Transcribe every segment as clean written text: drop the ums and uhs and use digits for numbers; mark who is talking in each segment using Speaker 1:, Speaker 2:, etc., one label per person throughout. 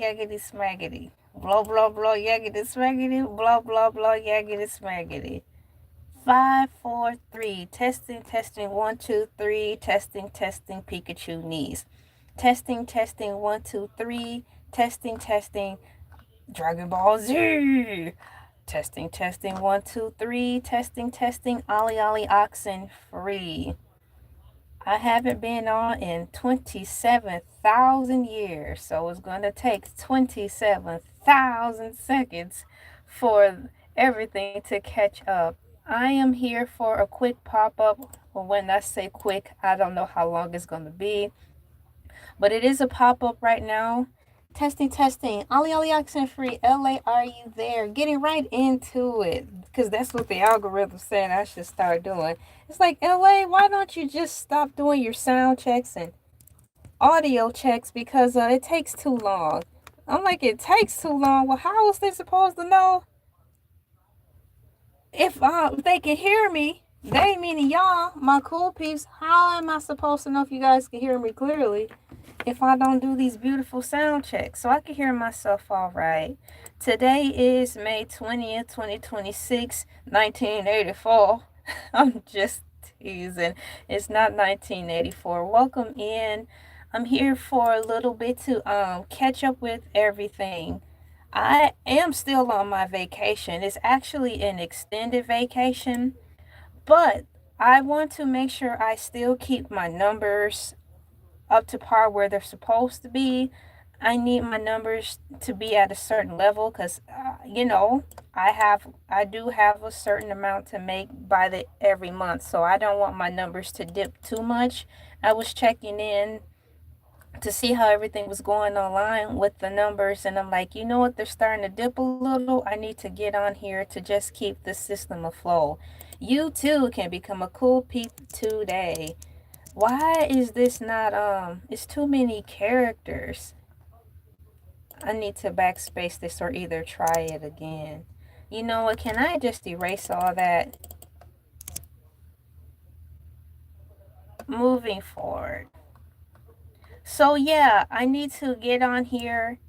Speaker 1: yaggity smaggity. Blow, blow, blow, yaggity smaggity. Blow, blow, blow, yaggity smaggity. 5, 4, 3. Testing, testing. 1, 2, 3. Testing, testing. Pikachu knees. Testing, testing. 1, 2, 3. Testing, testing. Dragon Ball Z. Testing, testing. 1, 2, 3. Testing, testing. Ollie, Ollie, oxen free. I haven't been on in 27,000 years, so it's going to take 27,000 seconds for everything to catch up. I am here for a quick pop up. Well, when I say quick, I don't know how long it's going to be, but it is a pop up right now. Testing, testing. Ollie, Ollie, accent free. LA, are you there? Getting right into it because that's what the algorithm said I should start doing. It's like, LA, why don't you just stop doing your sound checks and audio checks because it takes too long? I'm like, it takes too long. Well, how was they supposed to know if they can hear me? They meaning y'all, my cool peeps. How am I supposed to know if you guys can hear me clearly if I don't do these beautiful sound checks? So I can hear myself all right. Today is May 20th, 2026, 1984. I'm just teasing. It's not 1984. Welcome in. I'm here for a little bit to catch up with everything. I am still on my vacation. It's actually an extended vacation, but I want to make sure I still keep my numbers up to par where they're supposed to be. I need my numbers to be at a certain level because, I do have a certain amount to make by the every month, so I don't want my numbers to dip too much. I was checking in to see how everything was going online with the numbers, and I'm like, you know what, they're starting to dip a little. I need to get on here to just keep the system afloat. You too can become a cool peep today. Why is this not it's too many characters? I need to backspace this or either try it again. You know what, can I just erase all that? Moving forward. So yeah, I need to get on here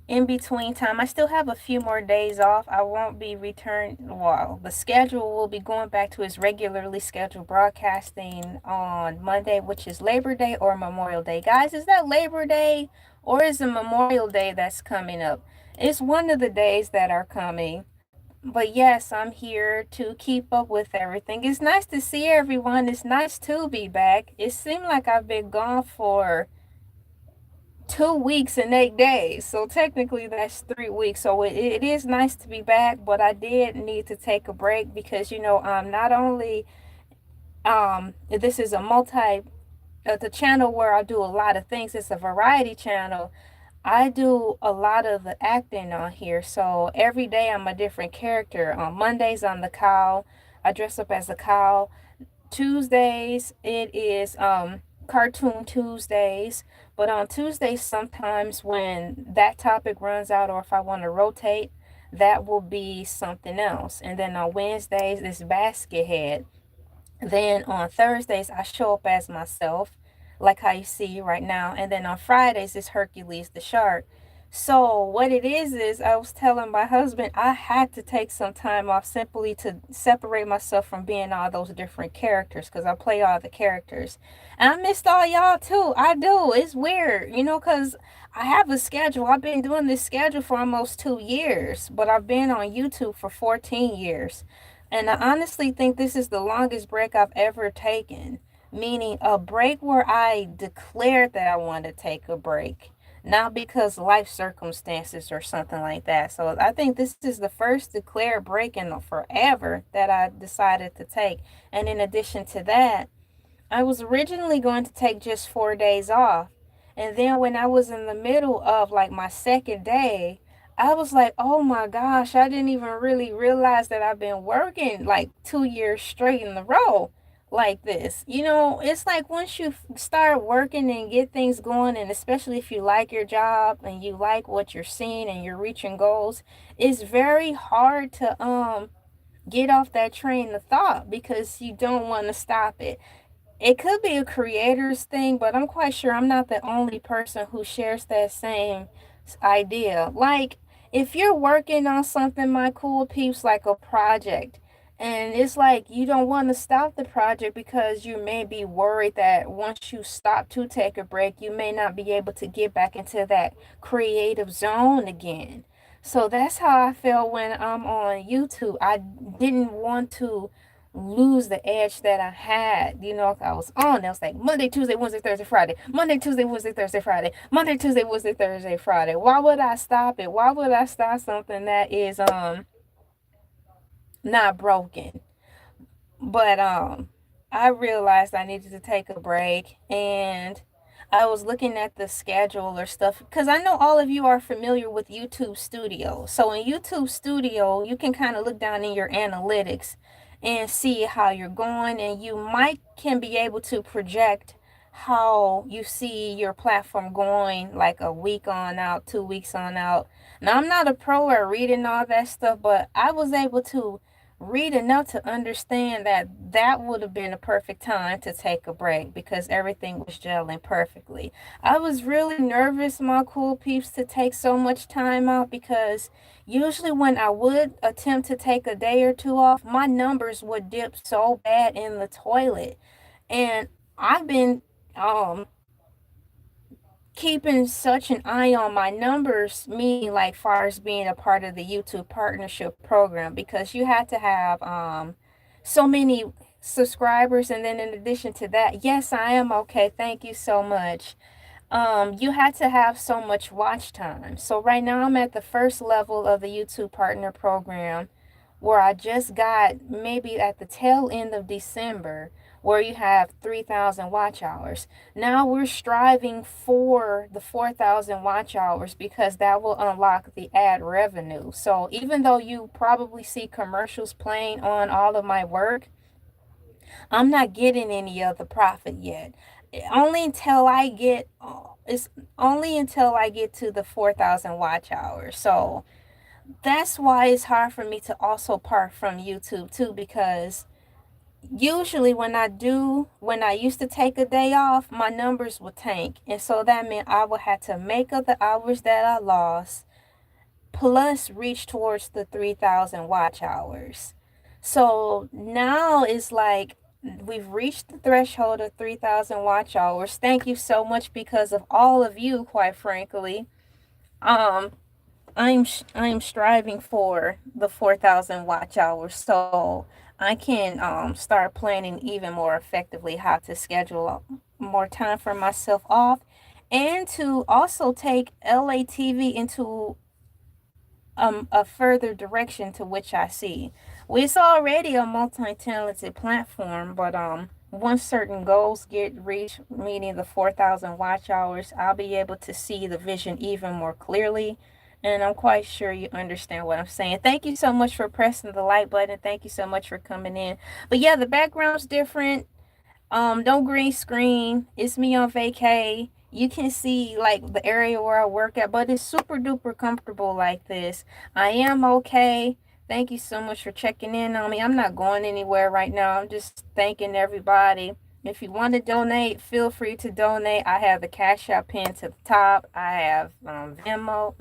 Speaker 1: in between time. I still have a few more days off. I won't be returned. Well, the schedule will be going back to its regularly scheduled broadcasting on Monday, which is Labor Day or Memorial Day. Guys, is that Labor Day or is it Memorial Day that's coming up? It's one of the days that are coming. But yes, I'm here to keep up with everything. It's nice to see everyone. It's nice to be back. It seemed like I've been gone for 2 weeks and 8 days, so technically that's 3 weeks. So it is nice to be back, but I did need to take a break because not only this is a the channel where I do a lot of things. It's a variety channel. I do a lot of the acting on here, so every day I'm a different character. On Mondays I'm the cow. I dress up as a cow. Tuesdays it is cartoon Tuesdays, but on Tuesdays sometimes when that topic runs out or if I want to rotate, that will be something else. And then on Wednesdays it's basket head. Then on Thursdays I show up as myself, like how you see right now. And then on Fridays it's Hercules the shark. So what it is I was telling my husband I had to take some time off simply to separate myself from being all those different characters because I play all the characters. And I missed all y'all too. I do. It's weird, because I have a schedule. I've been doing this schedule for almost 2 years, but I've been on YouTube for 14 years. And I honestly think this is the longest break I've ever taken, meaning a break where I declared that I want to take a break, not because life circumstances or something like that. So I think this is the first declared break in forever that I decided to take. And in addition to that, I was originally going to take just 4 days off. And then when I was in the middle of like my second day, I was like, oh my gosh, I didn't even really realize that I've been working like 2 years straight in a row like this. It's like once you start working and get things going, and especially if you like your job and you like what you're seeing and you're reaching goals, it's very hard to get off that train of thought because you don't want to stop it. It could be a creator's thing, but I'm quite sure I'm not the only person who shares that same idea. Like, if you're working on something, my cool peeps, like a project, and it's like you don't want to stop the project because you may be worried that once you stop to take a break, you may not be able to get back into that creative zone again. So that's how I felt when I'm on YouTube. I didn't want to lose the edge that I had. You know, if I was on, it was like Monday, Tuesday, Wednesday, Thursday, Friday. Monday, Tuesday, Wednesday, Thursday, Friday. Monday, Tuesday, Wednesday, Thursday, Friday. Why would I stop it? Why would I stop something that is not broken? But I realized I needed to take a break, and I was looking at the schedule or stuff because I know all of you are familiar with YouTube Studio. So in YouTube Studio, you can kind of look down in your analytics and see how you're going, and you might can be able to project how you see your platform going like a week on out, 2 weeks on out. Now, I'm not a pro at reading all that stuff, but I was able to read enough to understand that that would have been a perfect time to take a break because everything was gelling perfectly. I was really nervous, my cool peeps, to take so much time out because usually when I would attempt to take a day or two off, my numbers would dip so bad in the toilet. And I've been um keeping such an eye on my numbers, meaning like far as being a part of the YouTube partnership program, because you had to have so many subscribers, and then in addition to that, yes, I am okay. Thank you so much. You had to have so much watch time. So right now I'm at the first level of the YouTube partner program where I just got maybe at the tail end of December where you have 3,000 watch hours. Now we're striving for the 4,000 watch hours because that will unlock the ad revenue. So even though you probably see commercials playing on all of my work, I'm not getting any of the profit yet. Only until I get it's only until I get to the 4,000 watch hours. So that's why it's hard for me to also part from YouTube too, because usually when I used to take a day off, my numbers would tank. And so that meant I would have to make up the hours that I lost plus reach towards the 3,000 watch hours. So now it's like we've reached the threshold of 3,000 watch hours. Thank you so much because of all of you, quite frankly. Um I'm striving for the 4,000 watch hours so I can start planning even more effectively how to schedule more time for myself off, and to also take LA TV into a further direction to which I see. Well, it's already a multi-talented platform, but once certain goals get reached, meaning the 4,000 watch hours, I'll be able to see the vision even more clearly. And I'm quite sure you understand what I'm saying. Thank you so much for pressing the like button. Thank you so much for coming in. But yeah, the background's different. No green screen. It's me on vacay. You can see like the area where I work at, but it's super duper comfortable like this. I am okay. Thank you so much for checking in on me. I'm not going anywhere right now. I'm just thanking everybody. If you want to donate, feel free to donate. I have the Cash App pin to the top. I have Venmo,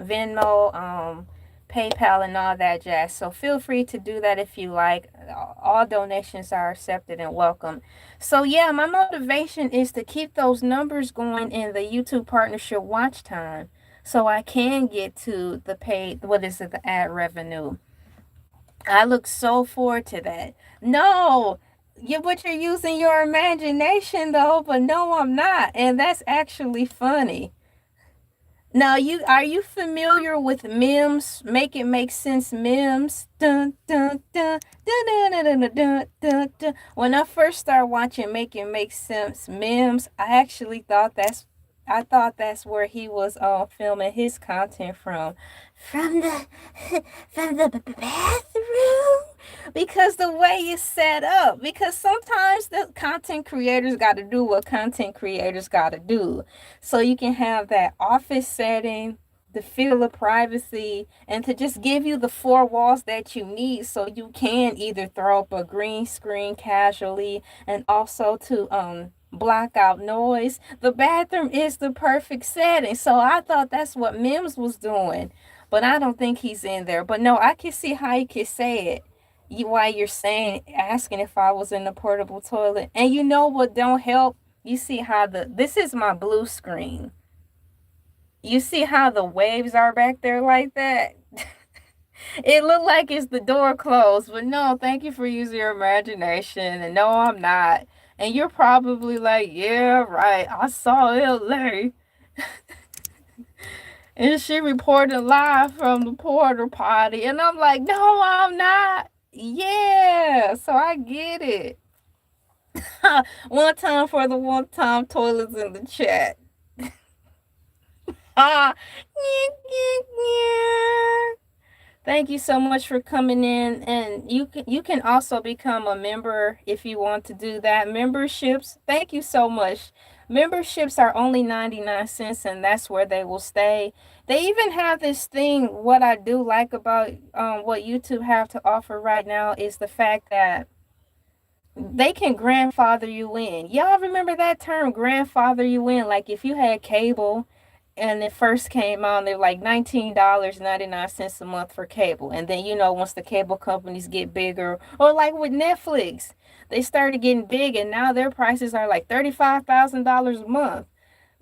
Speaker 1: PayPal, and all that jazz. So feel free to do that if you like. All donations are accepted and welcome. So yeah, my motivation is to keep those numbers going in the YouTube partnership watch time so I can get to the paid, what is it, the ad revenue. I look so forward to that. No, but you're using your imagination though, but no, I'm not. And that's actually funny. Now, are you familiar with memes? Make it make sense memes. Dun dun dun dun dun dun dun dun dun. Dun. When I first started watching Make It Make Sense memes, I thought that's where he was filming his content from. From the from the bathroom, because the way it's set up, because sometimes the content creators got to do what content creators got to do, so you can have that office setting, the feel of privacy, and to just give you the four walls that you need so you can either throw up a green screen casually, and also to block out noise. The bathroom is the perfect setting. So I thought that's what Mims was doing. But I don't think he's in there. But no, I can see how you can say it. Why you're saying, asking if I was in the portable toilet. And you know what don't help? You see how this is my blue screen. You see how the waves are back there like that? It looked like it's the door closed, but no, thank you for using your imagination. And no, I'm not. And you're probably like, yeah, right. I saw LA. And she reported live from the porter potty. And I'm like, no, I'm not. Yeah, so I get it. One time for the one time toilets in the chat. Ah, thank you so much for coming in, and you can also become a member if you want to do that. Memberships, thank you so much. Memberships are only 99 cents and that's where they will stay. They even have this thing. What I do like about what YouTube have to offer right now is the fact that they can grandfather you in. Y'all remember that term, grandfather you in? Like if you had cable and it first came on, they're like $19.99 a month for cable. And then, once the cable companies get bigger, or like with Netflix, they started getting big and now their prices are like $35,000 a month.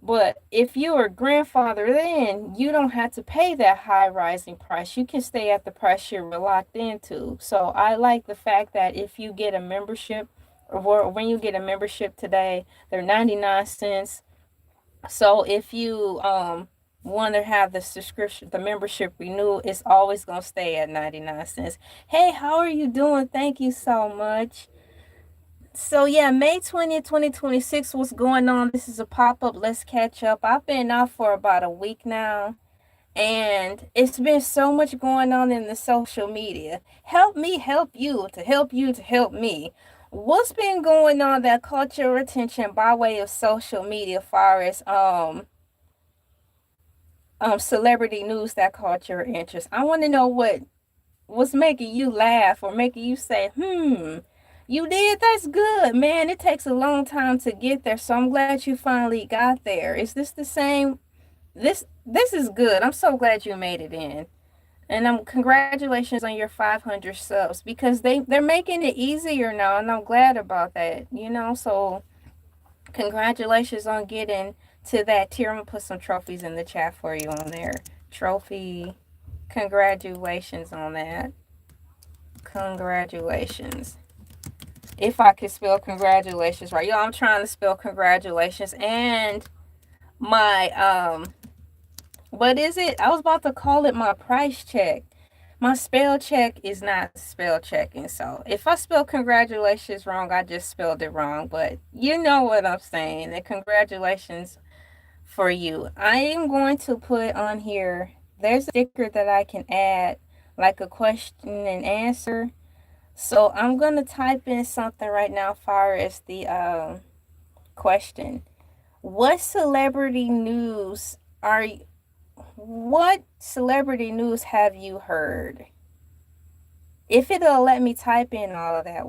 Speaker 1: But if you are grandfathered in, you don't have to pay that high rising price. You can stay at the price you're locked into. So I like the fact that if you get a membership, or when you get a membership today, they're 99 cents. So if you want to have the subscription, the membership renewal, it's always going to stay at 99 cents. Hey, how are you doing? Thank you so much. So yeah, May 20th, 2026, what's going on? This is a pop-up. Let's catch up. I've been out for about a week now, and it's been so much going on in the social media. Help me help you to help you to help me. What's been going on that caught your attention by way of social media, far as celebrity news that caught your interest? I want to know what's making you laugh or making you say, you did? That's good, man. It takes a long time to get there, so I'm glad you finally got there. Is this the same? This is good. I'm so glad you made it in. And congratulations on your 500 subs, because they're making it easier now, and I'm glad about that. So congratulations on getting to that tier. I'm gonna put some trophies in the chat for you on there. Trophy. Congratulations on that. Congratulations. If I could spell congratulations right. Yo, I'm trying to spell congratulations. And my what is it? I was about to call it my price check. My spell check is not spell checking. So if I spell congratulations wrong, I just spelled it wrong. But you know what I'm saying. And congratulations for you. I am going to put on here, there's a sticker that I can add, like a question and answer. So I'm going to type in something right now, far as the question. What celebrity news have you heard? If it'll let me type in all of that.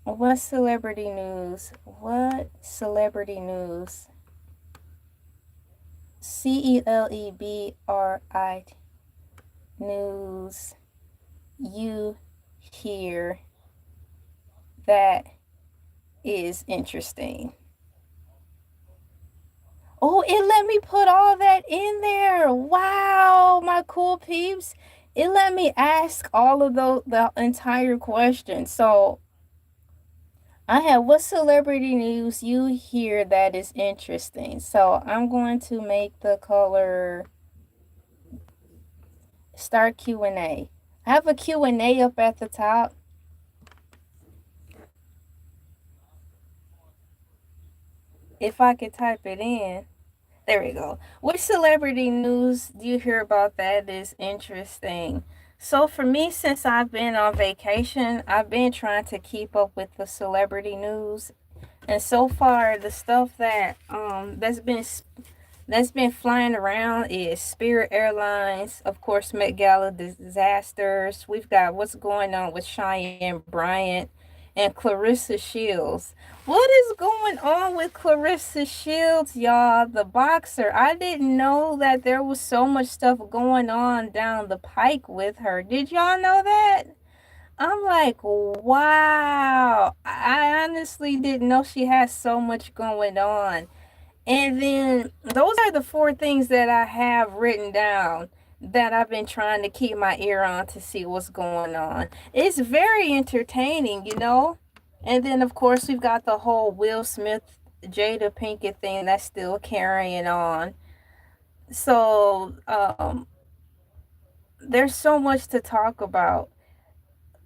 Speaker 1: What celebrity news? What celebrity news? CELEBRI news you hear that is interesting? Oh, it let me put all that in there. Wow, my cool peeps. It let me ask all of the entire question. So I have, what celebrity news you hear that is interesting? So I'm going to make the color start Q&A. I have a Q&A up at the top. If I could type it in. There we go. Which celebrity news do you hear about that is interesting? So for me, since I've been on vacation, I've been trying to keep up with the celebrity news. And so far, the stuff that that's been flying around is Spirit Airlines, of course, Met Gala disasters. We've got what's going on with Cheyenne Bryant and Clarissa Shields. What is going on with Clarissa Shields, y'all? The boxer. I didn't know that there was so much stuff going on down the pike with her. Did y'all know that? I'm like, wow. I honestly didn't know she has so much going on. And then those are the four things that I have written down that I've been trying to keep my ear on to see what's going on. It's very entertaining, you know? And then, of course, we've got the whole Will Smith, Jada Pinkett thing that's still carrying on. So, there's so much to talk about.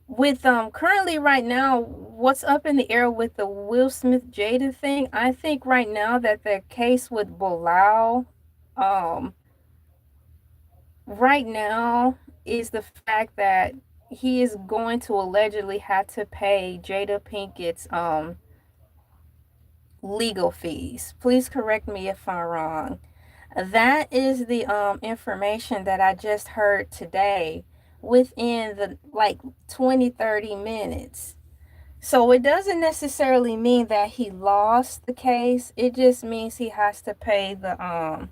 Speaker 1: With currently right now, what's up in the air with the Will Smith Jada thing, I think right now that the case with Bilal, um right now, is the fact that he is going to allegedly have to pay Jada Pinkett's legal fees. Please correct me if I'm wrong. That is the information that I just heard today within the like 20-30 minutes. So it doesn't necessarily mean that he lost the case. It just means he has to pay the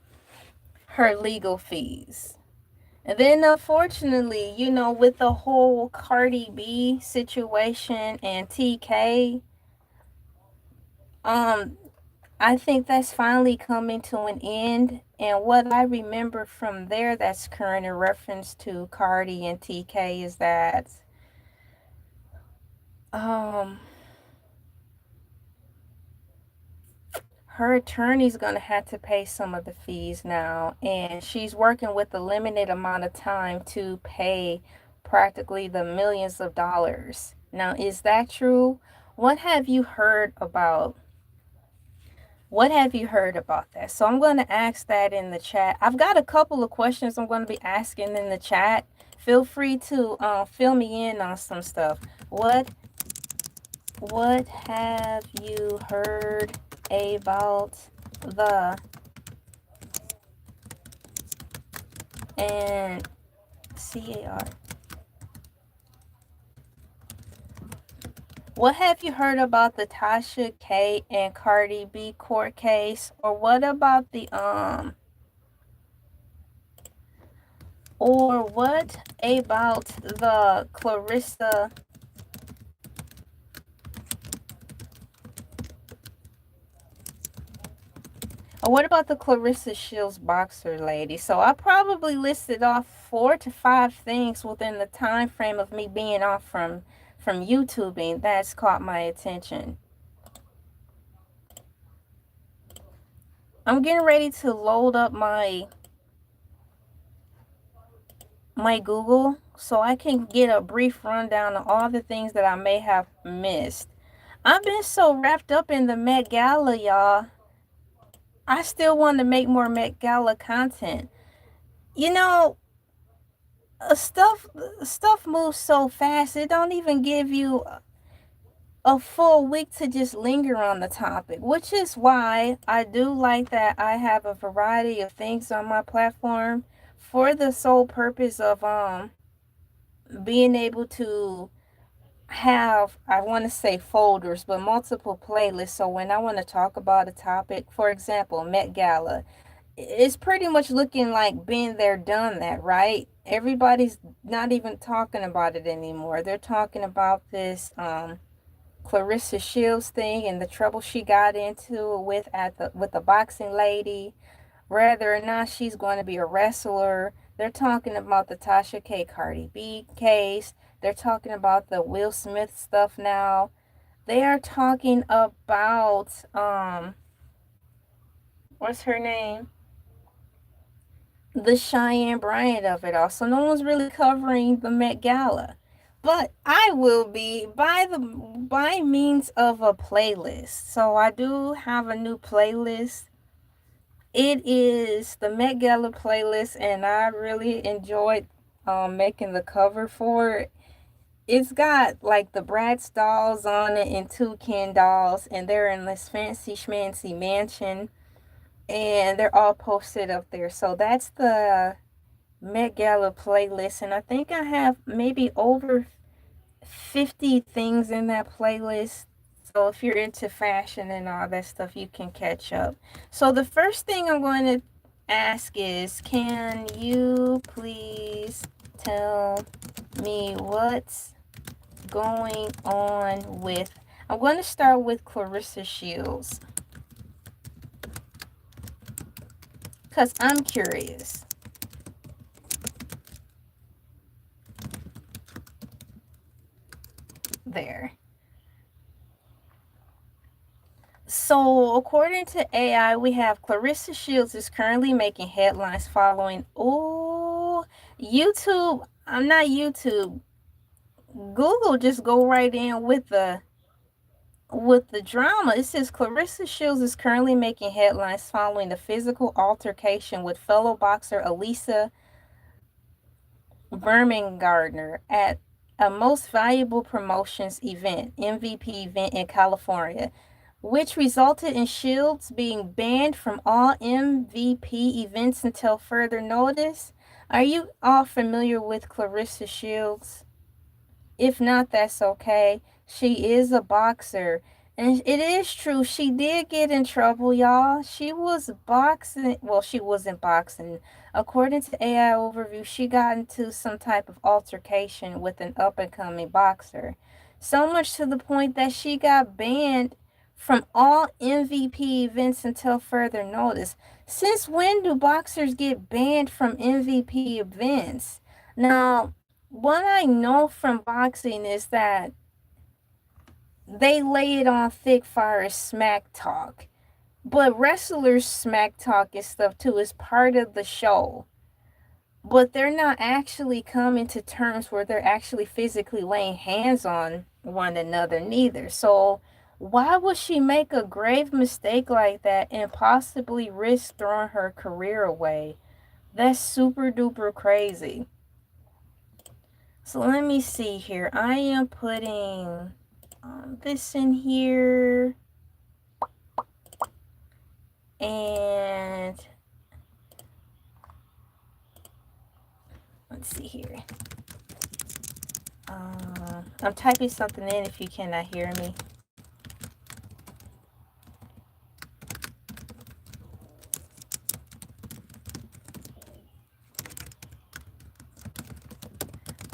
Speaker 1: her legal fees. And then unfortunately, you know, with the whole Cardi B situation and TK, um I think that's finally coming to an end. And what I remember from there that's current in reference to Cardi and TK is that um her attorney's going to have to pay some of the fees now, and she's working with a limited amount of time to pay practically the millions of dollars. Now, is that true? What have you heard about what have you heard about that? So I'm going to ask that in the chat. I've got a couple of questions I'm going to be asking in the chat. Feel free to fill me in on some stuff. What have you heard about the and CAR? What have you heard about the Tasha K and Cardi B court case? Or what about the or what about the Clarissa, or what about the Clarissa Shields boxer lady? So I probably listed off 4 to 5 things within the time frame of me being off from YouTubing that's caught my attention. I'm getting ready to load up my Google so I can get a brief rundown of all the things that I may have missed. I've been so wrapped up in the Met Gala, y'all. I still want to make more Met Gala content. You know, stuff moves so fast. It don't even give you a full week to just linger on the topic, which is why I do like that I have a variety of things on my platform for the sole purpose of being able to have, I want to say folders, but multiple playlists. So when I want to talk about a topic, for example, Met Gala, it's pretty much looking like been there, done that, right? Everybody's not even talking about it anymore. They're talking about this Clarissa Shields thing and the trouble she got into with the boxing lady, whether or not she's going to be a wrestler. They're talking about the Tasha K Cardi B case. They're talking about the Will Smith stuff now. They are talking about what's her name? The Cheyenne Bryant of it all. So no one's really covering the Met Gala. But I will be by means of a playlist. So I do have a new playlist. It is the Met Gala playlist, and I really enjoyed making the cover for it. It's got like the Bratz dolls on it and two Ken dolls, and they're in this fancy schmancy mansion, and they're all posted up there. So that's the Met Gala playlist, and I think I have maybe over 50 things in that playlist. So if you're into fashion and all that stuff, you can catch up. So the first thing I'm going to ask is, can you please tell me what's going on with, I'm going to start with Clarissa Shields because I'm curious. There. So, according to AI, we have Clarissa Shields is currently making headlines following, oh, YouTube. I'm not YouTube. Google just go right in with the drama. It says Clarissa Shields is currently making headlines following the physical altercation with fellow boxer Elisa Gardner at a Most Valuable Promotions event, MVP event in California, which resulted in Shields being banned from all MVP events until further notice. Are you all familiar with Clarissa Shields? If not, that's okay. She is a boxer. And it is true, she did get in trouble, y'all. She was boxing. Well, she wasn't boxing. According to AI Overview, she got into some type of altercation with an up and coming boxer. So much to the point that she got banned from all MVP events until further notice. Since when do boxers get banned from MVP events? Now, what I know from boxing is that they lay it on thick fire as smack talk. But wrestlers smack talk and stuff too is part of the show. But they're not actually coming to terms where they're actually physically laying hands on one another neither. So why would she make a grave mistake like that and possibly risk throwing her career away? That's super duper crazy. So let me see here. I am putting this in here. And let's see here. I'm typing something in if you cannot hear me.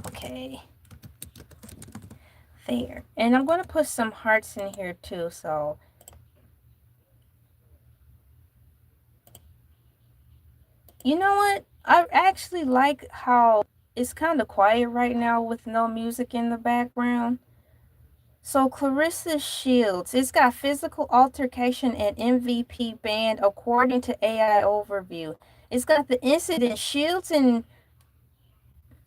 Speaker 1: Okay. There. And I'm going to put some hearts in here too. So you know what? I actually like how it's kind of quiet right now with no music in the background. So Clarissa Shields, it's got physical altercation and MVP banned according to AI Overview. It's got the incident. Shields and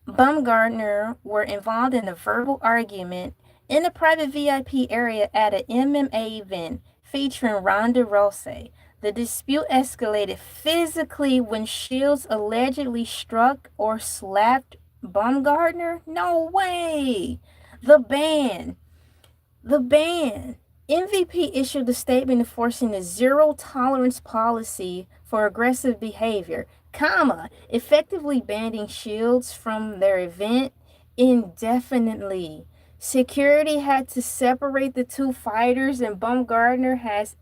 Speaker 1: Baumgartner were involved in a verbal argument in a private VIP area at an MMA event featuring Ronda Rousey. The dispute escalated physically when Shields allegedly struck or slapped Baumgartner. No way! The ban. The ban. MVP issued a statement enforcing a zero tolerance policy for aggressive behavior, effectively banning Shields from their event indefinitely. Security had to separate the two fighters, and Baumgartner has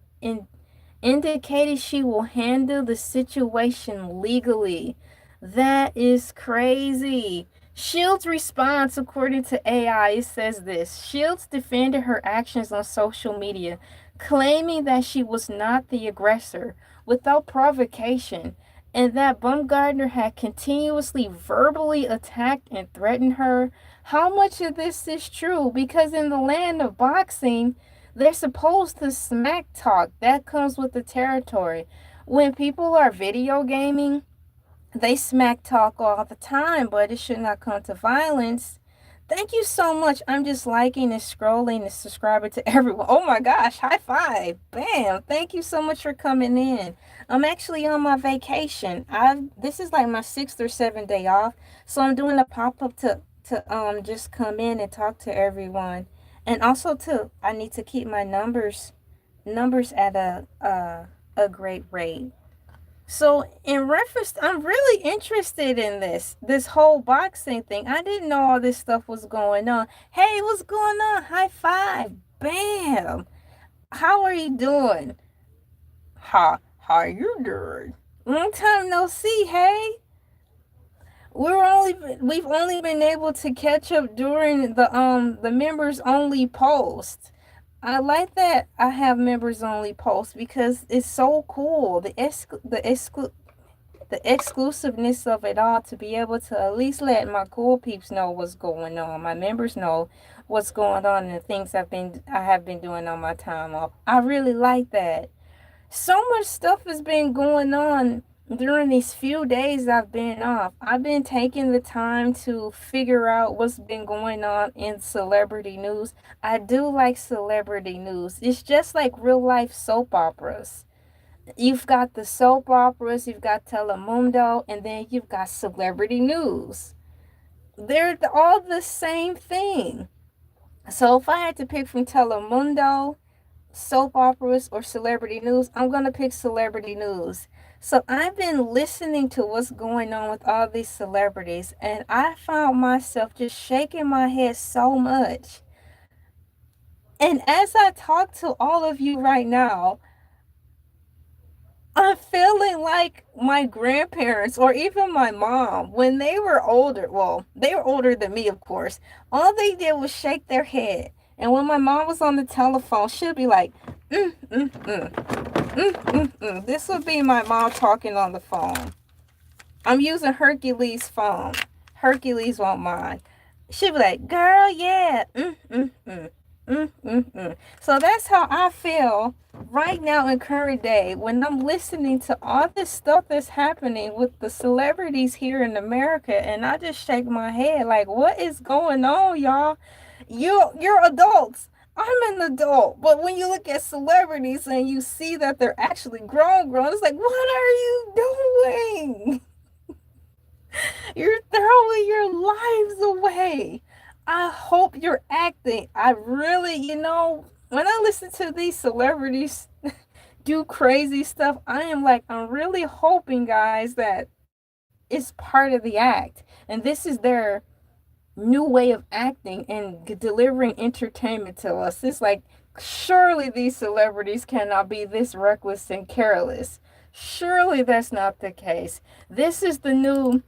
Speaker 1: indicated she will handle the situation legally. That is crazy. Shields' response, according to AI, it says this. Shields defended her actions on social media, claiming that she was not the aggressor without provocation, and that Baumgartner had continuously verbally attacked and threatened her. How much of this is true? Because in the land of boxing, they're supposed to smack talk. That comes with the territory. When people are video gaming, they smack talk all the time, but it should not come to violence. Thank you so much. I'm just liking and scrolling and subscribing to everyone. Oh my gosh, high five. Bam. Thank you so much for coming in. I'm actually on my vacation. This is like my 6th or 7th day off. So I'm doing a pop-up to just come in and talk to everyone. And also too, I need to keep my numbers at a great rate. So in reference, I'm really interested in this whole boxing thing. I didn't know all this stuff was going on. Hey, what's going on? High five. Bam. How are you doing? How you doing? Long time no see, hey? We've only been able to catch up during the members only post. I like that I have members only posts because it's so cool. The exclusiveness of it all, to be able to at least let my cool peeps know what's going on, my members know what's going on, and the things I have been doing on my time off. I really like that. So much stuff has been going on during these few days I've been off. I've been taking the time to figure out what's been going on in celebrity news. I do like celebrity news. It's just like real life soap operas. You've got the soap operas, you've got Telemundo, and then you've got celebrity news. They're all the same thing. So if I had to pick from Telemundo, soap operas, or celebrity news, I'm going to pick celebrity news. So I've been listening to what's going on with all these celebrities, and I found myself just shaking my head so much. And as I talk to all of you right now, I'm feeling like my grandparents or even my mom when they were older. Well, they were older than me, of course. All they did was shake their head. And when my mom was on the telephone, she'd be like, mm, mm, mm, mm, mm, mm. This would be my mom talking on the phone. I'm using Hercules' phone. Hercules won't mind. She'd be like, girl, yeah. Mm, mm, mm. Mm, mm, mm. So that's how I feel right now in current day when I'm listening to all this stuff that's happening with the celebrities here in America, and I just shake my head like, what is going on, y'all? You're adults. I'm an adult, but when you look at celebrities and you see that they're actually grown, it's like, what are you doing? You're throwing your lives away. I hope you're acting. I really, when I listen to these celebrities do crazy stuff, I am like, I'm really hoping, guys, that it's part of the act. And this is their new way of acting and delivering entertainment to us. It's like, surely these celebrities cannot be this reckless and careless. Surely that's not the case. This is the new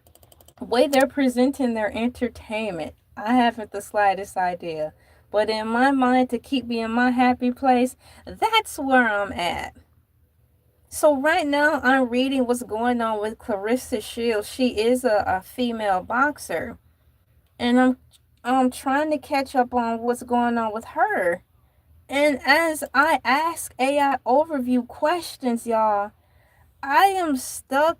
Speaker 1: way they're presenting their entertainment. I haven't the slightest idea. But in my mind, to keep me in my happy place, that's where I'm at. So right now, I'm reading what's going on with Clarissa Shields. She is a female boxer. And I'm trying to catch up on what's going on with her. And as I ask AI overview questions, y'all, I am stuck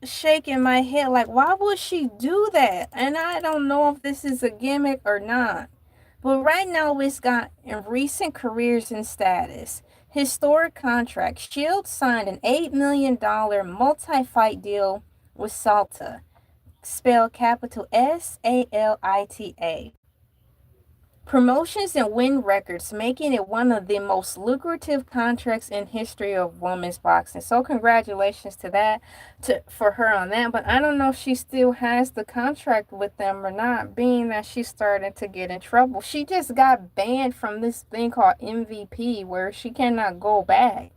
Speaker 1: shaking my head like, why would she do that? And I don't know if this is a gimmick or not. But right now, it's got in recent careers and status. Historic contract. Shields signed an $8 million multi-fight deal with Salta, spelled capital SALITA. Promotions and win records, making it one of the most lucrative contracts in history of women's boxing. So congratulations to that, for her on that. But I don't know if she still has the contract with them or not, being that she's starting to get in trouble. She just got banned from this thing called MVP, where she cannot go back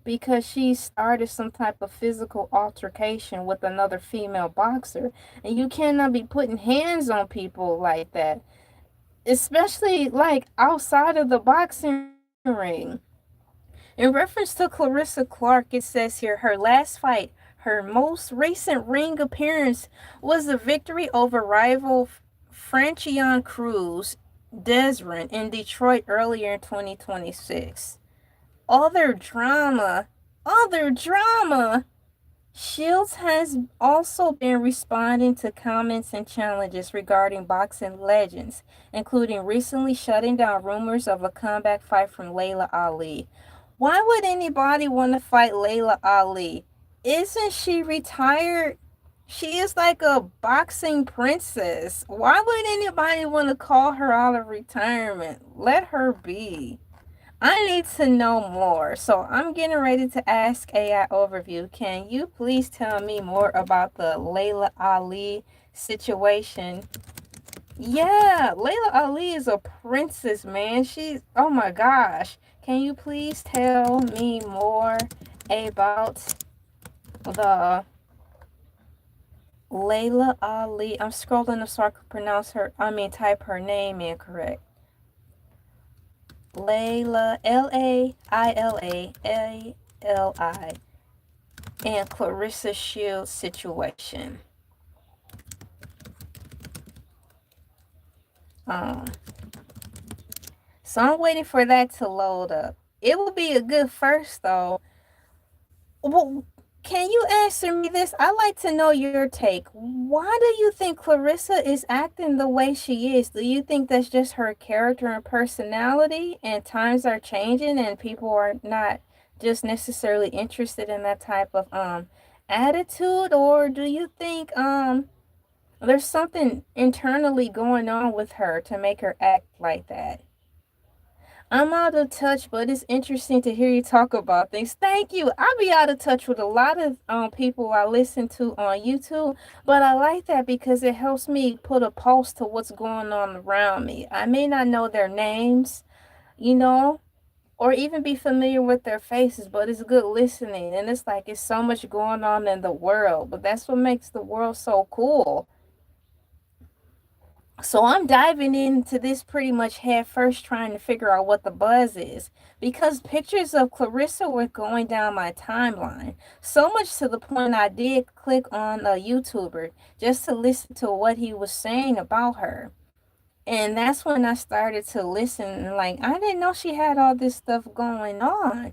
Speaker 1: because she started some type of physical altercation with another female boxer. And you cannot be putting hands on people like that, especially like outside of the boxing ring. In reference to Clarissa Clark, it says here her last fight, her most recent ring appearance, was a victory over rival Francion Cruz Desrin in Detroit earlier in 2026. Other drama, other drama. Shields has also been responding to comments and challenges regarding boxing legends, including recently shutting down rumors of a comeback fight from Layla Ali. Why would anybody want to fight Layla Ali? Isn't she retired? She is like a boxing princess. Why would anybody want to call her out of retirement? Let her be. I need to know more. So I'm getting ready to ask AI overview. Can you please tell me more about the Layla Ali situation? Yeah, Layla Ali is a princess, man. She's, oh my gosh. Can you please tell me more about the Layla Ali? I'm scrolling up so I can pronounce her, type her name in correct. Layla, Laila, and Clarissa Shields situation. Um, so I'm waiting for that to load up. It will be a good first though. Well, can you answer me this? I like to know your take. Why do you think Clarissa is acting the way she is? Do you think that's just her character and personality, and times are changing and people are not just necessarily interested in that type of attitude, or do you think there's something internally going on with her to make her act like that? I'm out of touch, but it's interesting to hear you talk about things. Thank you. I be out of touch with a lot of people I listen to on YouTube, but I like that because it helps me put a pulse to what's going on around me. I may not know their names, you know, or even be familiar with their faces, but it's good listening. And it's like it's so much going on in the world, but that's what makes the world so cool. So I'm diving into this pretty much head first, trying to figure out what the buzz is, because pictures of Clarissa were going down my timeline. So much to the point I did click on a YouTuber just to listen to what he was saying about her. And that's when I started to listen, and like, I didn't know she had all this stuff going on.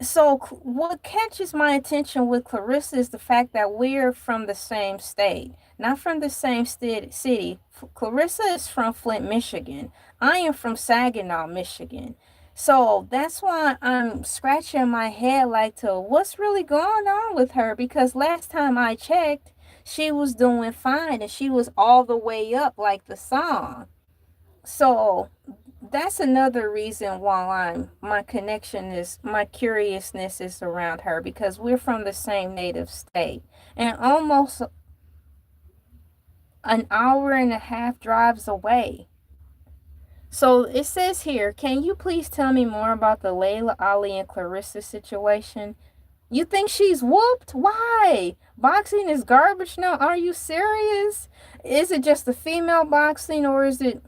Speaker 1: So what catches my attention with Clarissa is the fact that we're from the same state, not from the same city. Clarissa is from Flint, Michigan. I am from Saginaw, Michigan. So that's why I'm scratching my head like to what's really going on with her, because last time I checked, she was doing fine and she was all the way up like the song. So that's another reason why my connection is, my curiousness is around her, because we're from the same native state and almost an hour and a half drives away. So it says here, can you please tell me more about the Layla Ali and Clarissa situation? You think she's whooped? Why? Boxing is garbage now. Are you serious? Is it just the female boxing, or is it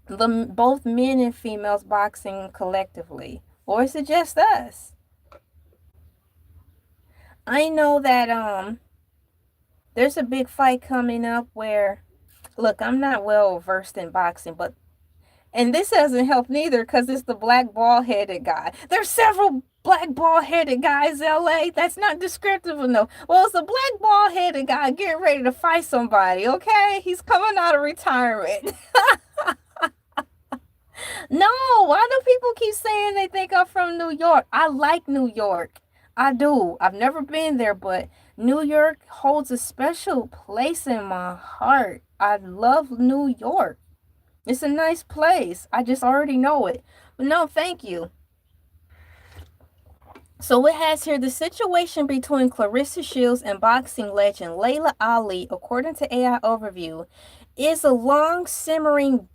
Speaker 1: the both men and females boxing collectively, or is it just us? I know that there's a big fight coming up where, look, I'm not well versed in boxing, but, and this doesn't help neither because it's the black bald headed guy. There's several black bald headed guys, LA. That's not descriptive enough. Well, it's a black bald headed guy getting ready to fight somebody, okay? He's coming out of retirement. No, why do people keep saying they think I'm from New York? I like New York. I do. I've never been there, but New York holds a special place in my heart. I love New York. It's a nice place. I just already know it. But no, thank you. So it has here the situation between Clarissa Shields and boxing legend Layla Ali, according to AI Overview, is a long simmering,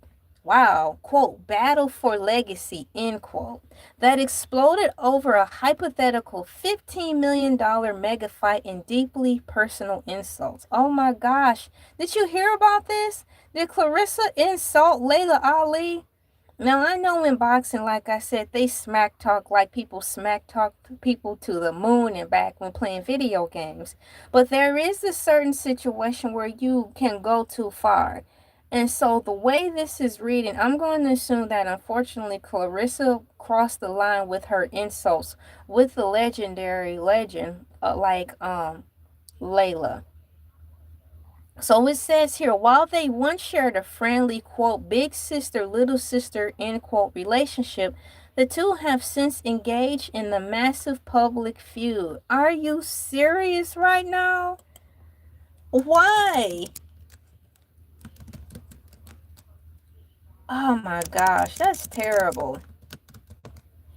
Speaker 1: wow, quote, battle for legacy, end quote, that exploded over a hypothetical $15 million mega fight in deeply personal insults. Oh my gosh. Did you hear about this? Did Clarissa insult Layla Ali? Now, I know in boxing, like I said, they smack talk like people smack talk people to the moon and back when playing video games. But there is a certain situation where you can go too far. And so the way this is reading, I'm going to assume that unfortunately Clarissa crossed the line with her insults with the legendary legend Layla. So it says here, while they once shared a friendly, quote, big sister, little sister, end quote, relationship, the two have since engaged in the massive public feud. Are you serious right now? Why? Oh my gosh, that's terrible.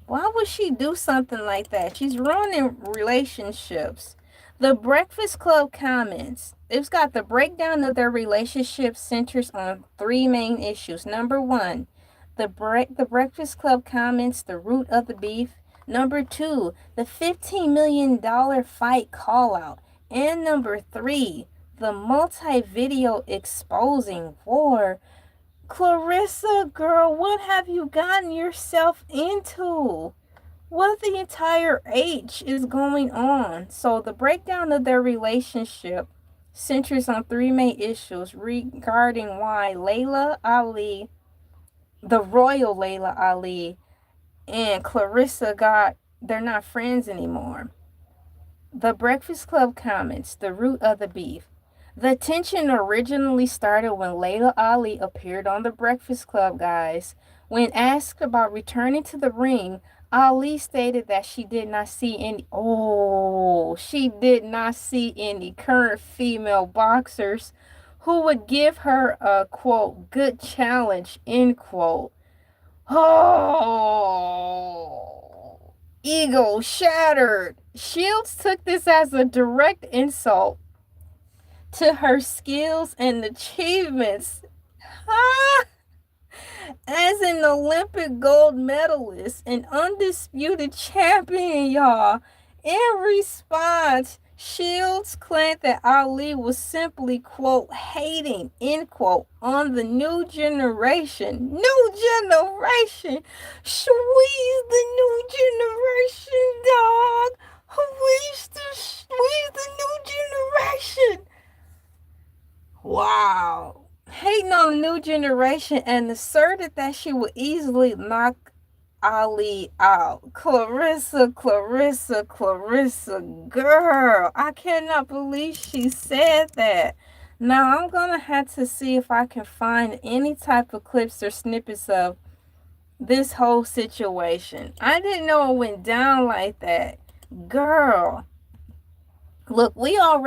Speaker 1: Why would she do something like that? She's ruining relationships. The Breakfast Club comments. It's got the breakdown of their relationship centers on three main issues. Number one, the Breakfast Club comments the root of the beef. Number two, the $15 million fight call out. And number three, the multi-video exposing war. Clarissa, girl, what have you gotten yourself into? What the entire H is going on? So the breakdown of their relationship centers on three main issues regarding why Layla Ali, the royal Layla Ali, and Clarissa they're not friends anymore. The Breakfast Club comments the root of the beef. The tension originally started when Layla Ali appeared on The Breakfast Club, guys. When asked about returning to the ring, Ali stated that she did not see any current female boxers who would give her a, quote, good challenge, end quote. Oh, ego shattered. Shields took this as a direct insult to her skills and achievements. Ah, as an Olympic gold medalist and undisputed champion, y'all. In response, Shields claimed that Ali was simply, quote, hating, end quote, on the new generation. New generation. Squeeze the new generation, dog. Squeeze the new generation. Wow. Hating on the new generation and asserted that she would easily knock Ali out. Clarissa, girl. I cannot believe she said that. Now, I'm going to have to see if I can find any type of clips or snippets of this whole situation. I didn't know it went down like that. Girl. Look, we are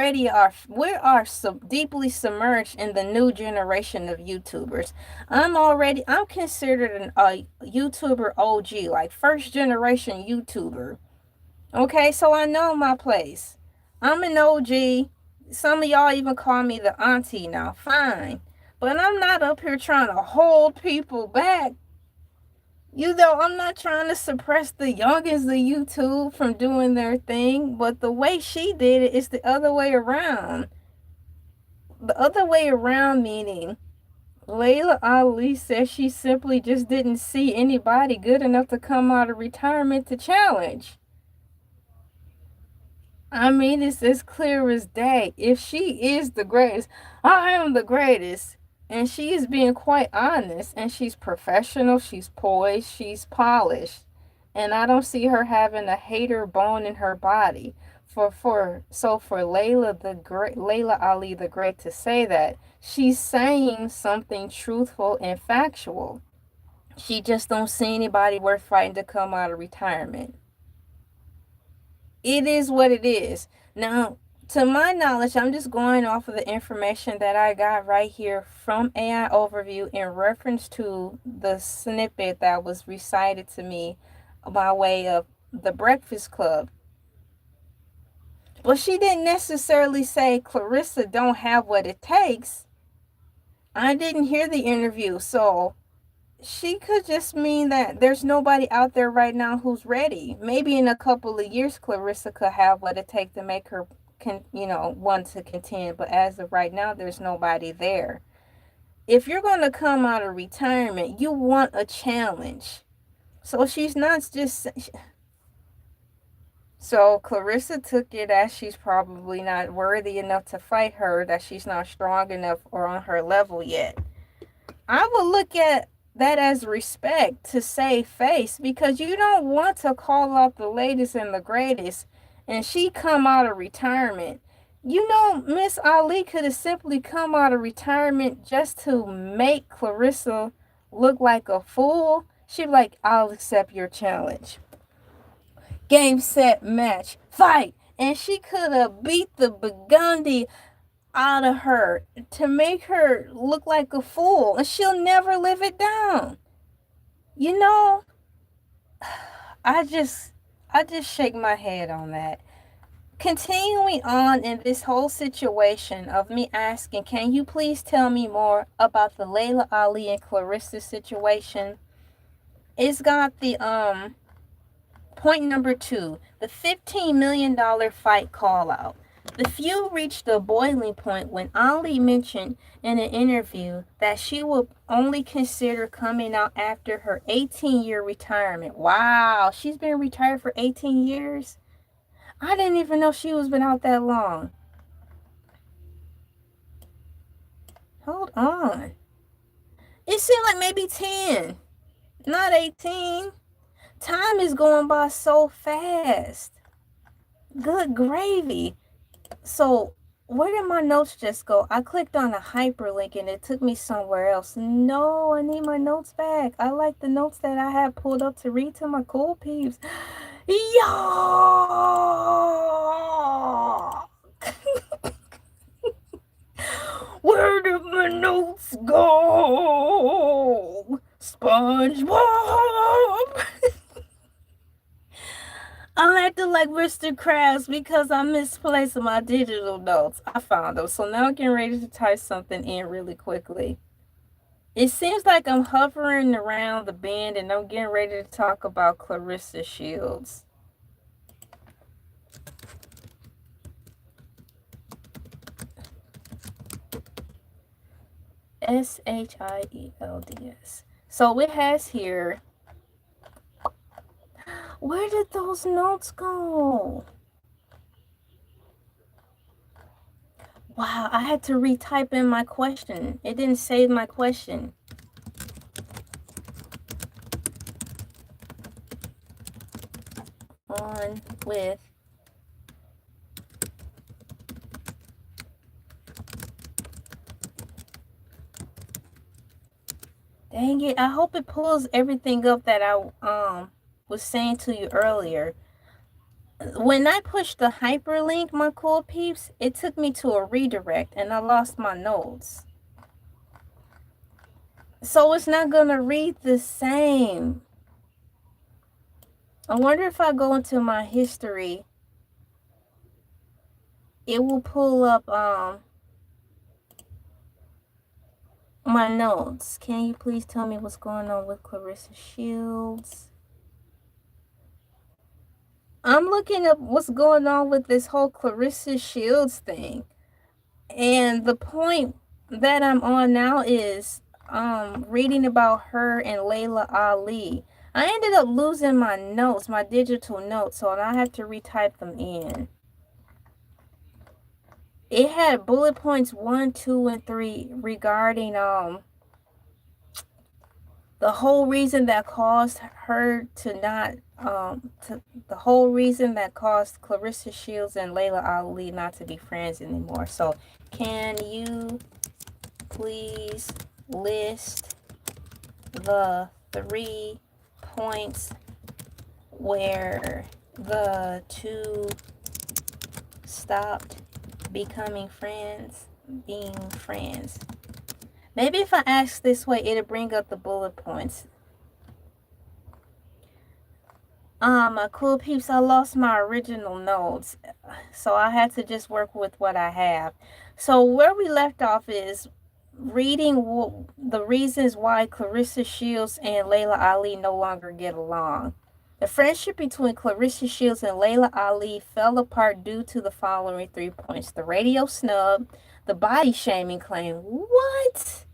Speaker 1: deeply submerged in the new generation of YouTubers. I'm considered a YouTuber OG, like first generation YouTuber. Okay, so I know my place. I'm an OG. Some of y'all even call me the auntie now. Fine. But I'm not up here trying to hold people back. I'm not trying to suppress the youngins of YouTube from doing their thing, but the way she did it is the other way around. The other way around meaning Layla Ali says she simply just didn't see anybody good enough to come out of retirement to challenge. I mean, it's as clear as day. If she is the greatest, I am the greatest. And she is being quite honest, and she's professional, she's poised, she's polished. And I don't see her having a hater bone in her body. For Layla Ali the Great to say that, she's saying something truthful and factual. She just don't see anybody worth fighting to come out of retirement. It is what it is. Now, to my knowledge, I'm just going off of the information that I got right here from AI Overview in reference to the snippet that was recited to me by way of The Breakfast Club. But she didn't necessarily say Clarissa don't have what it takes. I didn't hear the interview, so she could just mean that there's nobody out there right now who's ready. Maybe in a couple of years, Clarissa could have what it takes to make her want to contend, but as of right now, there's nobody there. If you're going to come out of retirement, you want a challenge. So she's not just... So Clarissa took it as she's probably not worthy enough to fight her, that she's not strong enough or on her level yet. I would look at that as respect to save face, because you don't want to call out the latest and the greatest and she come out of retirement. Miss Ali could have simply come out of retirement just to make Clarissa look like a fool. She'd be like, I'll accept your challenge. Game, set, match, fight. And she could have beat the Burgundy out of her to make her look like a fool. And she'll never live it down. I just I just shake my head on that. Continuing on in this whole situation of me asking, can you please tell me more about the Layla Ali and Clarissa situation? It's got the point number 2, the $15 million fight call out. The feud reached a boiling point when Ali mentioned in an interview that she would only consider coming out after her 18-year retirement. Wow, she's been retired for 18 years? I didn't even know she was been out that long. Hold on. It seemed like maybe 10, not 18. Time is going by so fast. Good gravy. So, where did my notes just go? I clicked on a hyperlink and it took me somewhere else. No, I need my notes back. I like the notes that I had pulled up to read to my cool peeps. Yo! Where did my notes go? SpongeBob! I'm acting like Mr. Krabs because I misplaced my digital notes. I found them. So now I'm getting ready to type something in really quickly. It seems like I'm hovering around the bend and I'm getting ready to talk about Clarissa Shields. Shields. So it has here. Where did those notes go? Wow, I had to retype in my question. It didn't save my question. On with dang it, I hope it pulls everything up that I was saying to you earlier. When I pushed the hyperlink, my cool peeps, it took me to a redirect and I lost my notes. So it's not gonna read the same. I wonder if I go into my history, it will pull up my notes. Can you please tell me what's going on with Clarissa Shields? I'm looking up what's going on with this whole Clarissa Shields thing. And the point that I'm on now is reading about her and Layla Ali. I ended up losing my notes, my digital notes, so I have to retype them in. It had bullet points 1, 2, and 3 regarding the whole reason that caused her to not the whole reason that caused Clarissa Shields and Layla Ali not to be friends anymore. So can you please list the 3 points where the two stopped becoming friends, being friends? Maybe if I ask this way, it'll bring up the bullet points. My cool peeps, I lost my original notes, so I had to just work with what I have. So where we left off is reading the reasons why Clarissa Shields and Layla Ali no longer get along. The friendship between Clarissa Shields and Layla Ali fell apart due to the following 3 points: the radio snub, the body shaming claim, what?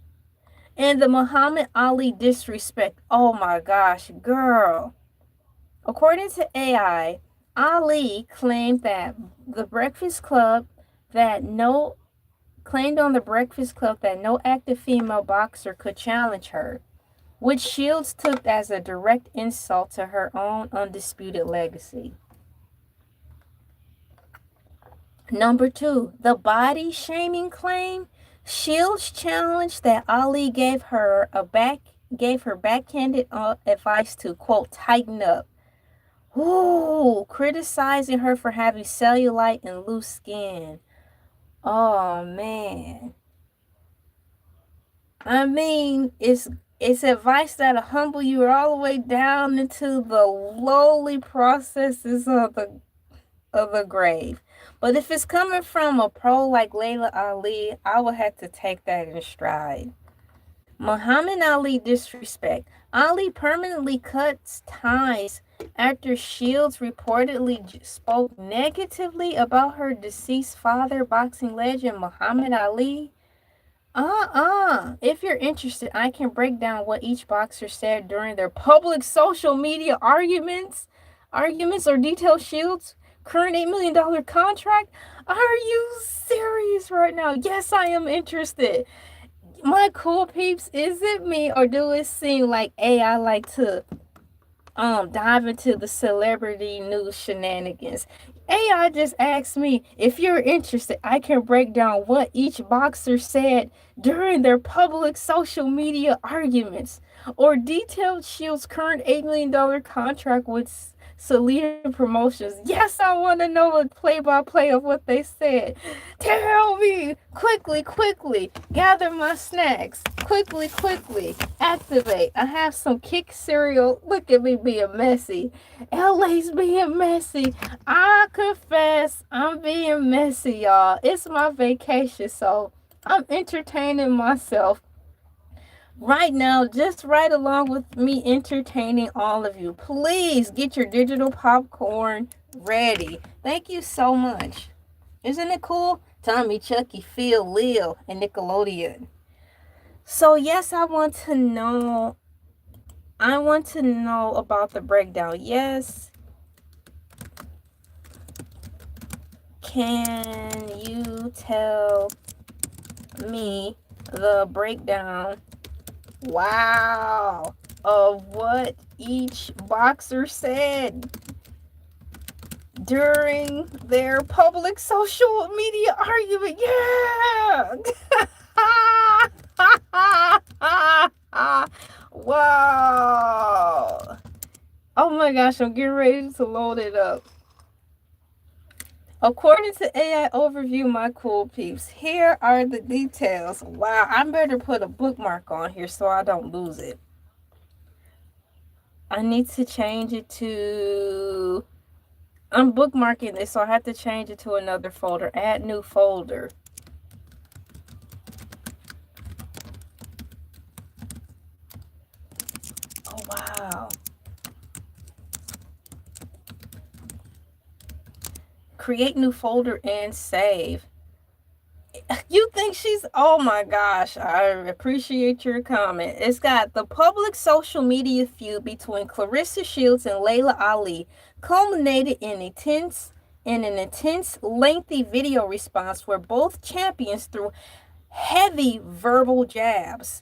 Speaker 1: And the Muhammad Ali disrespect. Oh my gosh, girl. According to AI, Ali claimed that the Breakfast Club claimed on the Breakfast Club that no active female boxer could challenge her, which Shields took as a direct insult to her own undisputed legacy. Number 2, the body shaming claim. Shields challenged that Ali gave her backhanded advice to, quote, tighten up. Ooh, criticizing her for having cellulite and loose skin. Oh man. I mean, it's It's advice that'll humble you all the way down into the lowly processes of the grave. But if it's coming from a pro like Layla Ali, I would have to take that in stride. Muhammad Ali disrespect. Ali permanently cuts ties after Shields reportedly spoke negatively about her deceased father, boxing legend Muhammad Ali. If you're interested, I can break down what each boxer said during their public social media arguments or detail Shields' current $8 million contract. Are you serious right now? Yes, I am interested. My cool peeps, is it me or do it seem like I like to dive into the celebrity news shenanigans? AI just asked me if you're interested, I can break down what each boxer said during their public social media arguments or detailed Shields' current $8 million contract with Salida Promotions. Yes, I want to know a play-by-play of what they said. Tell me! Quickly! Gather my snacks. Quickly! Activate. I have some kick cereal. Look at me being messy. LA's being messy. I confess, I'm being messy, y'all. It's my vacation, so I'm entertaining myself right now, just right along with me entertaining all of you. Please get your digital popcorn ready. Thank you so much. Isn't it cool? Tommy, Chucky, Phil, Lil, and Nickelodeon. So yes, I want to know about the breakdown. Yes. Can you tell me the breakdown? Wow, of what each boxer said during their public social media argument. Yeah. Wow. Oh my gosh, I'm getting ready to load it up. According to AI Overview, my cool peeps, here are the details. Wow, I better put a bookmark on here so I don't lose it. I need to change it to... I'm bookmarking this, so I have to change it to another folder. Add new folder. Oh, wow. Create new folder and save. You think she's... Oh my gosh, I appreciate your comment. It's got the public social media feud between Clarissa Shields and Layla Ali culminated in an intense, lengthy video response where both champions threw heavy verbal jabs.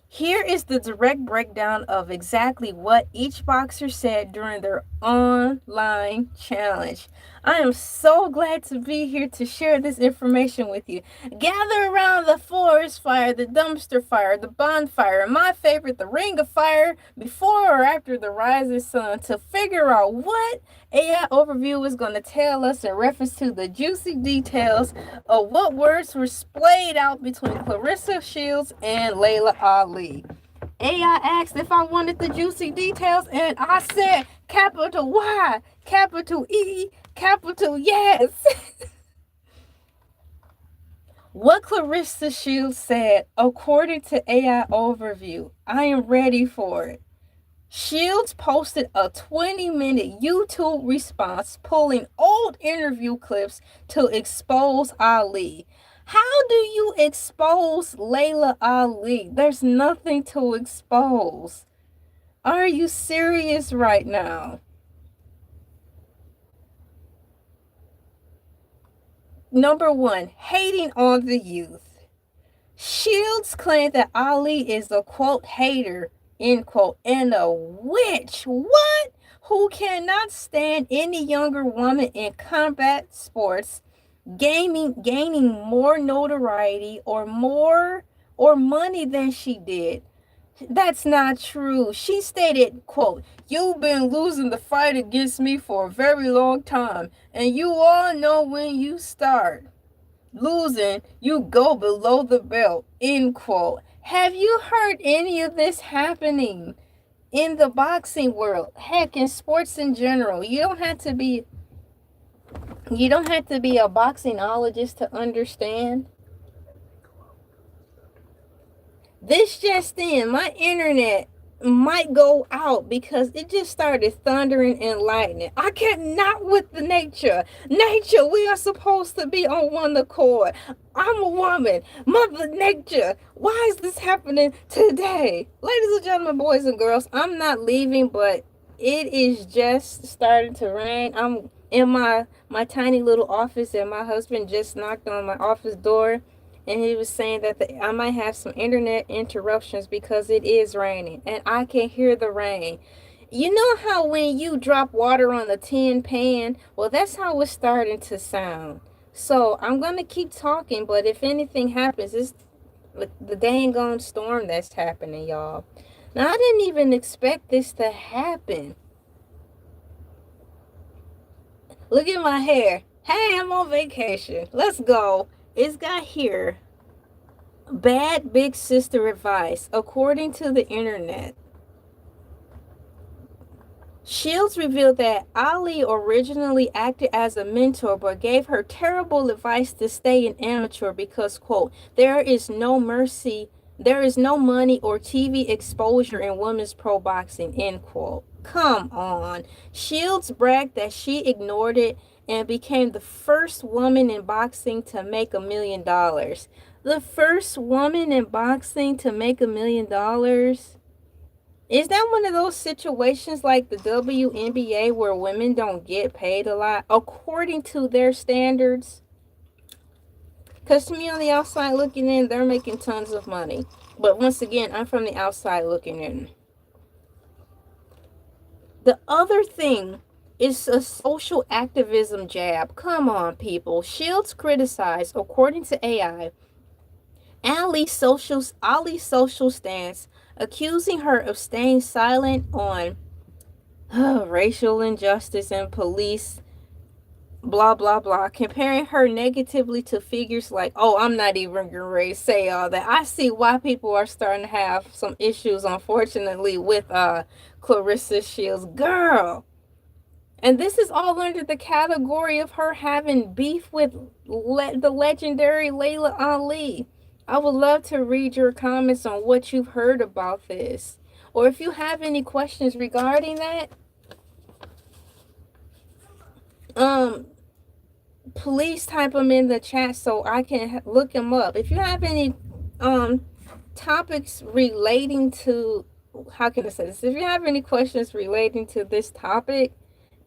Speaker 1: Here is the direct breakdown of exactly what each boxer said during their online challenge. I am so glad to be here to share this information with you. Gather around the forest fire, the dumpster fire, the bonfire, and my favorite, the ring of fire, before or after the rising sun, to figure out what AI Overview is going to tell us in reference to the juicy details of what words were splayed out between Clarissa Shields and Layla Ali. AI asked if I wanted the juicy details, and I said capital Y, capital E, capital yes. What Clarissa Shields said, according to AI Overview, I am ready for it. Shields posted a 20-minute YouTube response pulling old interview clips to expose Ali. How do you expose Layla Ali? There's nothing to expose. Are you serious right now? Number one, hating on the youth. Shields claimed that Ali is a, quote, hater, end quote, and a witch. What? Who cannot stand any younger woman in combat sports gaining more notoriety or money than she did. That's not true. She stated, quote, "You've been losing the fight against me for a very long time, and you all know when you start losing, you go below the belt," end quote. Have you heard any of this happening in the boxing world? Heck, in sports in general. You don't have to be a boxingologist to understand. This just in, my internet might go out because it just started thundering and lightning. I cannot with the nature. Nature, we are supposed to be on one accord. I'm a woman. Mother Nature, why is this happening today? Ladies and gentlemen, boys and girls, I'm not leaving, but it is just starting to rain. I'm in my tiny little office, and my husband just knocked on my office door, and he was saying that I might have some internet interruptions because it is raining and I can hear the rain. You know how when you drop water on a tin pan? Well, that's how it's starting to sound. So I'm going to keep talking, but if anything happens, it's the dang on storm that's happening, y'all. Now, I didn't even expect this to happen. Look at my hair. Hey, I'm on vacation. Let's go. It's got here. Bad big sister advice. According to the internet, Shields revealed that Ali originally acted as a mentor but gave her terrible advice to stay an amateur because, quote, there is no mercy, there is no money or TV exposure in women's pro boxing, end quote. Come on. Shields bragged that she ignored it and became the first woman in boxing to make $1 million. The first woman in boxing to make $1 million? Is that one of those situations like the WNBA where women don't get paid a lot according to their standards? Because to me, on the outside looking in, they're making tons of money. But once again, I'm from the outside looking in. The other thing is a social activism jab. Come on, people. Shields criticized, according to AI, Ali's social stance, accusing her of staying silent on racial injustice and police, blah, blah, blah, comparing her negatively to figures like, oh, I'm not even ready to say all that. I see why people are starting to have some issues, unfortunately, with Clarissa Shields. Girl. And this is all under the category of her having beef with the legendary Laila Ali. I would love to read your comments on what you've heard about this. Or if you have any questions regarding that, please type them in the chat so I can look them up. If you have any topics relating to, how can I say this? If you have any questions relating to this topic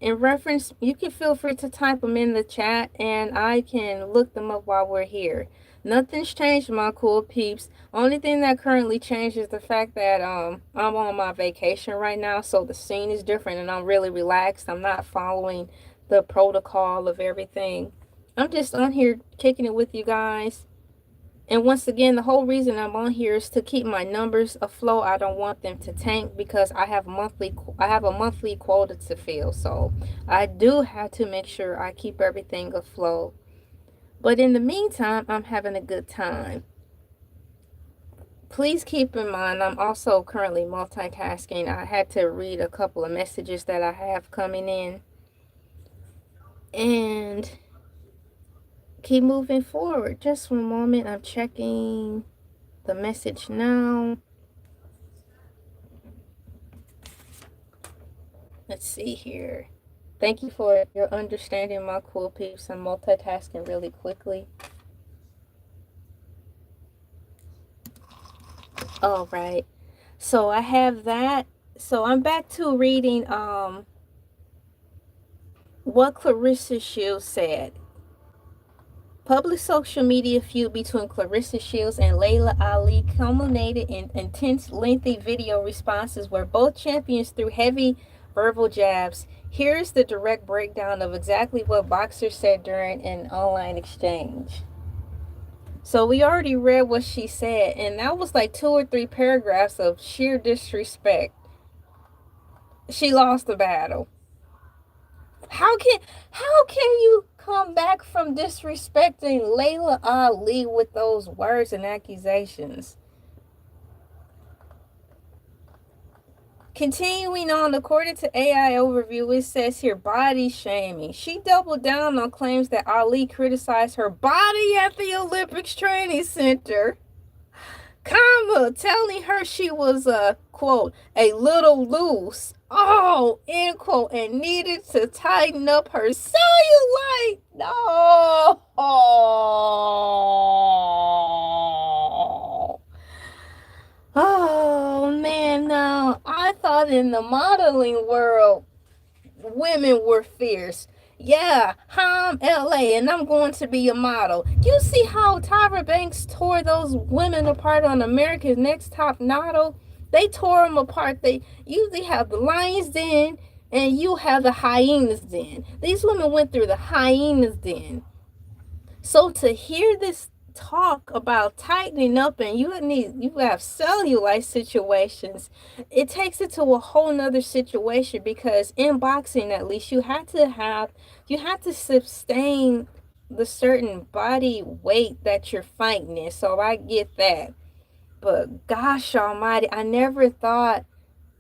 Speaker 1: in reference, you can feel free to type them in the chat and I can look them up while we're here. Nothing's changed, my cool peeps. Only thing that currently changed is the fact that I'm on my vacation right now, so the scene is different and I'm really relaxed. I'm not following the protocol of everything. I'm just on here kicking it with you guys. And once again, the whole reason I'm on here is to keep my numbers afloat. I don't want them to tank because I have a monthly quota to fill. So I do have to make sure I keep everything afloat. But in the meantime, I'm having a good time. Please keep in mind, I'm also currently multitasking. I had to read a couple of messages that I have coming in. And keep moving forward. Just one moment. I'm checking the message now. Let's see here. Thank you for your understanding, my cool peeps. I'm multitasking really quickly. All right. So I have that. So I'm back to reading what Clarissa Shields said. Public social media feud between Clarissa Shields and Laila Ali culminated in intense, lengthy video responses where both champions threw heavy verbal jabs. Here's the direct breakdown of exactly what boxers said during an online exchange. So we already read what she said, and that was like 2 or 3 paragraphs of sheer disrespect. She lost the battle. How can you come back from disrespecting Laila Ali with those words and accusations? Continuing on, according to AI Overview, it says here body shaming. She doubled down on claims that Ali criticized her body at the Olympics training center, comma, telling her she was quote, a little loose, oh, end quote, and needed to tighten up her cellulite. No. Oh man, now I thought in the modeling world women were fierce. Yeah, I'm LA and I'm going to be a model. You see how Tyra Banks tore those women apart on America's Next Top Model? They tore them apart. They usually have the lion's den and you have the hyena's den. These women went through the hyena's den. So to hear this talk about tightening up and you have cellulite situations, it takes it to a whole nother situation, because in boxing at least you have to sustain the certain body weight that you're fighting in. So I get that. But gosh almighty, I never thought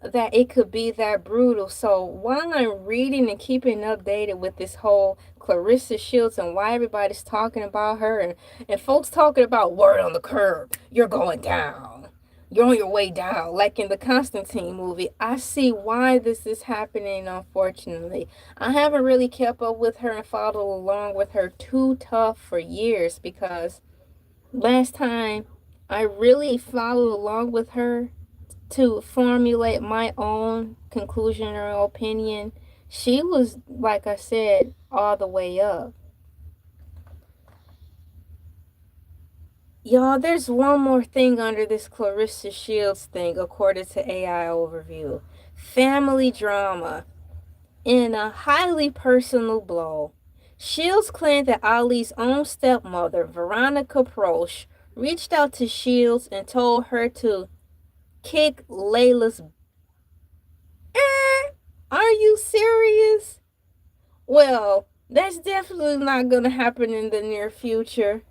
Speaker 1: that it could be that brutal. So while I'm reading and keeping updated with this whole Clarissa Shields and why everybody's talking about her, and folks talking about word on the curb, you're going down. You're on your way down, like in the Constantine movie. I see why this is happening, unfortunately. I haven't really kept up with her and followed along with her too tough for years, because last time I really followed along with her to formulate my own conclusion or opinion, she was, like I said, all the way up. Y'all, there's one more thing under this Clarissa Shields thing, according to AI Overview. Family drama. In a highly personal blow, Shields claimed that Ali's own stepmother, Veronica Prosh, reached out to Shields and told her to kick Layla's. Are you serious? Well, that's definitely not going to happen in the near future.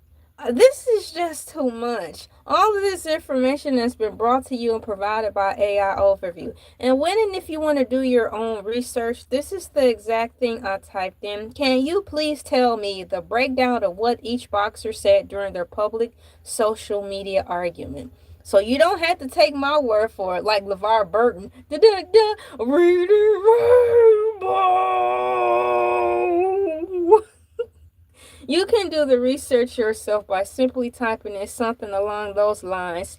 Speaker 1: This is just too much. All of this information has been brought to you and provided by AI Overview. And when and if you want to do your own research, this is the exact thing I typed in. Can you please tell me the breakdown of what each boxer said during their public social media argument? So you don't have to take my word for it, like LeVar Burton. Reading Rainbow. You can do the research yourself by simply typing in something along those lines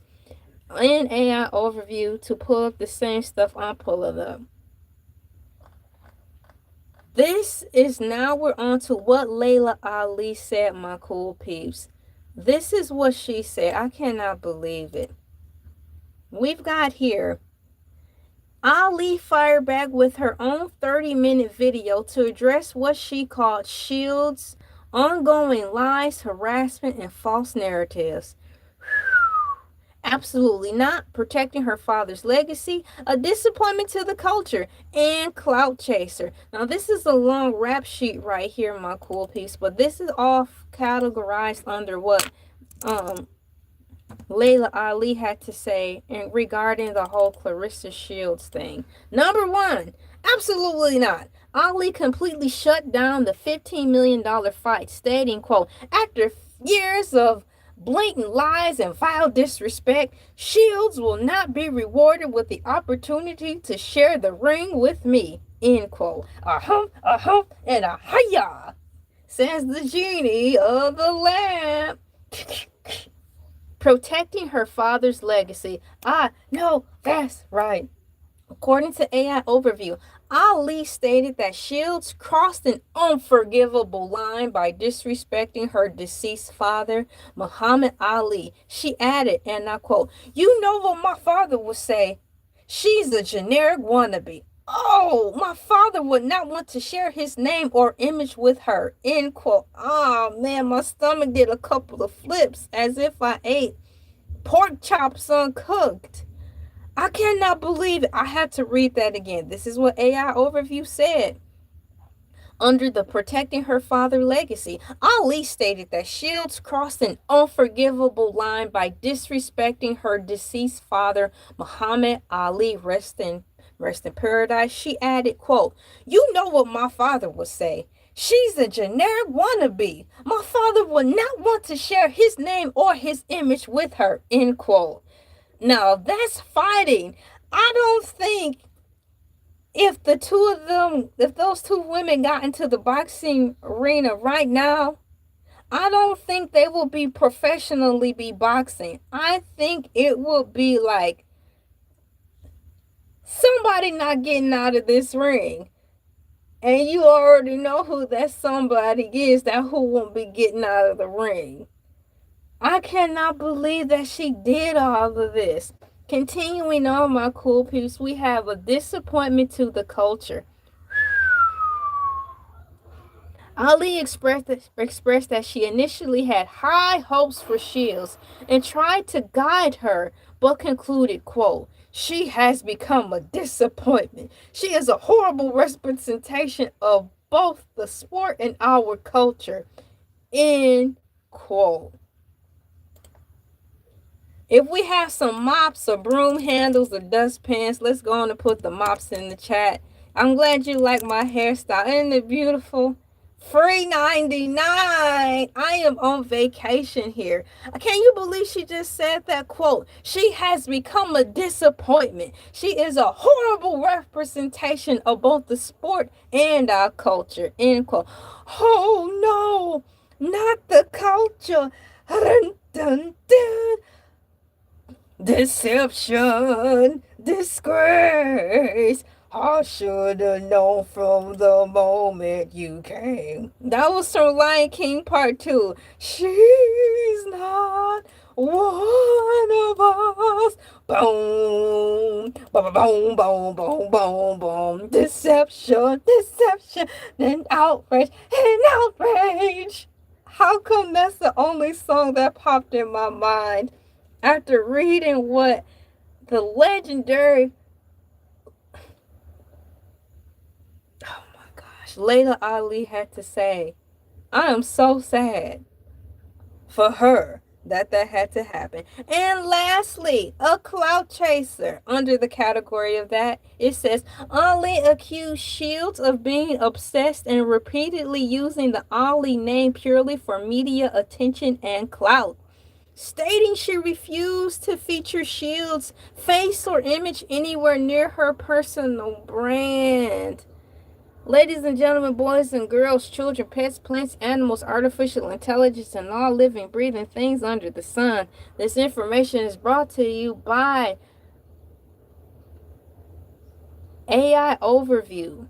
Speaker 1: in AI Overview to pull up the same stuff I'm pulling up. This is now we're on to what Laila Ali said, my cool peeps. This is what she said. I cannot believe it. We've got here, Ali fired back with her own 30-minute video to address what she called Shields' ongoing lies, harassment, and false narratives. Absolutely not. Protecting her father's legacy, a disappointment to the culture, and clout chaser. Now, this is a long rap sheet right here, my cool piece, but this is all categorized under what Laila Ali had to say regarding the whole Clarissa Shields thing. Number one, absolutely not. Ali completely shut down the $15 million fight, stating, quote, after years of blatant lies and vile disrespect, Shields will not be rewarded with the opportunity to share the ring with me, end quote. And a hiya, says the genie of the lamp. Protecting her father's legacy. No, that's right. According to AI Overview, Ali stated that Shields crossed an unforgivable line by disrespecting her deceased father, Muhammad Ali. She added, and I quote, "You know what my father would say? She's a generic wannabe. Oh, my father would not want to share his name or image with her," end quote. Oh man, my stomach did a couple of flips as if I ate pork chops uncooked. I cannot believe it. I had to read that again. This is what AI Overview said. Under the protecting her father legacy, Ali stated that Shields crossed an unforgivable line by disrespecting her deceased father, Muhammad Ali, rest in rest in paradise, she added, quote, "You know what my father would say. She's a generic wannabe. My father would not want to share his name or his image with her," end quote. Now, that's fighting. I don't think if the two of them, if those two women got into the boxing arena right now, I don't think they will be professionally be boxing. I think it will be like somebody not getting out of this ring. And you already know who that somebody is, that who won't be getting out of the ring. I cannot believe that she did all of this. Continuing on, my cool peeps, we have a disappointment to the culture. Ali expressed that she initially had high hopes for Shields and tried to guide her, but concluded, quote, "She has become a disappointment. She is a horrible representation of both the sport and our culture," end quote. If we have some mops or broom handles or dustpans, let's go on and put the mops in the chat. I'm glad you like my hairstyle. Isn't it beautiful? Free 99. I am on vacation here. Can you believe she just said that, quote? "She has become a disappointment. She is a horrible representation of both the sport and our culture," end quote. Oh no, not the culture. Dun, dun, dun. Deception, disgrace. I should have known from the moment you came. That was from Lion King Part 2. She's not one of us. Boom, boom, boom, boom, boom, boom, boom. Deception, deception, and outrage. How come that's the only song that popped in my mind? After reading what the legendary, oh my gosh, Layla Ali had to say, I am so sad for her that had to happen. And lastly, a clout chaser. Under the category of that, it says, Ali accused Shields of being obsessed and repeatedly using the Ali name purely for media attention and clout, stating she refused to feature Shields' face or image anywhere near her personal brand. Ladies and gentlemen, boys and girls, children, pets, plants, animals, artificial intelligence, and all living, breathing things under the sun, this information is brought to you by AI Overview.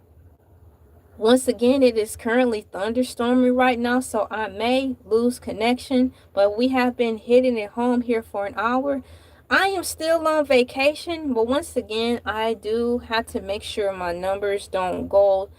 Speaker 1: Once again, it is currently thunderstorming right now, so I may lose connection, but we have been hitting it home here for an hour. I am still on vacation, but once again, I do have to make sure my numbers don't go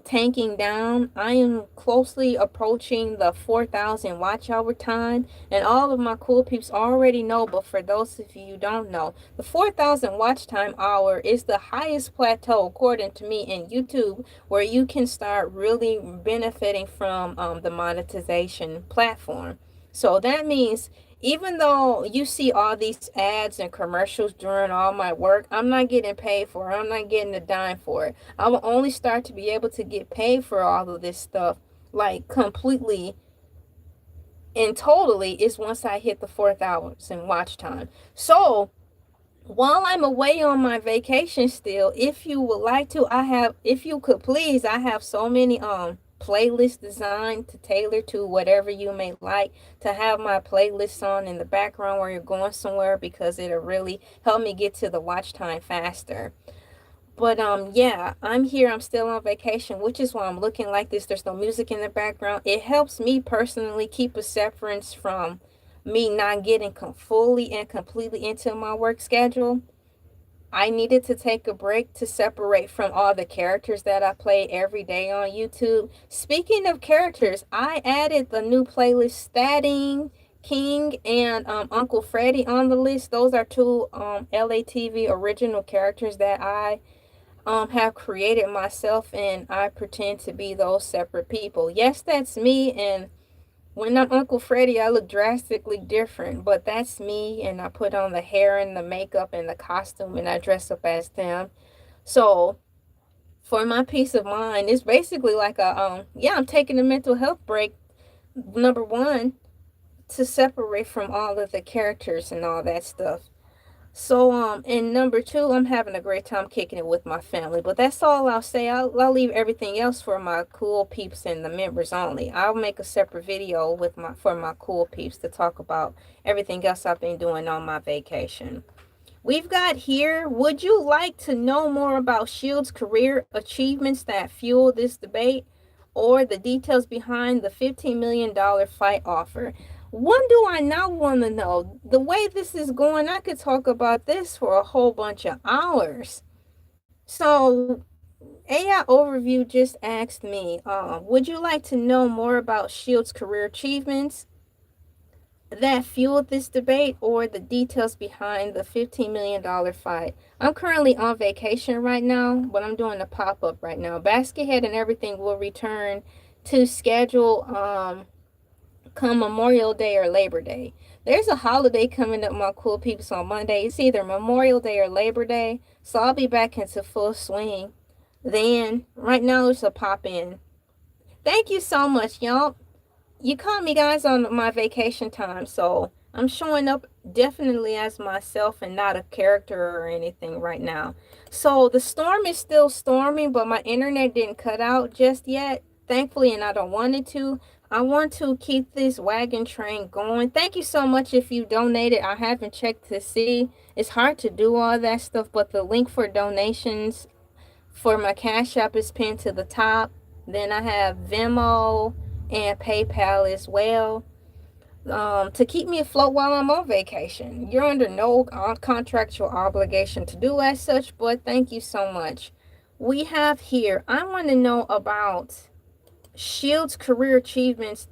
Speaker 1: tanking down. I am closely approaching the 4,000 watch hour time, and all of my cool peeps already know, but for those of you who don't know, the 4,000 watch time hour is the highest plateau according to me in YouTube, where you can start really benefiting from the monetization platform. So that means even though you see all these ads and commercials during all my work, I'm not getting paid for it. I'm not getting a dime for it. I will only start to be able to get paid for all of this stuff, like completely and totally, is once I hit the 4,000 watch time. So while I'm away on my vacation still, if you would like to, if you could please, I have so many playlist designed to tailor to whatever you may like to have my playlists on in the background while you're going somewhere, because it'll really help me get to the watch time faster. But yeah, I'm here. I'm still on vacation, which is why I'm looking like this. There's no music in the background. It helps me personally keep a severance from me not getting fully and completely into my work schedule. I needed to take a break to separate from all the characters that I play every day on YouTube. Speaking of characters, I added the new playlist Statting King and Uncle Freddy on the list. Those are two Elay TV original characters that I have created myself, and I pretend to be those separate people. Yes, that's me, and when I'm Uncle Freddy, I look drastically different, but that's me, and I put on the hair and the makeup and the costume, and I dress up as them. So for my peace of mind, it's basically like a yeah, I'm taking a mental health break. Number one, to separate from all of the characters and all that stuff. So and number two, I'm having a great time kicking it with my family. But that's all I'll say. I'll leave everything else for my cool peeps and the members only. I'll make a separate video with my for my cool peeps to talk about everything else I've been doing on my vacation. We've got here, would you like to know more about Shields' career achievements that fuel this debate, or the details behind the $15 million fight offer? One, do I not want to know? The way this is going, I could talk about this for a whole bunch of hours. So, AI Overview just asked me, would you like to know more about Shields' career achievements that fueled this debate, or the details behind the $15 million fight? I'm currently on vacation right now, but I'm doing a pop-up right now. Baskethead and everything will return to schedule come Memorial Day or Labor Day. There's a holiday coming up, my cool peeps, on Monday. It's either Memorial Day or Labor Day, so I'll be back into full swing then. Right now it's a pop-in. Thank you so much, y'all. You caught me, guys, on my vacation time, so I'm showing up definitely as myself and not a character or anything right now. So the storm is still storming, but my internet didn't cut out just yet, thankfully, and I don't want it to. I want to keep this wagon train going. Thank you so much if you donated. I haven't checked to see. It's hard to do all that stuff, but the link for donations for my Cash App is pinned to the top. Then I have Venmo and PayPal as well, to keep me afloat while I'm on vacation. You're under no contractual obligation to do as such, but thank you so much. We have here, I want to know about Shields' career achievements.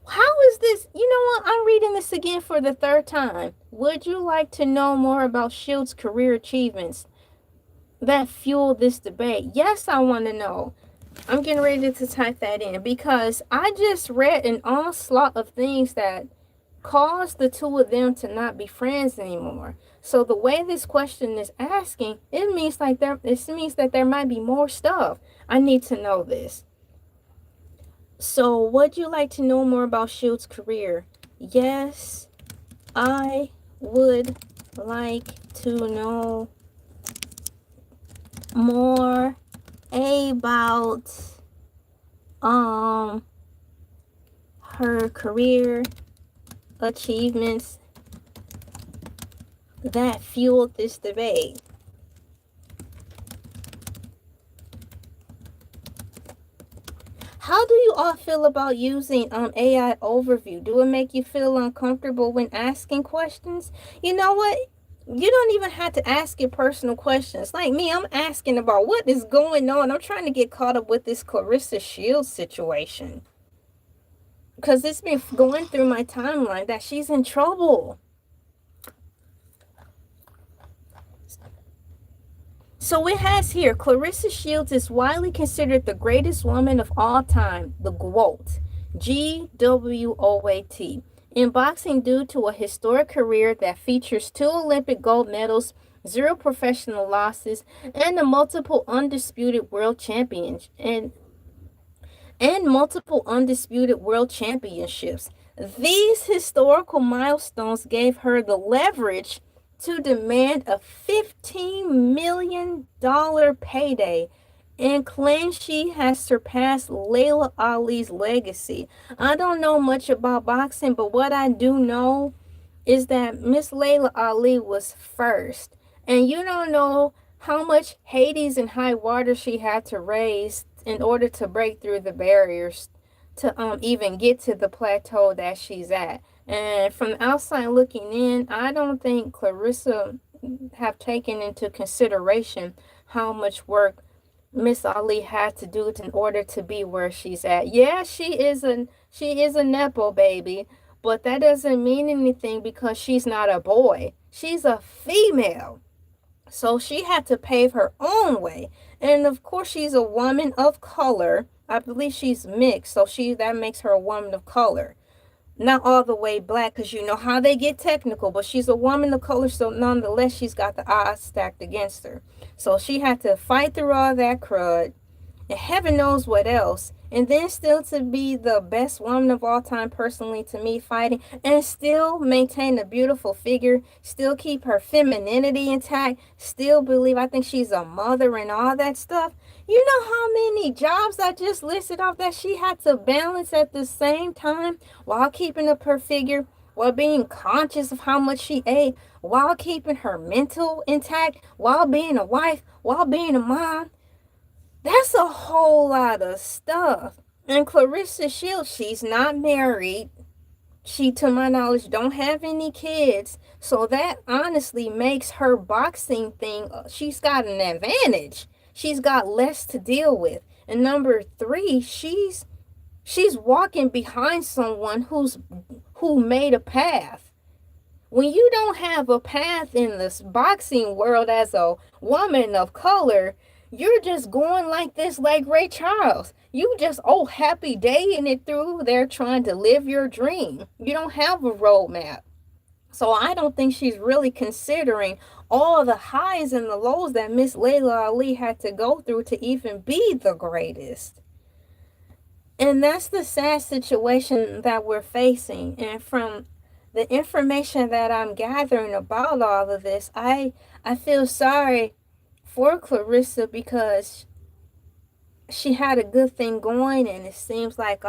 Speaker 1: How is this? You know what? I'm reading this again for the third time. Would you like to know more about Shields' career achievements that fuel this debate? Yes, I want to know. I'm getting ready to type that in because I just read an onslaught of things that caused the two of them to not be friends anymore. So the way this question is asking, it means that there might be more stuff. I need to know this. So would you like to know more about Shields' career? Yes, I would like to know more about her career achievements that fueled this debate. How do you all feel about using AI Overview? Do it make you feel uncomfortable when asking questions? You know what? You don't even have to ask your personal questions. Like me, I'm asking about what is going on. I'm trying to get caught up with this Clarissa Shields situation, because it's been going through my timeline that she's in trouble. So it has here, Clarissa Shields is widely considered the greatest woman of all time, the GWOAT, GWOAT, in boxing due to a historic career that features 2 Olympic gold medals, 0 professional losses, and a multiple undisputed world champions and multiple undisputed world championships. These historical milestones gave her the leverage to demand a $15 million payday and claim she has surpassed Laila Ali's legacy. I don't know much about boxing, but what I do know is that Miss Laila Ali was first. And you don't know how much Hades and high water she had to raise in order to break through the barriers to even get to the plateau that she's at. And from the outside looking in, I don't think Clarissa have taken into consideration how much work Miss Ali had to do in order to be where she's at. Yeah, she is a nepo baby, but that doesn't mean anything because she's not a boy. She's a female. So she had to pave her own way. And of course, she's a woman of color. I believe she's mixed, so that makes her a woman of color. not all the way black, because you know how they get technical, but she's a woman of color, so nonetheless she's got the odds stacked against her. So she had to fight through all that crud and heaven knows what else, and then still to be the best woman of all time, personally to me, fighting, and still maintain a beautiful figure, still keep her femininity intact, still believe, I think she's a mother and all that stuff. You know how many jobs I just listed off that she had to balance at the same time while keeping up her figure, while being conscious of how much she ate, while keeping her mental intact, while being a wife, while being a mom. That's a whole lot of stuff. And Clarissa Shields, she's not married. She, to my knowledge, don't have any kids. So that honestly makes her boxing thing, she's got an advantage. She's got less to deal with. And number three, she's walking behind someone who made a path. When you don't have a path in this boxing world as a woman of color, you're just going like this, like Ray Charles. You just, oh, happy daying it through there trying to live your dream. You don't have a roadmap. So I don't think she's really considering all the highs and the lows that Miss Layla Ali had to go through to even be the greatest. And that's the sad situation that we're facing. And from the information that I'm gathering about all of this, I feel sorry for Clarissa, because she had a good thing going, and it seems like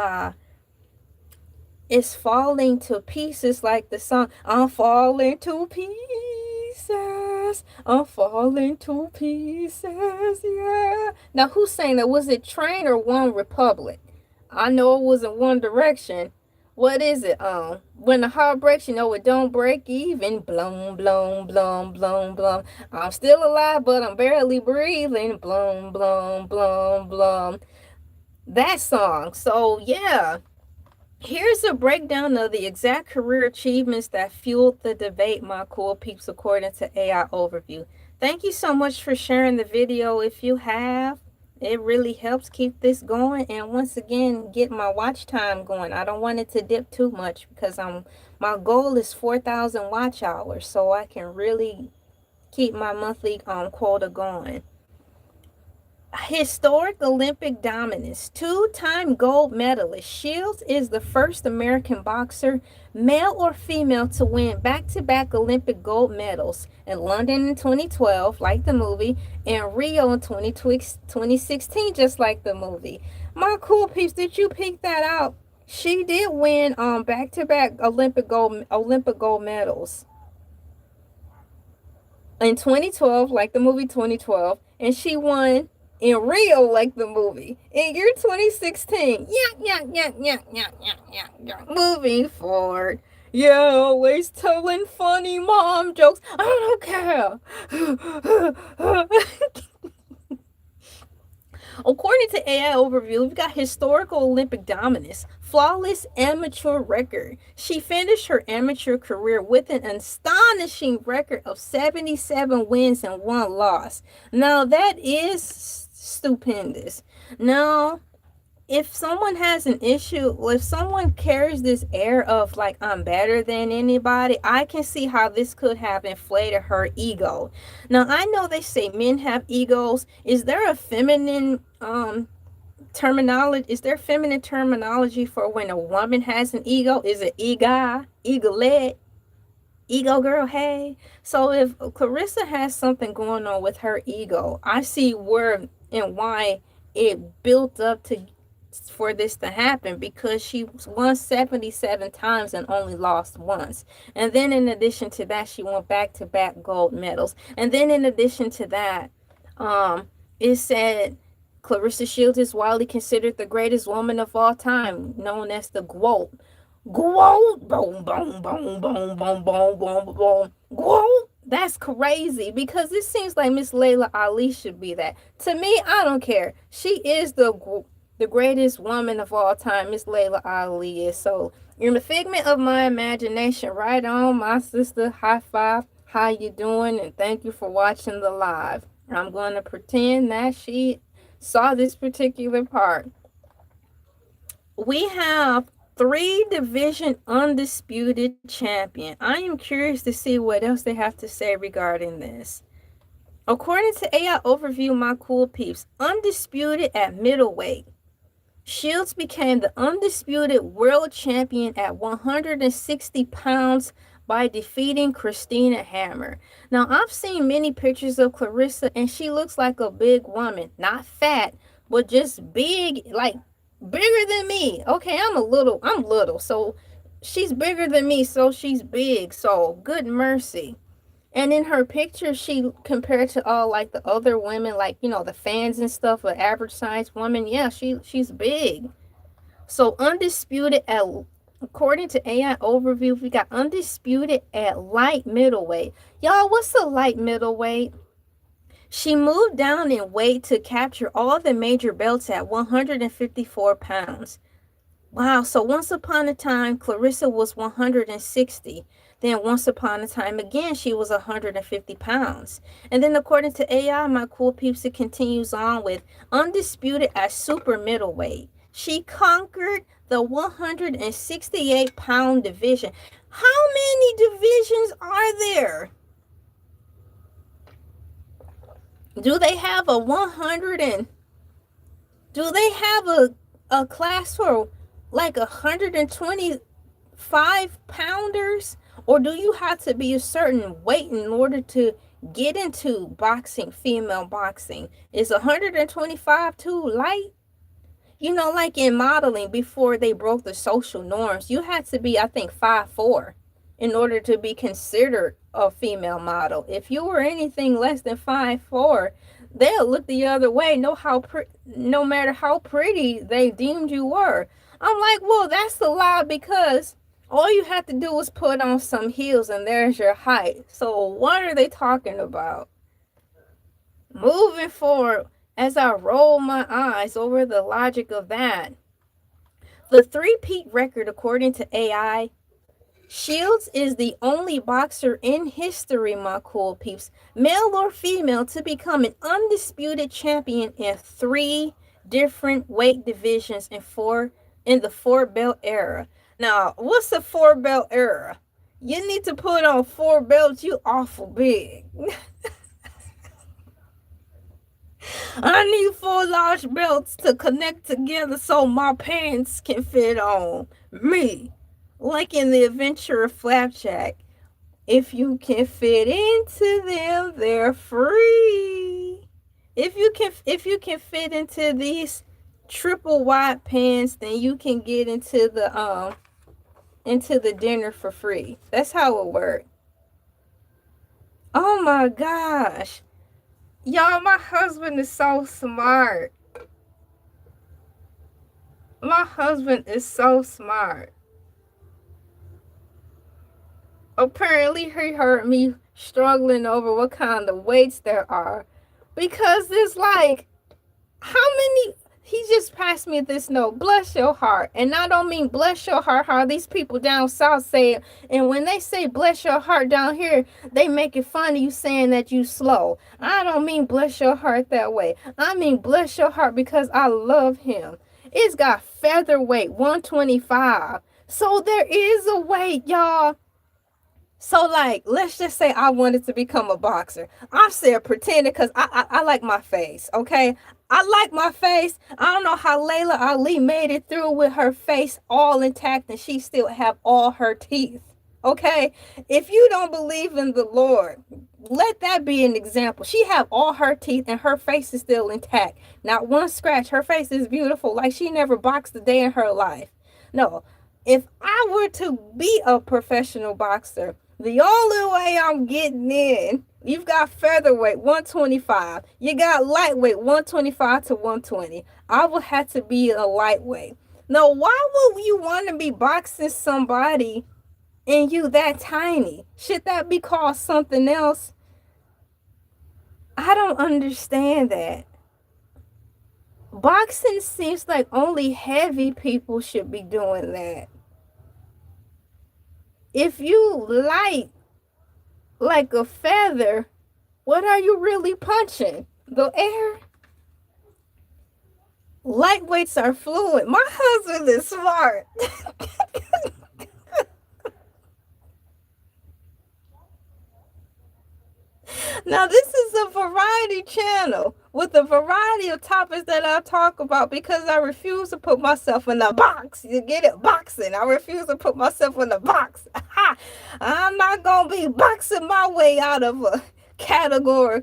Speaker 1: it's falling to pieces, like the song, I'm falling to pieces, I'm falling to pieces, yeah. Now who sang that? Was it Train or One Republic? I know it was in One Direction. What is it? When the heart breaks, you know it don't break even. Blum, blum, blum, blum, blum. I'm still alive, but I'm barely breathing. Blum, blum, blum, blum. That song. So, yeah. Here's a breakdown of the exact career achievements that fueled the debate, my cool peeps, according to AI Overview. Thank you so much for sharing the video if you have. It really helps keep this going, and once again, get my watch time going. I don't want it to dip too much, because my goal is 4,000 watch hours, so I can really keep my monthly quota going. Historic Olympic dominance. Two-time gold medalist. Shields is the first American boxer, male or female, to win back-to-back Olympic gold medals in London in 2012, like the movie, and Rio in 2016, just like the movie. My cool peeps, did you peek that out? She did win back-to-back Olympic gold medals in 2012, like the movie 2012, and she won in Rio, like the movie, in year 2016. Moving forward. Yeah, always telling funny mom jokes. I don't care. According to AI Overview, we've got historical Olympic dominance, flawless amateur record. She finished her amateur career with an astonishing record of 77 wins and 1 loss. Now, that is stupendous. Now, if someone has an issue, if someone carries this air of like, I'm better than anybody, I can see how this could have inflated her ego. Now, I know they say men have egos. Is there a feminine terminology? Is there feminine terminology for when a woman has an ego? Is it ego, egolet, ego girl? Hey, so if Clarissa has something going on with her ego, I see where and why it built up for this to happen, because she won 77 times and only lost once. And then in addition to that, she won back-to-back gold medals. And then in addition to that, it said Clarissa Shields is widely considered the greatest woman of all time, known as the GWOAT. GWOAT, boom, boom, boom, boom, boom, boom, boom, boom, GWOAT. That's crazy, because it seems like Miss Layla Ali should be that. To me, I don't care. She is the greatest woman of all time. Miss Layla Ali is. So, you're the figment of my imagination. Right on, my sister. High five. How you doing? And thank you for watching the live. I'm going to pretend that she saw this particular part. We have 3-division undisputed champion. I am curious to see what else they have to say regarding this. According to AI Overview, my cool peeps, undisputed at middleweight. Shields became the undisputed world champion at 160 pounds by defeating Christina Hammer. Now, I've seen many pictures of Clarissa, and she looks like a big woman. Not fat, but just big, like bigger than me. Okay, I'm little, so she's bigger than me, so she's big. So, good mercy. And in her picture, she compared to all like the other women, like, you know, the fans and stuff, an average sized woman. Yeah, she's big. So undisputed at, according to AI Overview, we got undisputed at light middleweight. Y'all, what's a light middleweight? She moved down in weight to capture all the major belts at 154 pounds. Wow, so once upon a time, Clarissa was 160. Then once upon a time again, she was 150 pounds. And then according to AI, my cool peeps, it continues on with undisputed at super middleweight. She conquered the 168-pound division. How many divisions are there? Do they have a 100 and do they have a class for like 125 pounders? Or do you have to be a certain weight in order to get into boxing, female boxing? Is 125 too light? You know, like in modeling, before they broke the social norms, you had to be, I think, 5'4" in order to be considered a female model. If you were anything less than 5'4", they'll look the other way, no matter how pretty they deemed you were. I'm like, well, that's a lie, because all you have to do is put on some heels and there's your height. So what are they talking about? Moving forward, as I roll my eyes over the logic of that, the three-peat record, according to AI, Shields is the only boxer in history, my cool peeps, male or female, to become an undisputed champion in 3 different weight divisions in the 4-belt era. Now, what's the 4-belt era? You need to put on 4 belts, you awful big. I need 4 large belts to connect together so my pants can fit on me. Like in the Adventure of Flapjack, if you can fit into them, they're free. If you can fit into these triple wide pants, then you can get into the dinner for free. That's how it works. Oh my gosh. Y'all, my husband is so smart. My husband is so smart. Apparently, he heard me struggling over what kind of weights there are. Because there's like, how many? He just passed me this note, bless your heart. And I don't mean bless your heart how these people down south say it. And when they say bless your heart down here, they make it fun of you saying that you slow. I don't mean bless your heart that way. I mean bless your heart because I love him. It's got featherweight 125. So there is a weight, y'all. So, like, let's just say I wanted to become a boxer. I said pretending because I like my face, okay? I like my face. I don't know how Layla Ali made it through with her face all intact and she still have all her teeth, okay? If you don't believe in the Lord, let that be an example. She have all her teeth and her face is still intact. Not one scratch. Her face is beautiful, like she never boxed a day in her life. No, if I were to be a professional boxer, the only way I'm getting in, you've got featherweight 125. You got lightweight 125 to 120. I would have to be a lightweight. Now, why would you want to be boxing somebody and you that tiny? Should that be called something else? I don't understand that. Boxing seems like only heavy people should be doing that. If you light like a feather, what are you really punching? The air? Lightweights are fluent. My husband is smart. Now, this is a variety channel with a variety of topics that I talk about because I refuse to put myself in a box. You get it? Boxing. I refuse to put myself in a box. I'm not going to be boxing my way out of a category.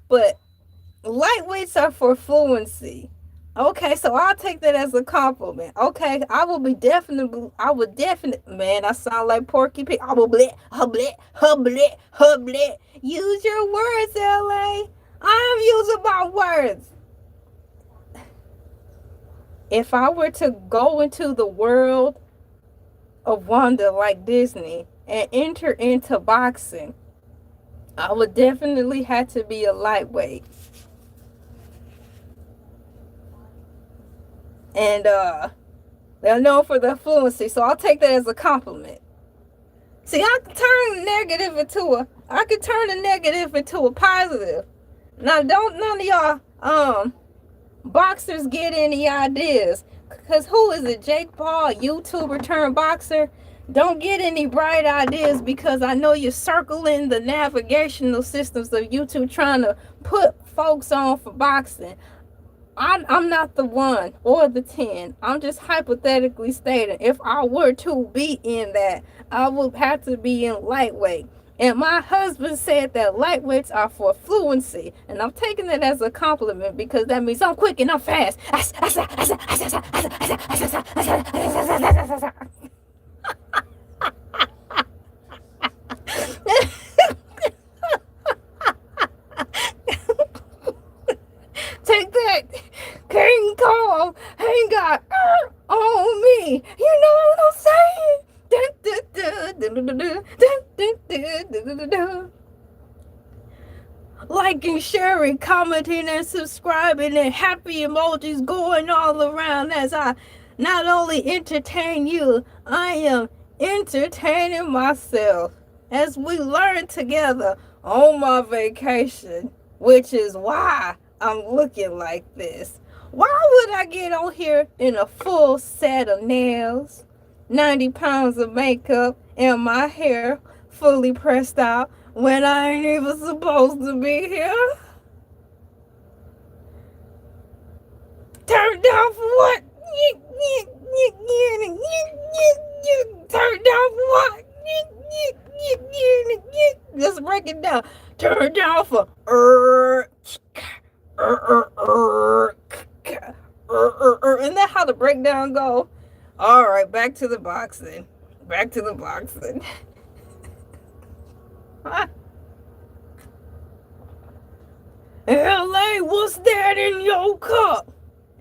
Speaker 1: But lightweights are for fluency. Okay, so I'll take that as a compliment. Okay, I would definitely, man, I sound like Porky Pig. I will blit, hublet, hublet, hublet. Use your words, LA. I am using my words. If I were to go into the world of wonder like Disney and enter into boxing, I would definitely have to be a lightweight. And they're known for their fluency, so I'll take that as a compliment. See, I could turn a negative into a positive. Now, don't none of y'all boxers get any ideas? Cause who is it? Jake Paul, YouTuber turned boxer. Don't get any bright ideas because I know you're circling the navigational systems of YouTube trying to put folks on for boxing. I'm not the one or the 10. I'm just hypothetically stating if I were to be in that, I would have to be in lightweight. And my husband said that lightweights are for fluency. And I'm taking it as a compliment because that means I'm quick and I'm fast. Take that, King Kong ain't got on me. You know what I'm saying? Liking, sharing, commenting, and subscribing, and happy emojis going all around as I not only entertain you, I am entertaining myself as we learn together on my vacation, which is why I'm looking like this. Why would I get on here in a full set of nails, 90 pounds of makeup, and my hair fully pressed out when I ain't even supposed to be here? Turned down for what? Turned down for what? Let's break it down. Turned down for isn't that how the breakdown go? All right, back to the boxing. Back to the boxing. LA, what's that in your cup?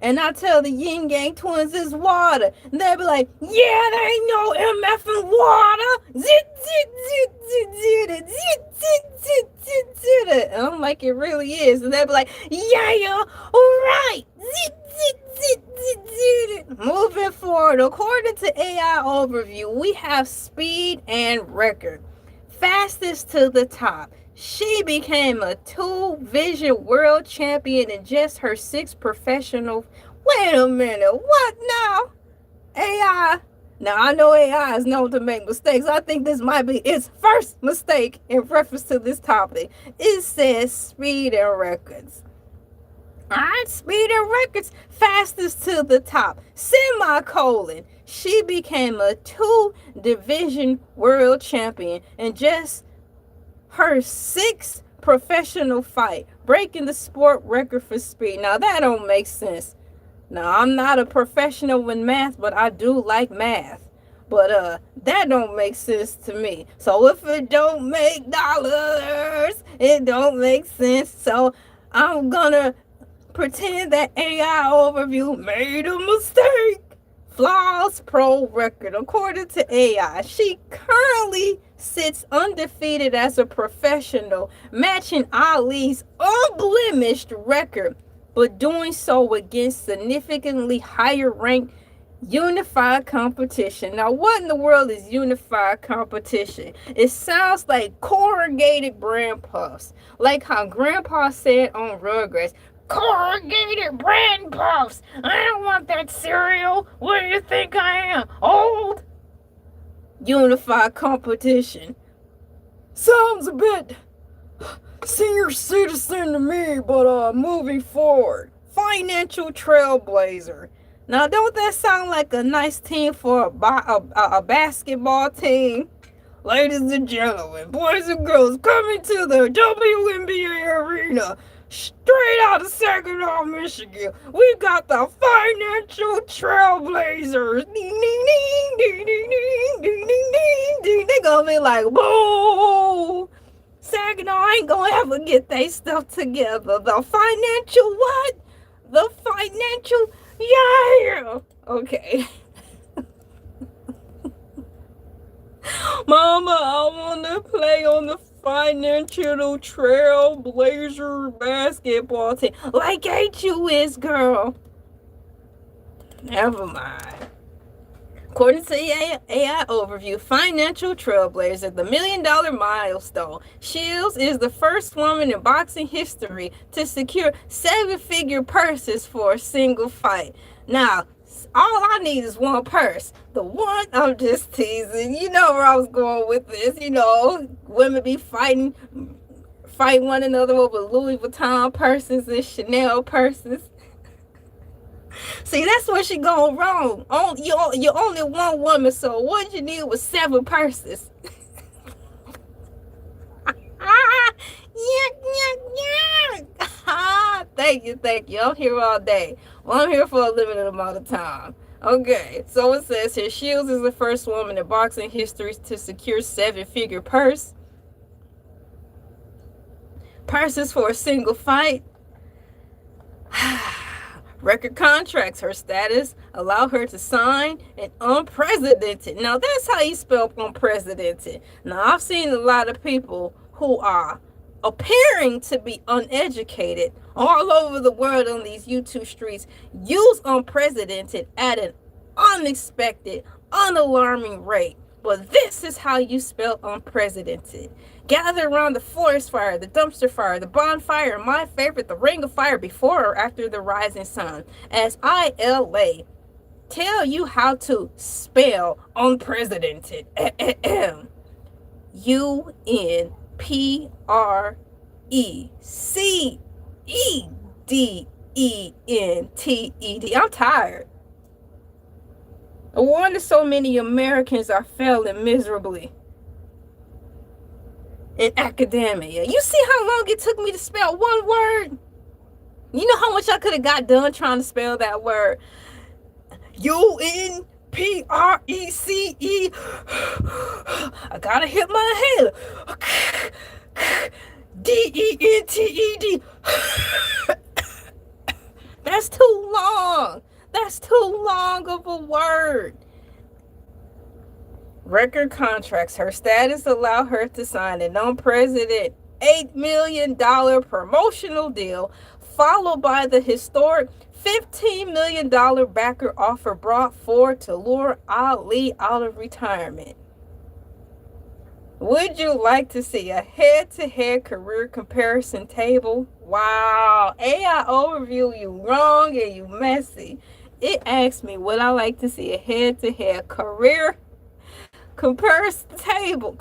Speaker 1: And I tell the Yin Yang twins it's water. And they be like, yeah, there ain't no MF in water. Zit, zit, zit, zit, zit, zit, zit, zit, zit, zit. And I'm like, it really is. And they be like, yeah, all right. Zit, zit, zit, zit, zit. Moving forward, according to AI overview, we have speed and record. Fastest to the top. She became a two-vision world champion in just her sixth professional. Wait a minute, what now? AI. Now, I know AI is known to make mistakes. I think this might be its first mistake in reference to this topic. It says speed and records. All right, speed and records, fastest to the top. Semicolon. She became a two-division world champion in just her sixth professional fight, breaking the sport record for speed. Now that don't make sense. Now I'm not a professional in math, but I do like math. But that don't make sense to me. So if it don't make dollars, it don't make sense. So I'm gonna pretend that AI overview made a mistake. Flaws pro record. According to AI, she currently sits undefeated as a professional, matching Ali's unblemished record, but doing so against significantly higher ranked unified competition. Now, what in the world is unified competition? It sounds like corrugated brand puffs, like how Grandpa said on Rugrats. Corrugated bread puffs. I don't want that cereal. What do you think I am? Old? Unified competition. Sounds a bit senior citizen to me, but moving forward. Financial trailblazer. Now, don't that sound like a nice team for a basketball team? Ladies and gentlemen, boys and girls, coming to the WNBA arena, straight out of Saginaw, Michigan, we got the Financial Trailblazers. Ding, ding, ding, ding, ding, ding, ding, ding, ding. They gonna be like, boo! Saginaw ain't gonna ever get they stuff together. The financial what? The financial, yeah! Okay. Mama, I want to play on the Financial Trailblazer basketball team. Like HU is, girl. Never mind. According to AI Overview, Financial Trailblazer, the $1 million milestone. Shields is the first woman in boxing history to secure 7-figure purses for a single fight. Now, all I need is one purse. The one, I'm just teasing. You know where I was going with this. You know, women be fighting one another over Louis Vuitton purses and Chanel purses. See, that's where she going wrong. You're only one woman, so what you need was 7 purses. Thank you. I'm here all day. Well, I'm here for a limited amount of time. Okay, so it says here, Shields is the first woman in boxing history to secure 7-figure purses for a single fight. Record contracts. Her status allow her to sign an unprecedented. Now that's how you spell unprecedented. Now I've seen a lot of people who are appearing to be uneducated all over the world on these YouTube streets use unprecedented at an unexpected, unalarming rate. But this is how you spell unprecedented. Gather around the forest fire, the dumpster fire, the bonfire, and my favorite, the ring of fire before or after the rising sun. As I, Elay, tell you how to spell unprecedented. UNPRECEDENTED. I'm tired. I wonder so many Americans are failing miserably in academia. You see how long it took me to spell one word? You know how much I could have got done trying to spell that word? UNPRECE. I gotta hit my head. DENTED. That's too long. That's too long of a word. Record contracts. Her status allowed her to sign an unprecedented $8 million promotional deal, followed by the historic $15 million backer offer brought forward to lure Ali out of retirement. Would you like to see a head-to-head career comparison table? Wow, AI Overview, you wrong and you messy. It asked me, would I like to see a head-to-head career comparison table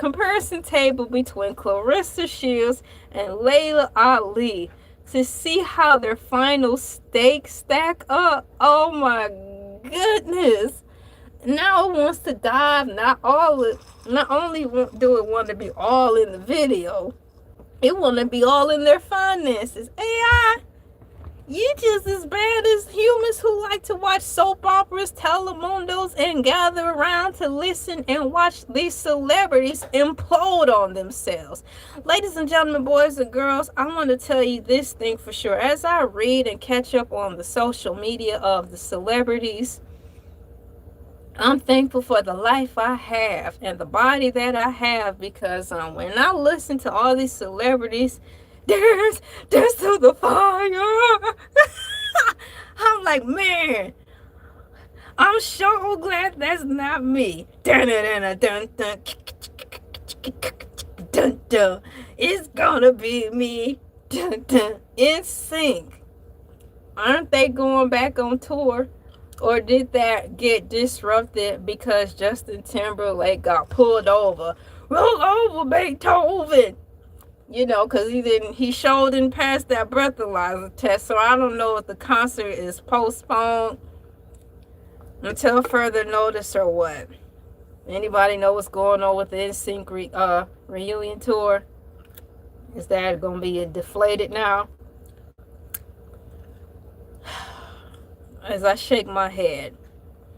Speaker 1: between Claressa Shields and Laila Ali to see how their final stakes stack up. Oh my goodness. Now it wants to dive, not only do it want to be all in the video, it want to be all in their finances. AI, you just as bad as humans who like to watch soap operas, telemundos, and gather around to listen and watch these celebrities implode on themselves. Ladies and gentlemen, boys and girls, I want to tell you this thing for sure. As I read and catch up on the social media of the celebrities, I'm thankful for the life I have and the body that I have, because when I listen to all these celebrities, dance to the fire. I'm like, man, I'm so glad that's not me. Dun, dun, dun, dun, dun, dun, dun. It's gonna be me. Dun, dun, in sync. aren't they going back on tour? Or did that get disrupted because Justin Timberlake got pulled over? Roll over, Beethoven! You know, because he showed didn't pass that breathalyzer test. So I don't know if the concert is postponed until further notice or what. Anybody know what's going on with the NSYNC reunion tour? Is that going to be deflated now? As I shake my head.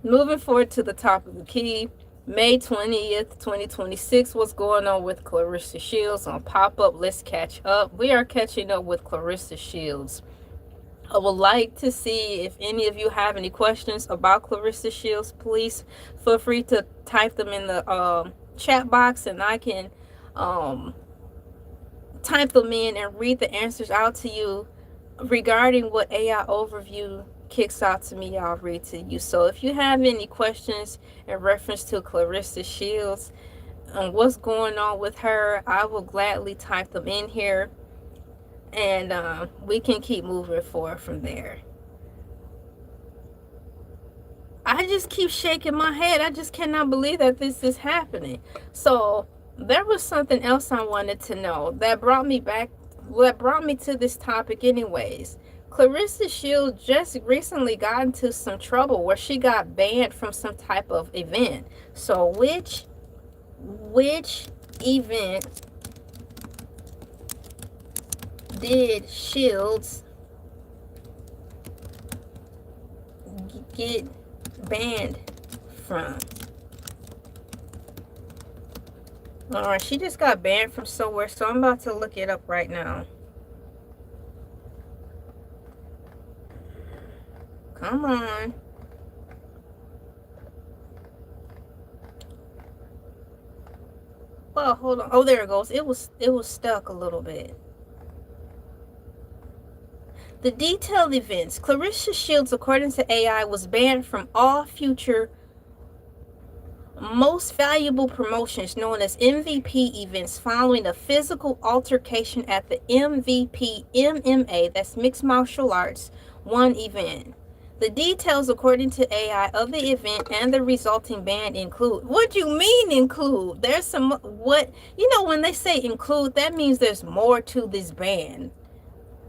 Speaker 1: Moving forward to the top of the key, May 20th, 2026. What's going on with Clarissa Shields on pop-up? Let's catch up. We are catching up with Clarissa Shields. I would like to see if any of you have any questions about Clarissa Shields. Please feel free to type them in the chat box, and I can type them in and read the answers out to you regarding what AI overview kicks out to me. I'll read to you. So if you have any questions in reference to Clarissa Shields and what's going on with her, I will gladly type them in here, and we can keep moving forward from there. I just keep shaking my head. I just cannot believe that this is happening. So there was something else I wanted to know that brought me to this topic anyways. Clarissa Shields just recently got into some trouble where she got banned from some type of event. So which event did Shields get banned from? Alright, she just got banned from somewhere, so I'm about to look it up right now. Come on. Well, hold on. Oh, there it goes. It was stuck a little bit. The detailed events. Clarissa Shields, according to AI, was banned from all future most valuable promotions known as MVP events following a physical altercation at the MVP MMA, that's Mixed Martial Arts, 1 event. The details, according to AI, of the event and the resulting ban include. What do you mean include? There's some, what, you know, when they say include, that means there's more to this ban.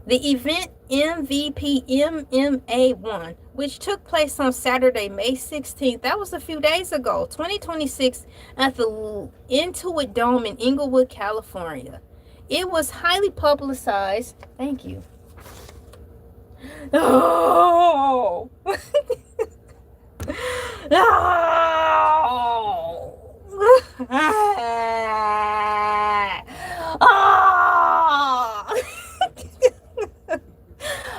Speaker 1: The event MVP MMA 1, which took place on Saturday, May 16th, that was a few days ago, 2026, at the Intuit Dome in Inglewood, California. It was highly publicized. Thank you. No! No!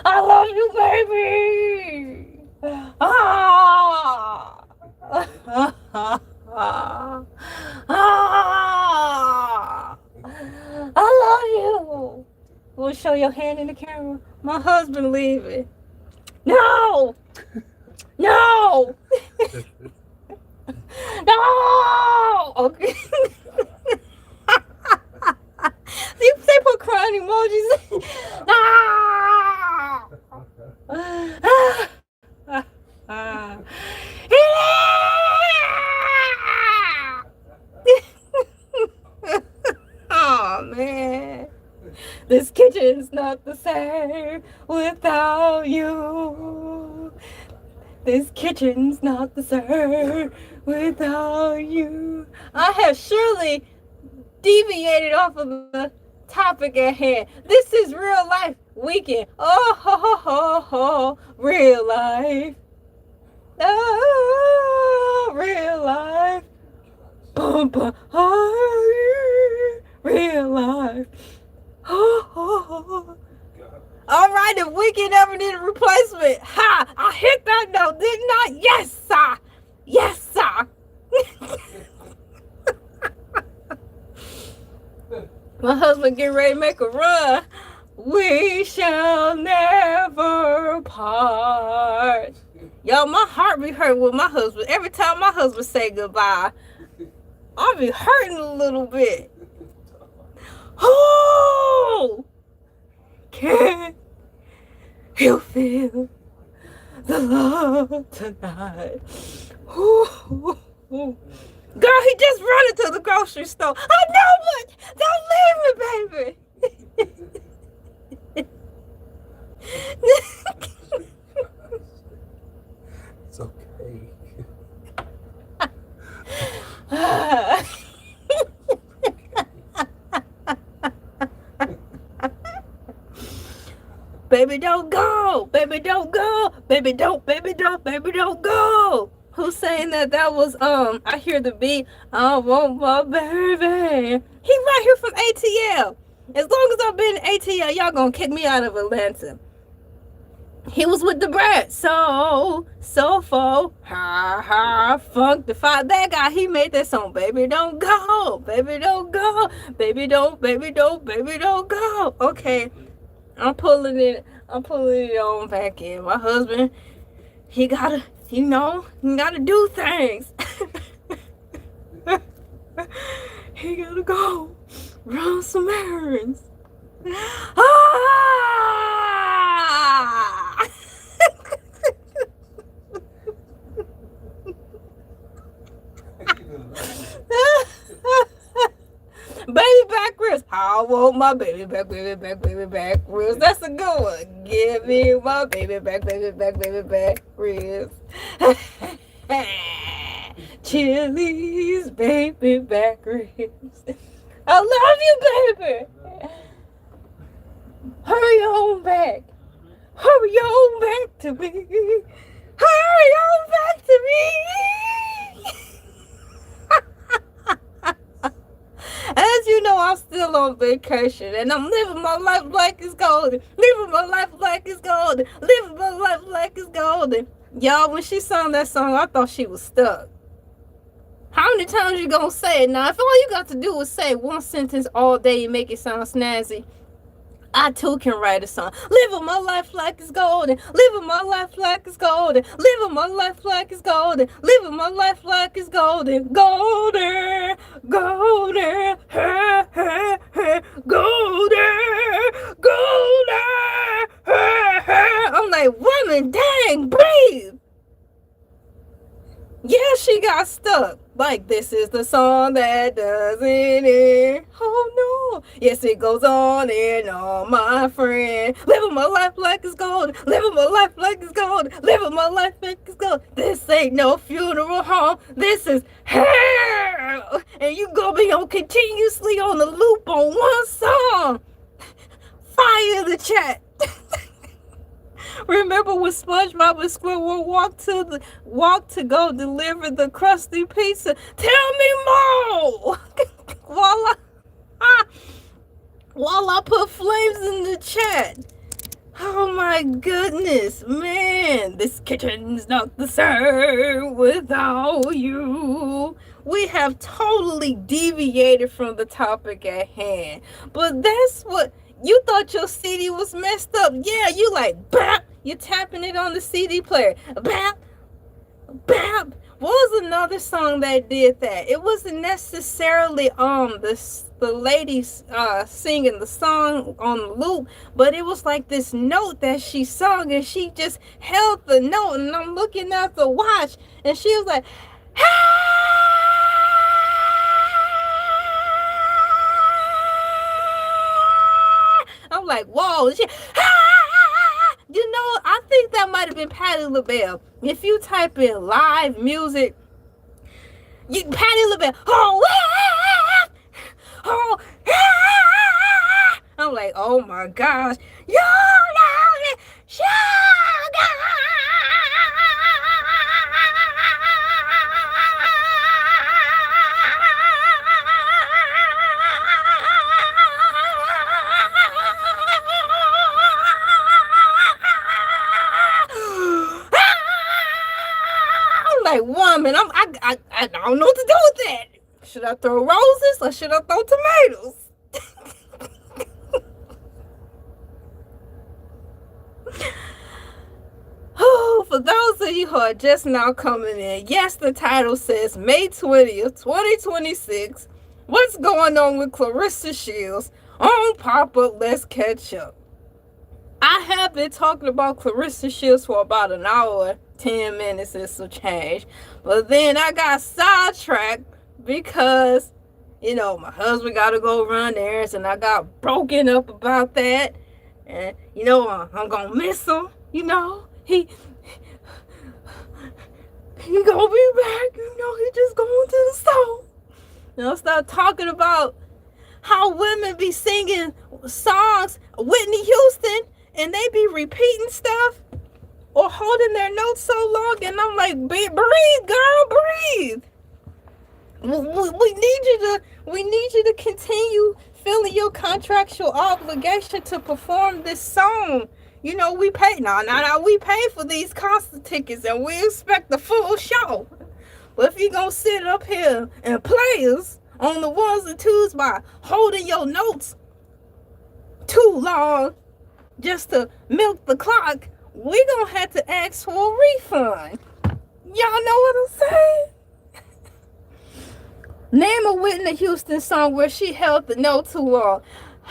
Speaker 1: I love you, baby! I love you! We'll show your hand in the camera. My husband leaving. No! No! No! Okay. They put crying emojis. Oh, man. This kitchen's not the same without you. This kitchen's not the same without you. I have surely deviated off of the topic at hand. This is real life weekend. Oh, ho, ho, ho, ho. Real life. Oh, real life. Bum, bum, oh, real life. Oh, oh, oh. All right, if Weekend ever need a replacement, ha! I hit that note, didn't I? Yes, sir. Yes, sir. My husband getting ready to make a run. We shall never part. Yo, my heart be hurt with my husband. Every time my husband say goodbye, I be hurting a little bit. Oh! Can you feel feel the love tonight. Ooh, ooh. Girl, he just running to the grocery store. I know, but don't leave me, baby.
Speaker 2: It's okay.
Speaker 1: Baby, don't go. Baby, don't go. Baby, don't go. Who's saying that? That was, I hear the beat. I want my baby. He right here from ATL. As long as I've been in ATL, y'all gonna kick me out of Atlanta. He was with the Brat. So fo, ha, funkified. That guy, he made that song. Baby, don't go. Baby, don't go. Baby, don't go. Okay, I'm pulling it on back in. My husband, he gotta do things. He gotta go run some errands. Baby back ribs. I want my baby back ribs. That's a good one. Give me my baby back ribs. Chili's baby back ribs. I love you, baby. Hurry on back. Hurry on back to me. Hurry on back to me. As you know, I'm still on vacation and I'm living my life like it's golden. Living my life like it's golden. Living my life like it's golden. Y'all, when she sung that song, I thought she was stuck. How many times you gonna say it now? If all you got to do is say one sentence all day and make it sound snazzy, I too can write a song. Living my life like it's golden. Living my life like it's golden. Living my life like it's golden. Living my life like it's golden. Golden, golden, golden, golden. I'm like, woman, dang, breathe. Yeah, she got stuck. Like, this is the song that doesn't end. Oh, no. Yes, it goes on and on, my friend. Living my life like it's gold. Living my life like it's gold. Living my life like it's gold. This ain't no funeral home. This is hell. And you gonna be on continuously on the loop on one song. Fire the chat. Remember when SpongeBob and Squidward walked to go deliver the crusty pizza? Tell me more. while I put flames in the chat. Oh my goodness, man, this kitchen's not the same without you. We have totally deviated from the topic at hand, but that's what. You thought your CD was messed up. Yeah, you like, bap. You're tapping it on the CD player. Bap, bap. What was another song that did that? It wasn't necessarily the lady singing the song on the loop, but it was like this note that she sung, and she just held the note, and I'm looking at the watch, and she was like, I'm like, whoa. You know, I think that might have been Patti LaBelle. If you type in live music, Patti LaBelle, I'm like, oh my gosh. You know it, sugar. Like, woman, I don't know what to do with that. Should I throw roses or should I throw tomatoes? Oh, for those of you who are just now coming in, yes, the title says May 20th, 2026. What's going on with Clarissa Shields? On Pop Up, let's catch up. I have been talking about Clarissa Shields for about an hour, 10 minutes and some change. But then I got sidetracked because, my husband got to go run errands and I got broken up about that. And, I'm going to miss him. He going to be back. He just going to the store. Start talking about how women be singing songs, Whitney Houston, and they be repeating stuff or holding their notes so long, and I'm like, breathe, girl, breathe. We need you to continue feeling your contractual obligation to perform this song. We pay we pay for these concert tickets and we expect the full show. But if you gonna sit up here and play us on the ones and twos by holding your notes too long just to milk the clock, we gonna have to ask for a refund. Y'all know what I'm saying? Name a Whitney Houston song where she held the note too long.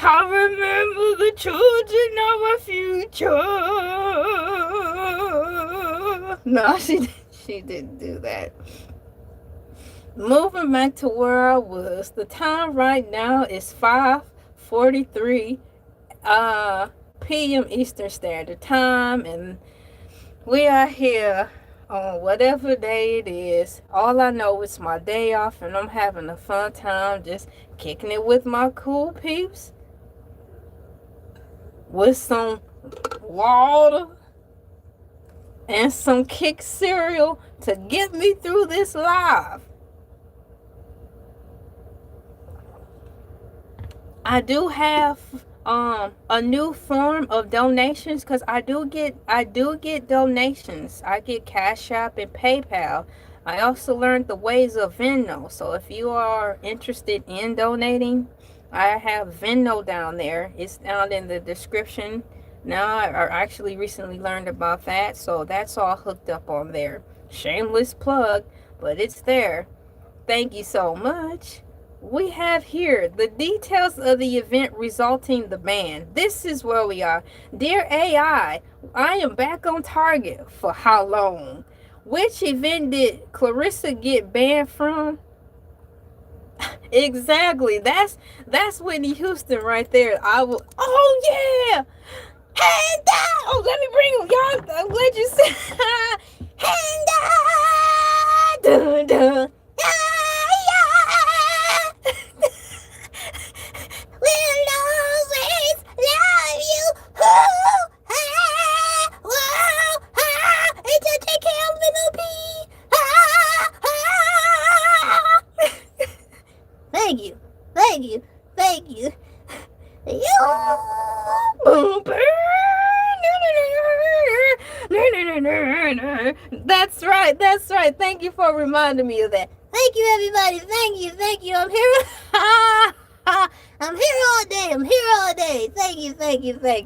Speaker 1: I remember the children of our future. No, she didn't do that. Moving back to where I was, the time right now is 5:43 p.m. Eastern Standard Time, and we are here on whatever day it is. All I know is my day off, and I'm having a fun time just kicking it with my cool peeps with some water and some Kick cereal to get me through this live. I do have a new form of donations because I do get donations. I get Cash App and PayPal. I also learned the ways of Venmo. So if you are interested in donating, I have Venmo down there. It's down in the description. Now I actually recently learned about that, so that's all hooked up on there. Shameless plug, but it's there. Thank you so much. We have here the details of the event resulting the ban. This is where we are. Dear AI, I am back on target for how long? Which event did Clarissa get banned from? Exactly. That's Whitney Houston right there. Oh yeah. Hand down. Oh, let me bring him. Y'all, I'm glad you said hand down. Dun, dun. We'll always love you. It's a take care of little pea. Thank you. That's right. Thank you for reminding me of that. Thank you, everybody. Thank you. I'm here. I'm here all day. Thank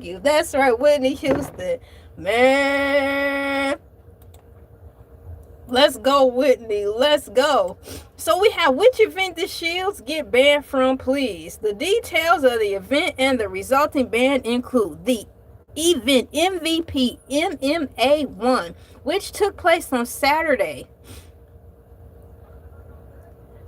Speaker 1: you. That's right, Whitney Houston. Man. Let's go, Whitney. Let's go. So we have, which event did Shields get banned from, please? The details of the event and the resulting ban include the event MVP MMA 1, which took place on Saturday.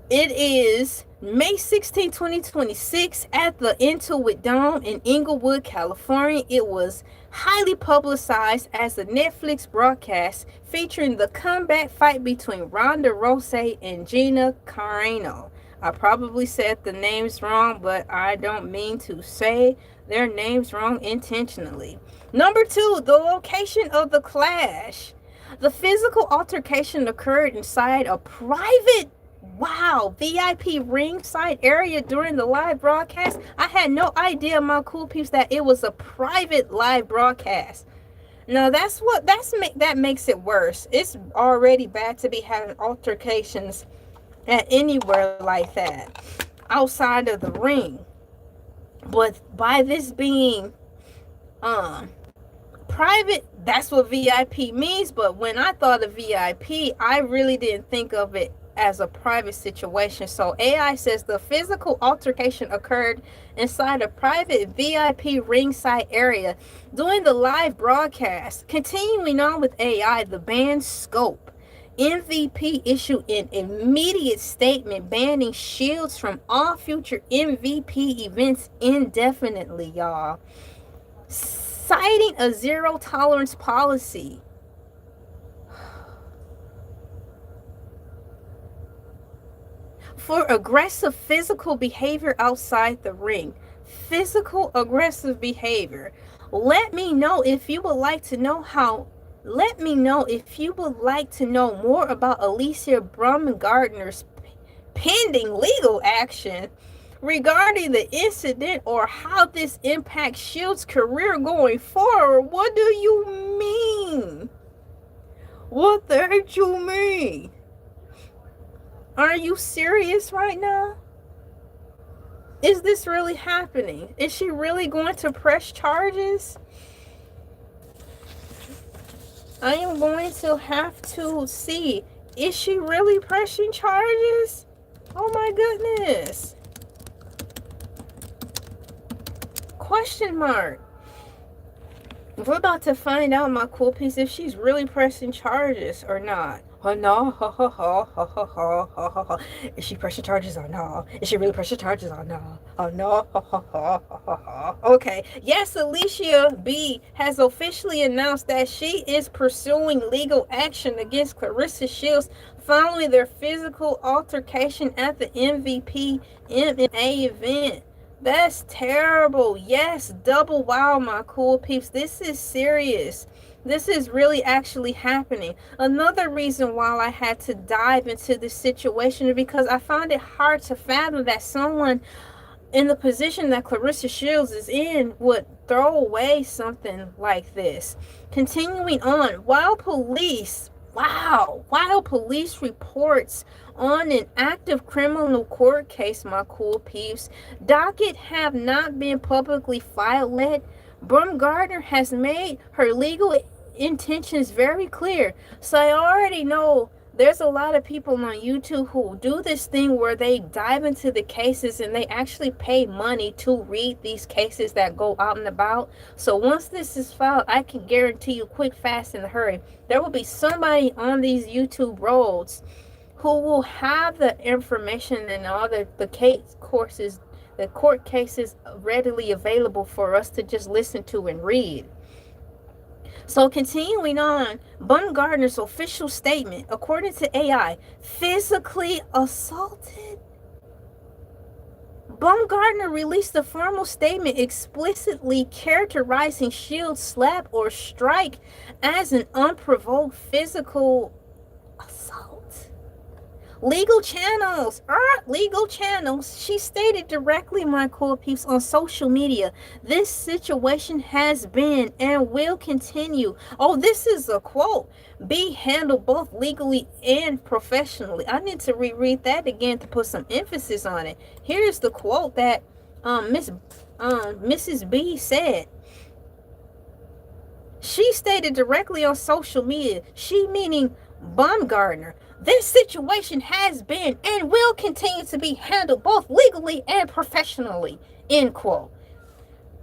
Speaker 1: It is May 16, 2026 at the Intuit Dome in Inglewood, California. It was highly publicized as a Netflix broadcast featuring the comeback fight between Ronda Rousey and Gina Carano. I probably said the names wrong, but I don't mean to say their names wrong intentionally. Number 2, the location of the clash. The physical altercation occurred inside a private VIP ringside area during the live broadcast. I had no idea, my cool peeps, that it was a private live broadcast. Now that makes it worse. It's already bad to be having altercations at anywhere like that outside of the ring. But by this being private, that's what VIP means. But when I thought of VIP, I really didn't think of it as a private situation. So AI says the physical altercation occurred inside a private VIP ringside area during the live broadcast. Continuing on with AI, the band's scope. MVP issued an immediate statement banning Shields from all future MVP events indefinitely, y'all. Citing a zero tolerance policy. For aggressive physical behavior outside the ring. Physical aggressive behavior. Let me know if you would like to know more about Alicia Baumgartner's pending legal action regarding the incident or how this impacts Shields' career going forward. What do you mean? What the heck you mean? Are you serious right now? Is this really happening? Is she really going to press charges? I am going to have to see. Is she really pressing charges? Oh my goodness. Question mark. We're about to find out, my cool piece, if she's really pressing charges or not. Oh no, ha ha ha ha ha ha ha ha. Is she pressing charges or no? Is she really pressing charges or no? Oh no, ha ha ha ha ha. Okay, yes, Alicia B has officially announced that she is pursuing legal action against Clarissa Shields following their physical altercation at the MVP MMA event. That's terrible. Yes, double wow, my cool peeps. This is serious. This is really actually happening. Another reason why I had to dive into this situation is because I found it hard to fathom that someone in the position that Clarissa Shields is in would throw away something like this. Continuing on, while police reports on an active criminal court case, my cool peeps, docket have not been publicly filed yet. Baumgartner has made her legal intentions very clear. So I already know there's a lot of people on YouTube who do this thing where they dive into the cases and they actually pay money to read these cases that go out and about. So once this is filed, I can guarantee you, quick, fast, and hurry, there will be somebody on these YouTube roads who will have the information and all the court cases readily available for us to just listen to and read. So continuing on, Baumgartner's official statement, according to AI, physically assaulted. Baumgartner released a formal statement explicitly characterizing Shields' slap or strike as an unprovoked physical assault. Legal channels. She stated directly, my cool peeps, on social media, this situation has been and will continue. Oh, this is a quote. Be handled both legally and professionally. I need to reread that again to put some emphasis on it. Here's the quote that Mrs. B said. She stated directly on social media, she meaning Baumgartner, this situation has been and will continue to be handled both legally and professionally, end quote.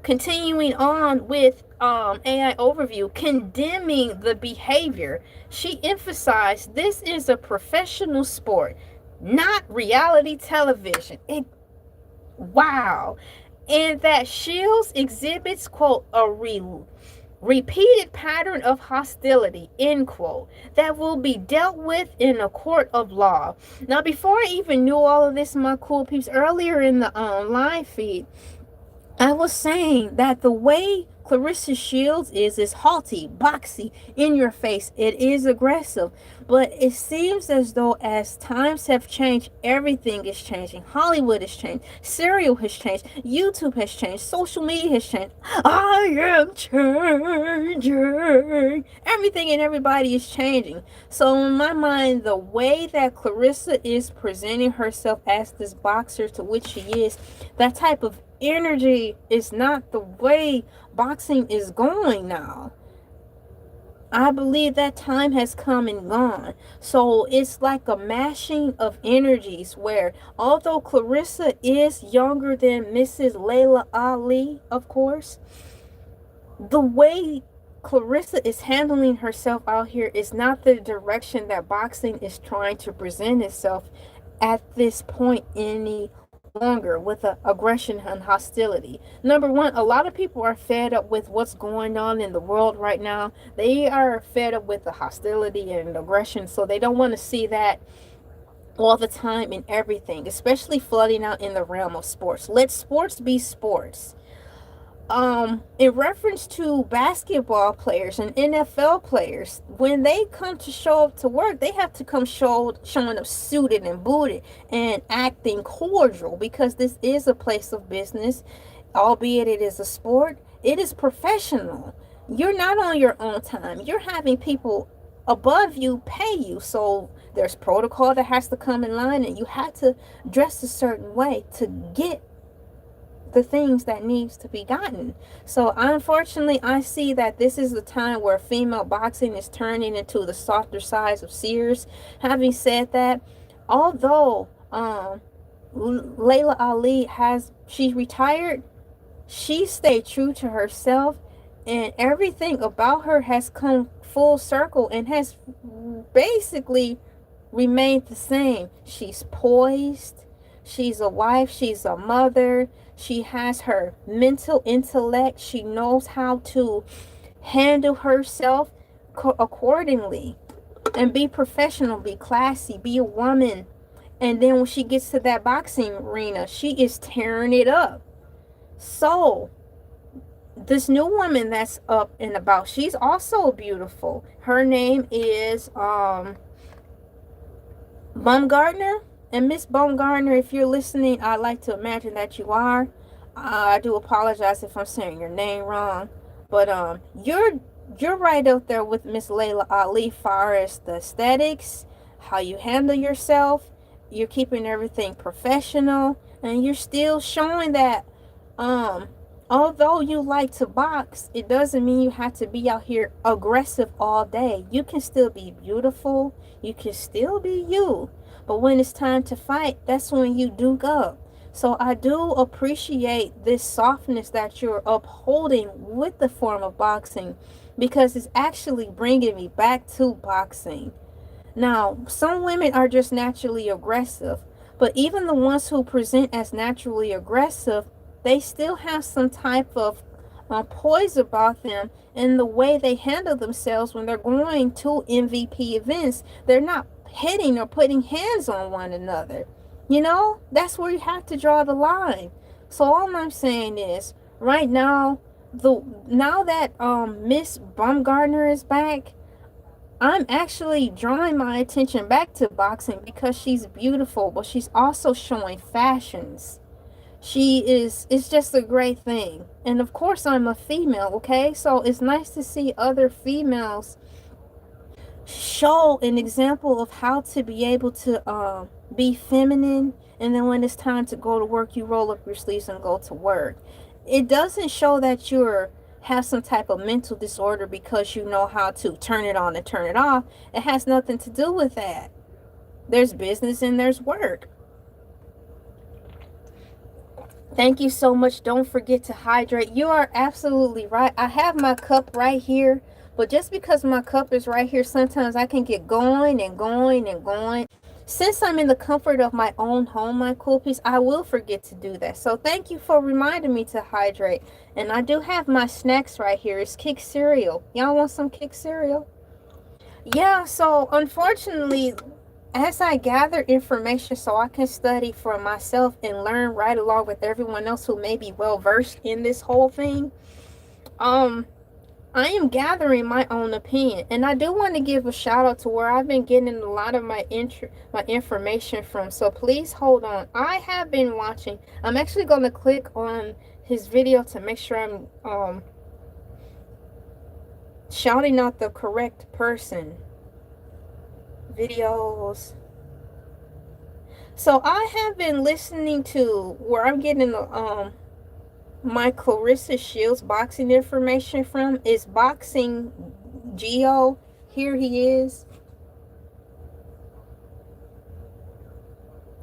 Speaker 1: Continuing on with AI overview, condemning the behavior, she emphasized this is a professional sport, not reality television. Wow. And that Shields exhibits, quote, a repeated pattern of hostility, end quote, that will be dealt with in a court of law. Now, before I even knew all of this, my cool peeps, earlier in the live feed, I was saying that the way Clarissa Shields is haughty, boxy, in your face. It is aggressive. But it seems as though as times have changed, everything is changing. Hollywood has changed. Serial has changed. YouTube has changed. Social media has changed. I am changing. Everything and everybody is changing. So in my mind, the way that Clarissa is presenting herself as this boxer to which she is, that type of energy is not the way boxing is going now. I believe that time has come and gone. So it's like a mashing of energies where, although Clarissa is younger than Mrs. Layla Ali, of course, the way Clarissa is handling herself out here is not the direction that boxing is trying to present itself at this point any longer, with aggression and hostility. Number one, a lot of people are fed up with what's going on in the world right now. They are fed up with the hostility and aggression, so they don't want to see that all the time in everything, especially flooding out in the realm of sports. Let sports be sports. In reference to basketball players and NFL players, when they come to show up to work, they have to come showing up suited and booted and acting cordial, because this is a place of business. Albeit it is a sport, it is professional. You're not on your own time, you're having people above you pay you, so there's protocol that has to come in line, and you have to dress a certain way to get the things that needs to be gotten. So unfortunately, I see that this is the time where female boxing is turning into the softer sides of Sears. Having said that, although Layla Ali she's retired, she stayed true to herself, and everything about her has come full circle and has basically remained the same. She's poised, she's a wife, she's a mother, she has her mental intellect, she knows how to handle herself accordingly and be professional, be classy, be a woman. And then when she gets to that boxing arena, she is tearing it up. So this new woman that's up and about, she's also beautiful. Her name is Baumgartner. And Miss Baumgartner, if you're listening, I'd like to imagine that you are. I do apologize if I'm saying your name wrong, but you're right out there with Miss Layla Ali, far as the aesthetics, how you handle yourself. You're keeping everything professional, and you're still showing that although you like to box, it doesn't mean you have to be out here aggressive all day. You can still be beautiful, you can still be you. But when it's time to fight, that's when you duke up. So I do appreciate this softness that you're upholding with the form of boxing, because it's actually bringing me back to boxing. Now, some women are just naturally aggressive, but even the ones who present as naturally aggressive, they still have some type of poise about them in the way they handle themselves when they're going to MVP events. They're not hitting or putting hands on one another. You know, that's where you have to draw the line. So all I'm saying is, right now, now that Miss Baumgartner is back, I'm actually drawing my attention back to boxing because she's beautiful, but she's also showing fashions. It's just a great thing. And of course, I'm a female, okay? So it's nice to see other females show an example of how to be able to be feminine, and then when it's time to go to work, you roll up your sleeves and go to work. It doesn't show that you're have some type of mental disorder because you know how to turn it on and turn it off. It has nothing to do with that. There's business and there's work. Thank you so much. Don't forget to hydrate. You are absolutely right. I have my cup right here, but just because my cup is right here, sometimes I can get going and going and going. Since I'm in the comfort of my own home, my cool piece, I will forget to do that. So thank you for reminding me to hydrate. And I do have my snacks right here. It's Kick cereal. Y'all want some Kick cereal? Yeah, so unfortunately, as I gather information so I can study for myself and learn right along with everyone else who may be well versed in this whole thing, I am gathering my own opinion, and I do want to give a shout out to where I've been getting a lot of my information from. So please hold on. I have been watching. I'm actually going to click on his video to make sure I'm shouting out the correct person. Videos. So I have been listening to where I'm getting my Clarissa Shields boxing information from is Boxing Gio, here he is.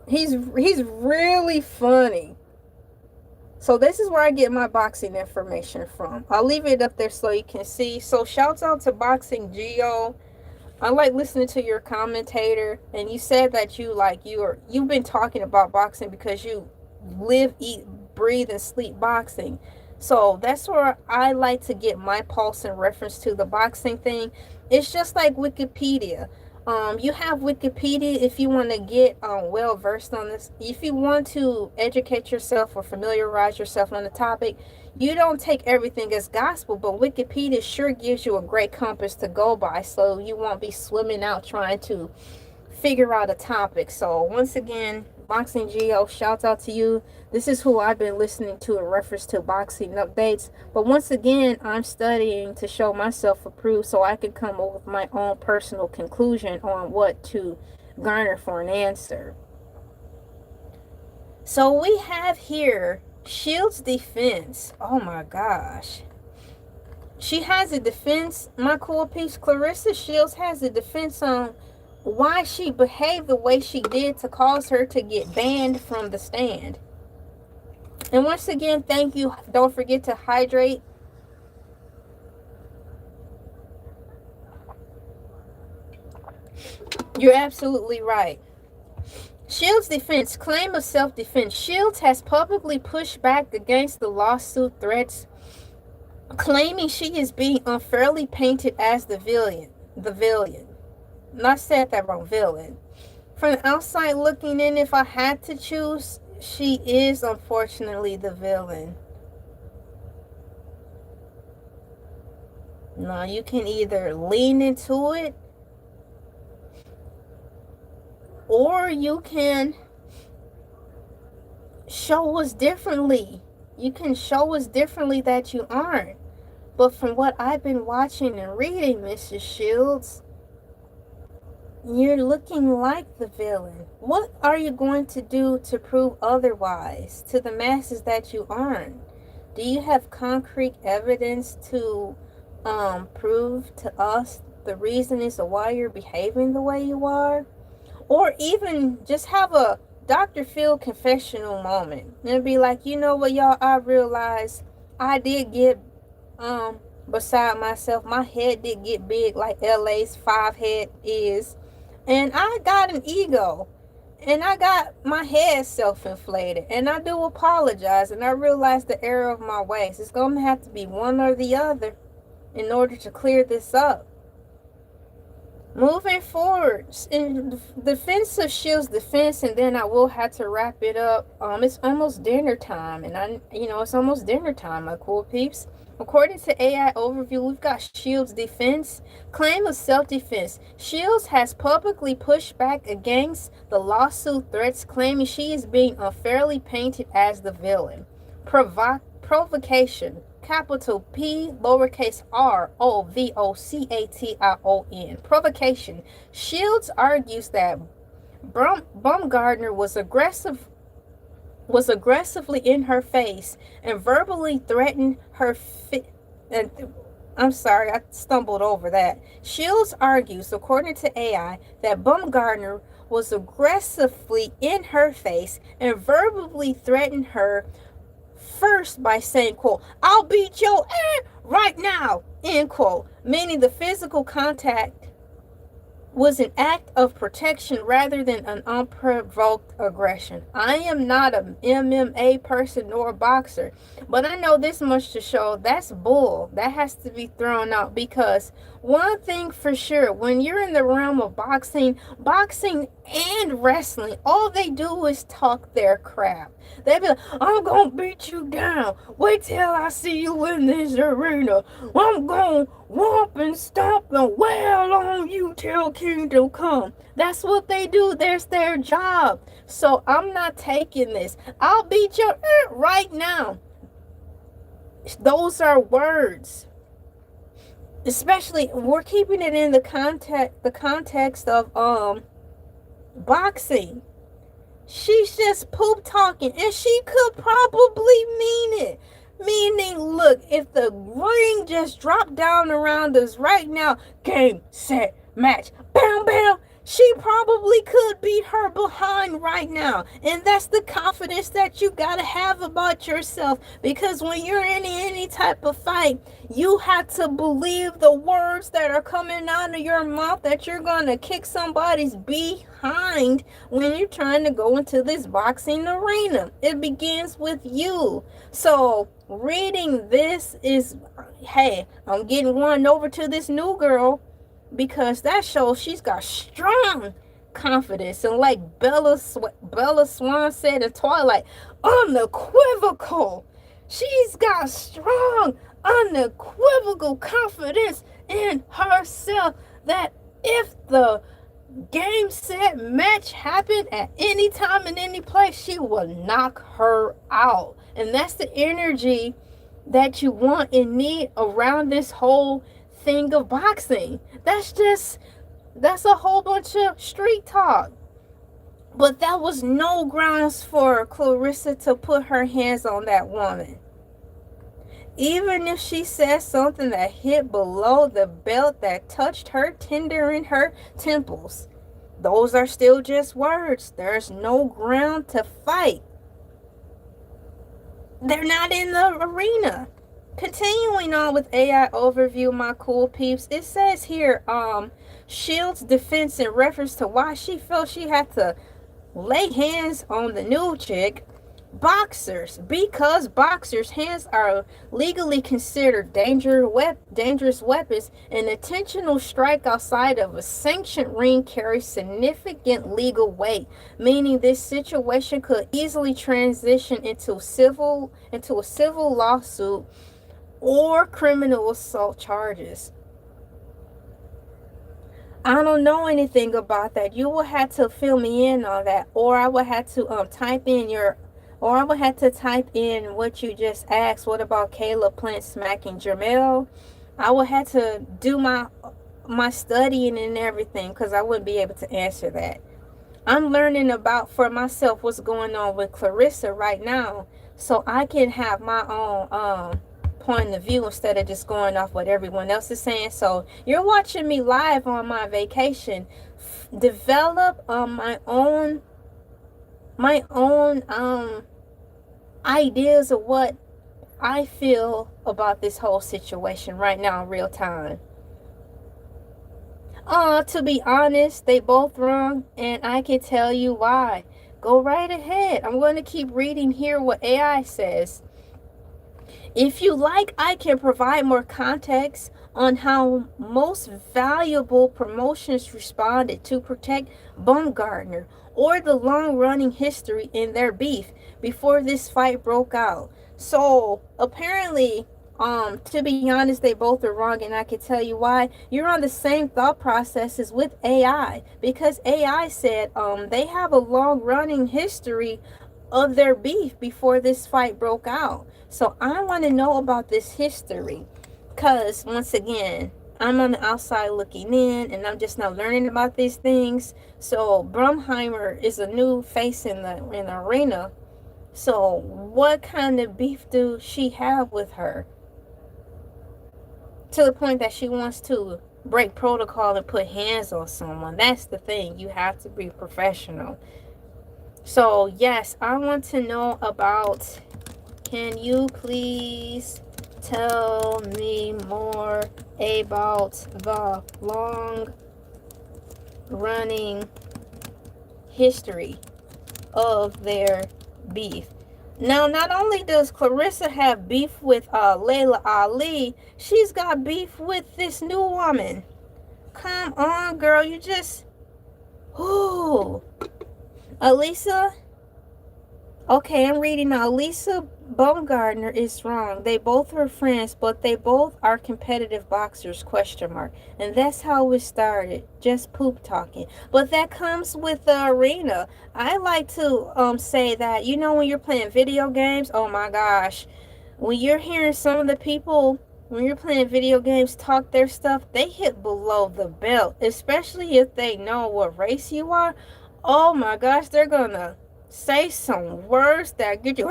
Speaker 1: He's really funny. So this is where I get my boxing information from. I'll leave it up there so you can see. So shouts out to Boxing Geo. I like listening to your commentator, and you said that you've been talking about boxing because you live, eat, breathe, and sleep boxing. So that's where I like to get my pulse in reference to the boxing thing. It's just like Wikipedia. You have Wikipedia if you want to get well versed on this. If you want to educate yourself or familiarize yourself on the topic, you don't take everything as gospel, but Wikipedia sure gives you a great compass to go by, so you won't be swimming out trying to figure out a topic. So once again, Boxing Geo, shouts out to you. This is who I've been listening to in reference to boxing updates. But once again, I'm studying to show myself approved so I can come up with my own personal conclusion on what to garner for an answer. So we have here Shields' defense. Oh my gosh. She has a defense. My cool piece, Clarissa Shields, has a defense on why she behaved the way she did to cause her to get banned from the stand. And once again, thank you. Don't forget to hydrate. You're absolutely right. Shields' defense, claim of self-defense. Shields has publicly pushed back against the lawsuit threats, claiming she is being unfairly painted as the villain. Not said that wrong, villain. From the outside looking in, if I had to choose, she is unfortunately the villain. Now, you can either lean into it, or you can show us differently. You can show us differently that you aren't. But from what I've been watching and reading, Mrs. Shields, you're looking like the villain. What are you going to do to prove otherwise to the masses that you aren't? Do you have concrete evidence to prove to us the reason as to why you're behaving the way you are? Or even just have a Dr. Phil confessional moment and be like, you know what, y'all, I realized I did get beside myself. My head did get big like LA's 5 head is. And I got an ego, and I got my head self-inflated, and I do apologize, and I realize the error of my ways. It's going to have to be one or the other in order to clear this up. Moving forward, in defense of Shields' defense, and then I will have to wrap it up. It's almost dinner time, and it's almost dinner time, my cool peeps. According to AI Overview, we've got Shields' defense. Claim of self-defense. Shields has publicly pushed back against the lawsuit threats, claiming she is being unfairly painted as the villain. Provocation. Capital P, lowercase r, O, V, O, C, A, T, I, O, N. Provocation. Shields argues that Baumgartner was aggressively in her face and verbally threatened her I'm sorry, I stumbled over that. Shields argues, according to AI, that Baumgartner was aggressively in her face and verbally threatened her, first by saying, quote, "I'll beat your ass right now," end quote, meaning the physical contact was an act of protection rather than an unprovoked aggression. I am not an MMA person nor a boxer, but I know this much to show that's bull. That has to be thrown out, because one thing for sure, when you're in the realm of boxing and wrestling, all they do is talk their crap. They be like, "I'm gonna beat you down. Wait till I see you in this arena. I'm gonna whomp and stomp and wail on you till kingdom come." That's what they do. There's their job. So I'm not taking this. "I'll beat your right now." Those are words. Especially, we're keeping it in the context of boxing. She's just poop talking, and she could probably mean it. Meaning, look, if the ring just dropped down around us right now, game, set, match, bam, bam, she probably could beat her behind right now. And that's the confidence that you gotta have about yourself. Because when you're in any type of fight, you have to believe the words that are coming out of your mouth that you're gonna kick somebody's behind when you're trying to go into this boxing arena. It begins with you. So reading this is, hey, I'm getting one over to this new girl, because that shows she's got strong confidence. And like Bella Swan said in Twilight, unequivocal. She's got strong, unequivocal confidence in herself that if the game, set, match happened at any time in any place, she will knock her out. And that's the energy that you want and need around this whole thing of boxing. That's a whole bunch of street talk. But that was no grounds for Clarissa to put her hands on that woman. Even if she said something that hit below the belt that touched her tender in her temples, those are still just words. There's no ground to fight. They're not in the arena. Continuing on with AI overview, my cool peeps, it says here, Shields' defense in reference to why she felt she had to lay hands on the new chick. Boxers, because boxers' hands are legally considered dangerous weapons, an intentional strike outside of a sanctioned ring carries significant legal weight, meaning this situation could easily transition into a civil lawsuit or criminal assault charges. I don't know anything about that. You will have to fill me in on that, or I will have to type in what you just asked. What about Caleb Plant smacking Jermel? I will have to do my studying and everything, because I wouldn't be able to answer that. I'm learning about for myself what's going on with Clarissa right now, so I can have my own point of view instead of just going off what everyone else is saying. So you're watching me live on my vacation, develop my own ideas of what I feel about this whole situation right now in real time. To be honest, they both wrong, and I can tell you why. Go right ahead. I'm going to keep reading here what AI says. If you like, I can provide more context on how most valuable promotions responded to protect Baumgartner, or the long-running history in their beef before this fight broke out. So apparently, to be honest, they both are wrong, and I can tell you why. You're on the same thought processes with AI, because AI said they have a long-running history of their beef before this fight broke out. So I want to know about this history, because once again, I'm on the outside looking in, and I'm just now learning about these things. So Brumheimer is a new face in the arena. So what kind of beef do she have with her, to the point that she wants to break protocol and put hands on someone? That's the thing. You have to be professional. So yes, I want to know about, can you please tell me more about the long running history of their beef? Now, not only does Clarissa have beef with Layla Ali, she's got beef with this new woman. Come on, girl, you just, ooh. Elisa, okay, I'm reading now. Elisa Baumgartner is wrong. They both were friends, but they both are competitive boxers, ? And that's how it started, just poop talking. But that comes with the arena. I like to say that, you know, when you're playing video games, oh my gosh, when you're hearing some of the people, when you're playing video games, talk their stuff, they hit below the belt, especially if they know what race you are. Oh my gosh, they're gonna say some words that get you,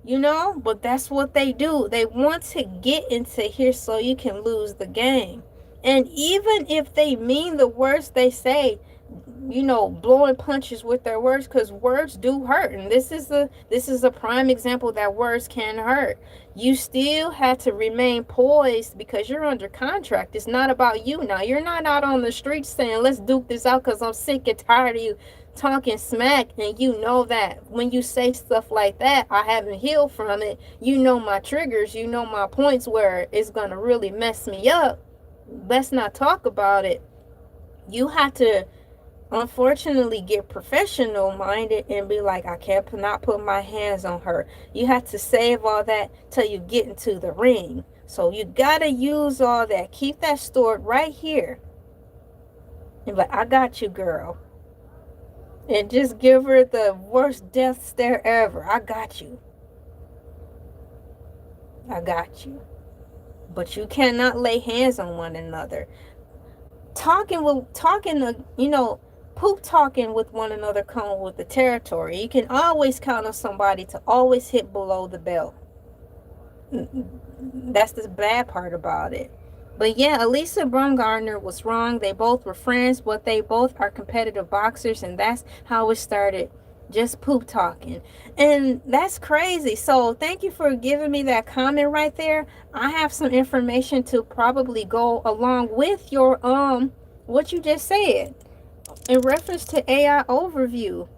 Speaker 1: you know, but that's what they do. They want to get into here so you can lose the game. And even if they mean the words they say, you know, blowing punches with their words, because words do hurt, and this is a prime example that words can hurt. You still have to remain poised because you're under contract. It's not about you now. You're not out on the streets saying, let's duke this out because I'm sick and tired of you talking smack. And you know that when you say stuff like that, I haven't healed from it. You know my triggers, you know my points where it's gonna really mess me up. Let's not talk about it. You have to unfortunately get professional minded and be like, I can't not put my hands on her. You have to save all that till you get into the ring. So you gotta use all that. Keep that stored right here. And be like, I got you, girl. And just give her the worst death stare ever. I got you. I got you. But you cannot lay hands on one another. Poop talking with one another come with the territory. You can always count on somebody to always hit below the belt. That's the bad part about it. But yeah, Elisa Baumgartner was wrong. They both were friends, but they both are competitive boxers, and that's how it started. Just poop talking. And that's crazy. So thank you for giving me that comment right there. I have some information to probably go along with your what you just said in reference to AI overview.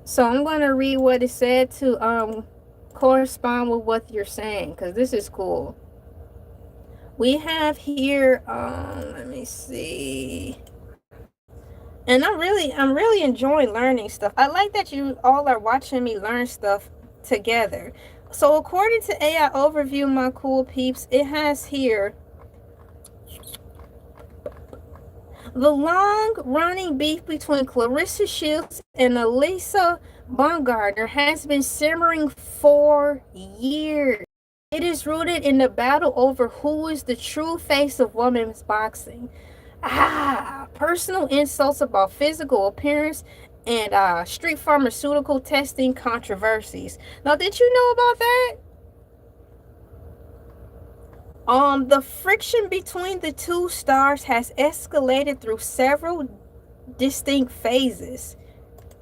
Speaker 1: So I'm going to read what it said to correspond with what you're saying, because this is cool. We have here, let me see. And I'm really enjoying learning stuff. I like that you all are watching me learn stuff together. So according to AI overview, my cool peeps, it has here the long-running beef between Clarissa Shields and Elisa Baumgartner has been simmering for years. It is rooted in the battle over who is the true face of women's boxing. Personal insults about physical appearance and street pharmaceutical testing controversies. Now, did you know about that? The friction between the two stars has escalated through several distinct phases.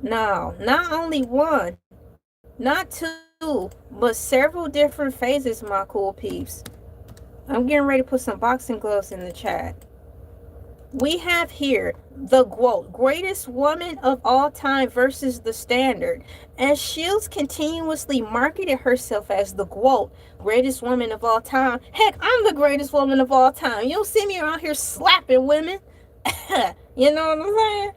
Speaker 1: Now, not only one, not two, but several different phases, my cool peeps. I'm getting ready to put some boxing gloves in the chat. We have here the quote, greatest woman of all time versus the standard. As Shields continuously marketed herself as the quote, greatest woman of all time. Heck, I'm the greatest woman of all time. You don't see me around here slapping women. You know what I'm saying?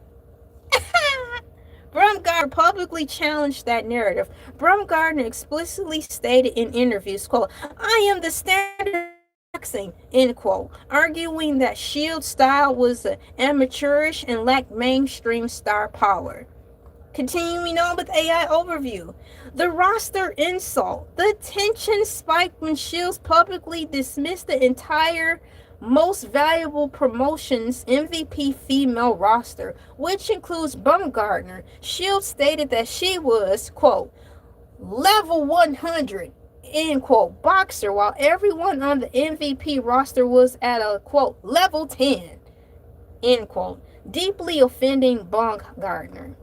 Speaker 1: Baumgartner publicly challenged that narrative. Baumgartner explicitly stated in interviews, quote, I am the standard boxing, end quote, arguing that Shields' style was amateurish and lacked mainstream star power. Continuing on with AI overview. The roster insult. The tension spiked when Shields publicly dismissed the entire most valuable promotions MVP female roster, which includes Baumgartner. Shields stated that she was, quote, level 100, end quote, boxer, while everyone on the MVP roster was at a, quote, level 10, end quote, deeply offending Baumgartner.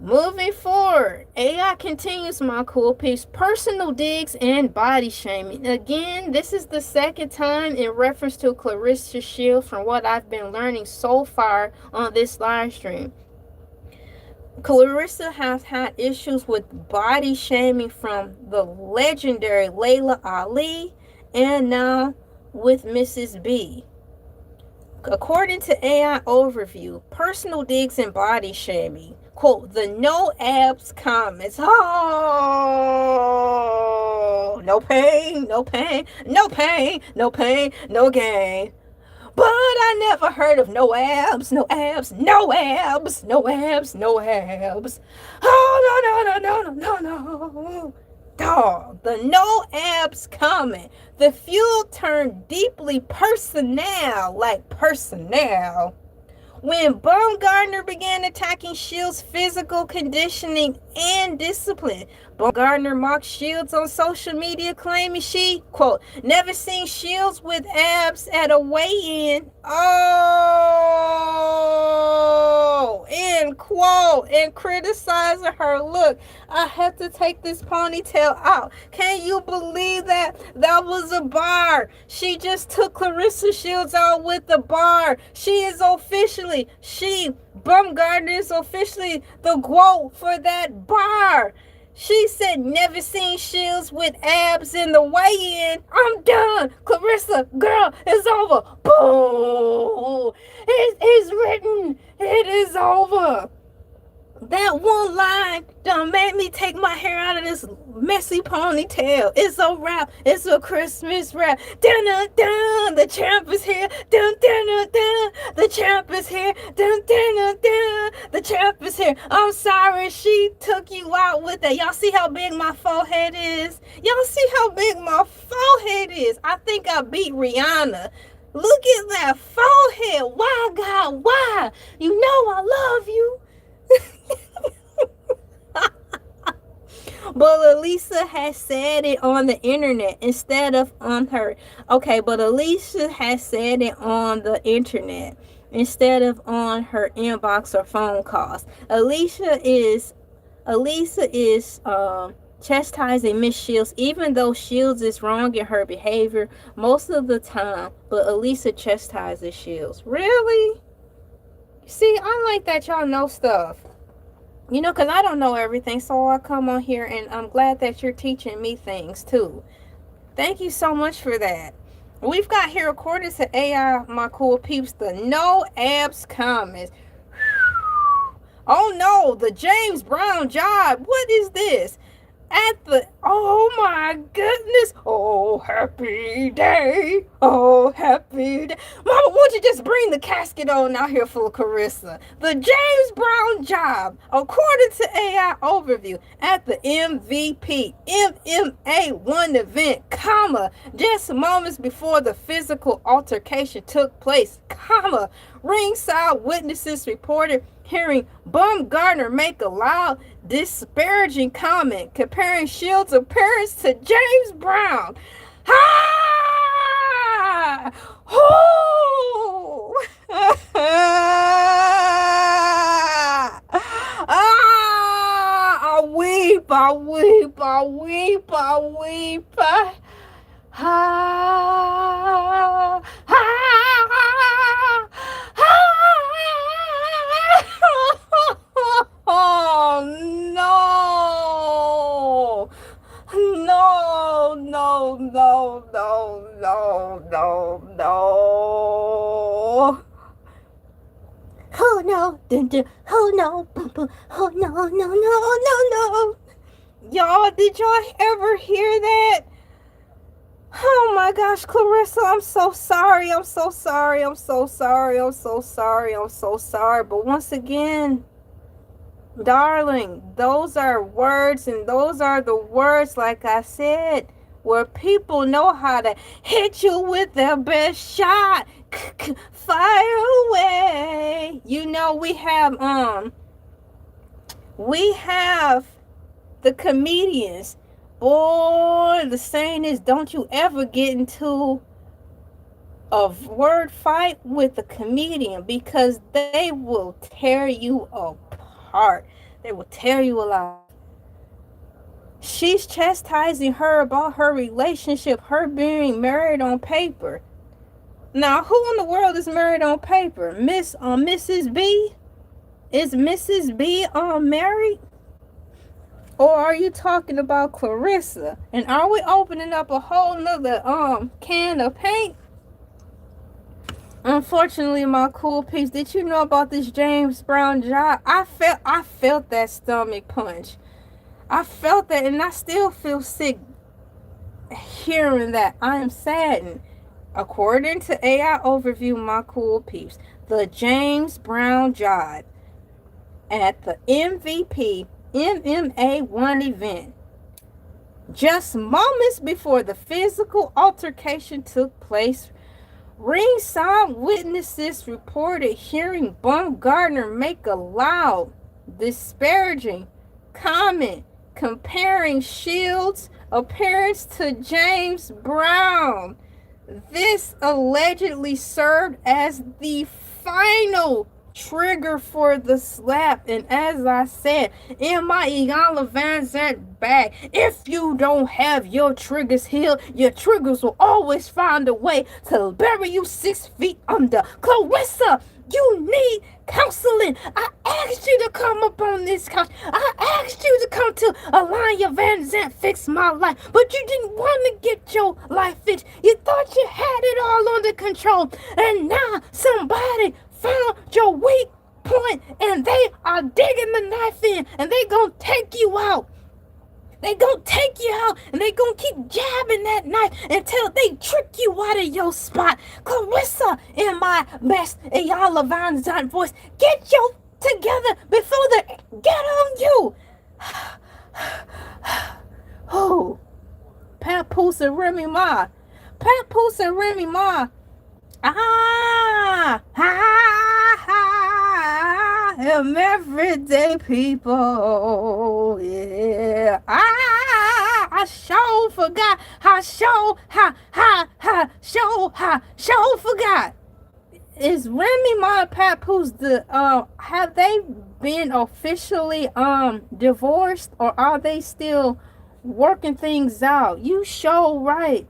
Speaker 1: Moving forward, AI continues, my cool piece. Personal digs and body shaming. Again, this is the second time in reference to Clarissa Shields from what I've been learning so far on this live stream. Clarissa has had issues with body shaming from the legendary Layla Ali and now with Mrs. B. According to AI overview, personal digs and body shaming. Quote, the no abs comments. Oh, no pain, no pain, no pain, no pain, no gain. But I never heard of no abs, no abs, no abs, no abs, no abs. Oh, no, no, no, no, no, no. Dog, the no abs comment. The fuel turned deeply personnel, like personnel. when Baumgartner began attacking Shields' physical conditioning and discipline. Baumgartner mocked Shields on social media, claiming she, quote, never seen Shields with abs at a weigh-in. Oh, end quote, and criticizing her look. I have to take this ponytail out. Can you believe that? That was a bar. She just took Clarissa Shields out with the bar. Baumgartner is officially the GOAT for that bar. She said, never seen Shields with abs in the weigh-in. I'm done. Clarissa, girl, it's over. Boom. It's written. It is over. That one line done made me take my hair out of this messy ponytail. It's a wrap. It's a Christmas wrap. Dun dun dun. The champ is here. Dun dun dun dun. The champ is here. Dun dun dun dun. The champ is here. I'm sorry she took you out with that. Y'all see how big my forehead is? Y'all see how big my forehead is? I think I beat Rihanna. Look at that forehead. Why, God? Why? You know I love you. But Elisa has said it on the internet instead of on her. Okay, but Elisa has said it on the internet instead of on her inbox or phone calls. Elisa is chastising Miss Shields, even though Shields is wrong in her behavior most of the time. But Elisa chastises Shields. Really? See, I like that y'all know stuff. You know, because I don't know everything, so I come on here, and I'm glad that you're teaching me things, too. Thank you so much for that. We've got here, according to AI, my cool peeps, the no abs comments. Oh, no, the James Brown job. What is this? Oh my goodness. Oh, happy day. Oh, happy day. Mama, won't you just bring the casket on out here for Clarissa? The James Brown job, according to AI overview, at the MVP MMA 1 event, comma, just moments before the physical altercation took place, comma, ringside witnesses reported hearing Baumgartner make a loud, disparaging comment comparing Shields' appearance to James Brown. Ah! Oh! Ah! I weep, I weep, I weep, I weep. Ah! Ah! Oh no! No, no, no, no, no, no, no. Oh no, dun, dun. Oh no, boom, boom. Oh no, no, no, no, no. Y'all, did y'all ever hear that? Oh my gosh, Clarissa, I'm so sorry. I'm so sorry. I'm so sorry. I'm so sorry. I'm so sorry. But once again, darling, those are words, and those are the words, like I said, where people know how to hit you with their best shot. Fire away. You know, we have the comedians. Boy, the saying is, don't you ever get into a word fight with a comedian, because they will tear you apart. They will tear you alive. She's chastising her about her relationship, her being married on paper. Now, who in the world is married on paper? Mrs. B? Is Mrs. B married? Or are you talking about Clarissa? And are we opening up a whole nother can of paint? Unfortunately, my cool peeps, did you know about this James Brown job? I felt that stomach punch. I felt that, and I still feel sick hearing that. I am saddened. According to AI overview, my cool peeps, the James Brown job at the MVP MMA 1 event, just moments before the physical altercation took place, Ringside witnesses reported hearing Baumgartner make a loud, disparaging comment comparing Shields' appearance to James Brown. This allegedly served as the final trigger for the slap. And as I said in my Iyanla Vanzant bag, if you don't have your triggers healed, your triggers will always find a way to bury you 6 feet under. Clarissa, you need counseling. I asked you to come up on this couch. I asked you to come to Alanya Van Zant Fix My Life, but you didn't want to get your life fixed. You thought you had it all under control, and now somebody found your weak point, and they are digging the knife in, and they gonna take you out. They gonna take you out, and they gonna keep jabbing that knife until they trick you out of your spot. Clarissa, in my best Iyanla Vanzant voice, get your together before they get on you. Oh, Papoose and Remy Ma. Papoose and Remy Ma. I am everyday people. Yeah. I sure forgot. I sure forgot. Is Remy Ma and Papoose have they been officially divorced, or are they still working things out? You sure right.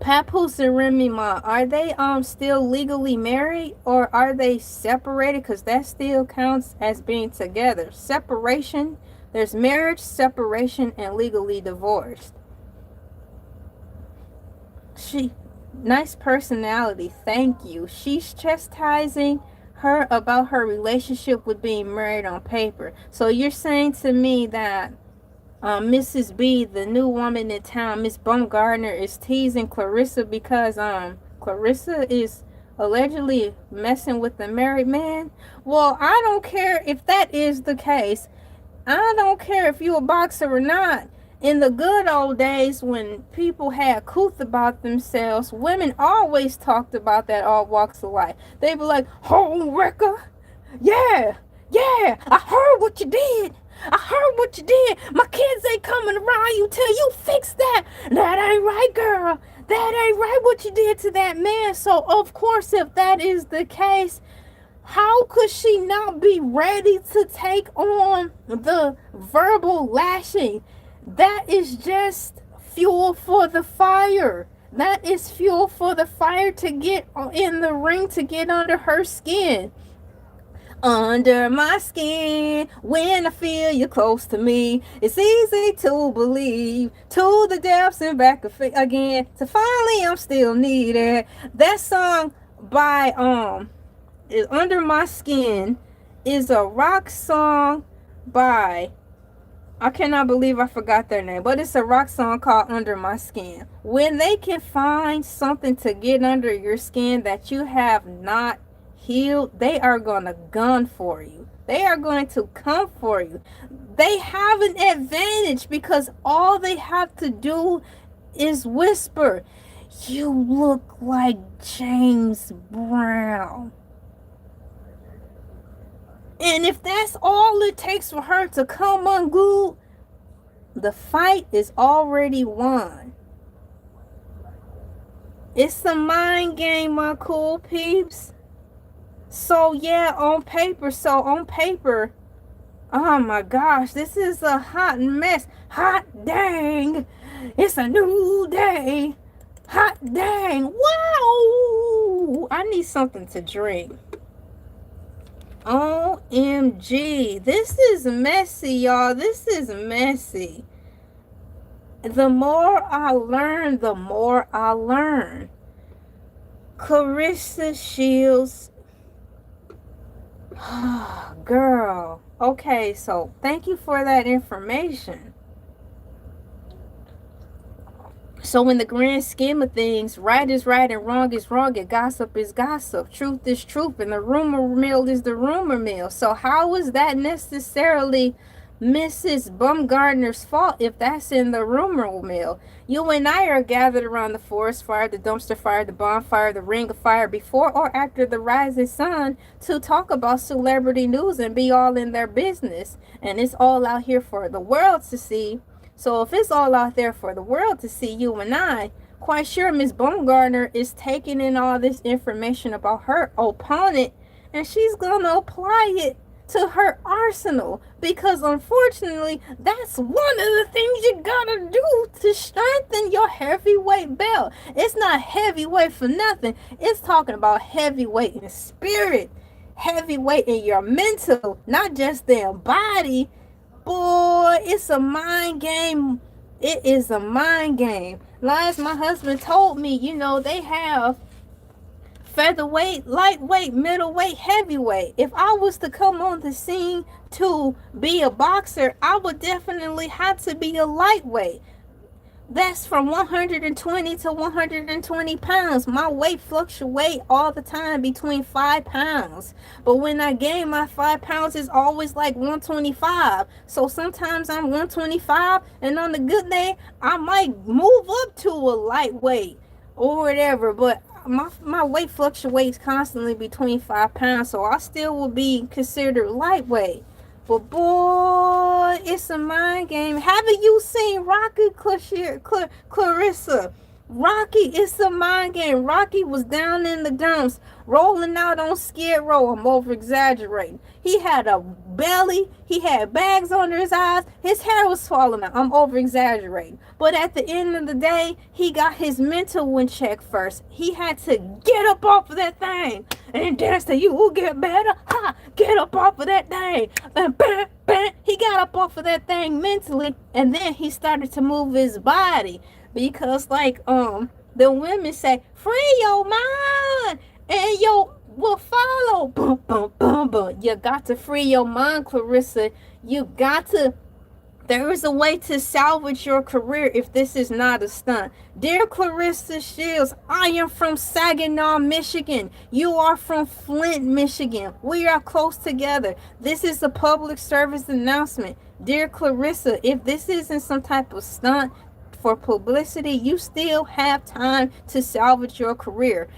Speaker 1: Papoose and Remy Ma, are they still legally married, or are they separated? Because that still counts as being together. Separation, there's marriage, separation, and legally divorced. Nice personality, thank you. She's chastising her about her relationship with being married on paper. So you're saying to me that Mrs. B, the new woman in town, Miss Baumgartner, is teasing Clarissa because Clarissa is allegedly messing with the married man? Well, I don't care if that is the case. I don't care if you're a boxer or not. In the good old days when people had couth about themselves, women always talked about that all walks of life. They'd be like, home wrecker, yeah, I heard what you did. I heard what you did. My kids ain't coming around you till you fix that. That ain't right, girl. That ain't right what you did to that man. So, of course, if that is the case, how could she not be ready to take on the verbal lashing? That is just fuel for the fire. That is fuel for the fire to get in the ring, to get under her skin. Under my skin, when I feel you close to me, it's easy to believe, to the depths and back again, to finally I'm still needed. That song by Under My Skin is a rock song by, I cannot believe I forgot their name, but it's a rock song called Under My Skin. When they can find something to get under your skin that you have not healed, they are going to gun for you. They are going to come for you. They have an advantage because all they have to do is whisper, you look like James Brown. And if that's all it takes for her to come unglued, the fight is already won. It's a mind game, my cool peeps. So yeah, on paper, oh my gosh, this is a hot mess. Hot dang, it's a new day. Hot dang, wow, I need something to drink. OMG, this is messy, y'all. This is messy. The more I learn, the more I learn. Clarissa Shields. Girl. Okay, so thank you for that information. So in the grand scheme of things, right is right and wrong is wrong, and gossip is gossip, truth is truth, and the rumor mill is the rumor mill. So how is that necessarily Mrs. Bumgardner's fault if that's in the rumor mill. You and I are gathered around the forest fire, the dumpster fire, the bonfire, the ring of fire before or after the rising sun to talk about celebrity news and be all in their business. And it's all out here for the world to see. So if it's all out there for the world to see, you and I, quite sure Miss Bumgardner is taking in all this information about her opponent and she's going to apply it to her arsenal, because unfortunately that's one of the things you gotta do to strengthen your heavyweight belt. It's not heavyweight for nothing. It's talking about heavyweight in spirit, heavyweight in your mental, not just their body. Boy, it's a mind game. It is a mind game. As my husband told me, they have featherweight, lightweight, middleweight, heavyweight. If I was to come on the scene to be a boxer, I would definitely have to be a lightweight. That's from 120 to 120 pounds. My weight fluctuates all the time between 5 pounds. But when I gain my 5 pounds, it's always like 125. So sometimes I'm 125, and on the good day, I might move up to a lightweight or whatever. But my weight fluctuates constantly between 5 pounds, so I still will be considered lightweight. But boy, it's a mind game. Haven't you seen Rocky, Clarissa? Rocky, it's a mind game. Rocky was down in the dumps, rolling out on Skid Row. I'm over exaggerating. He had a belly. He had bags under his eyes. His hair was falling out. I'm over exaggerating. But at the end of the day, he got his mental in check first. He had to get up off of that thing. And dance to you will get better. Ha! Get up off of that thing. And bam, bam. He got up off of that thing mentally. And then he started to move his body. Because the women say, free your mind and your will follow. Boom, boom, boom, boom. You got to free your mind, Clarissa. You got to. There is a way to salvage your career if this is not a stunt. Dear Clarissa Shields, I am from Saginaw, Michigan. You are from Flint, Michigan. We are close together. This is a public service announcement. Dear Clarissa, if this isn't some type of stunt for publicity, you still have time to salvage your career.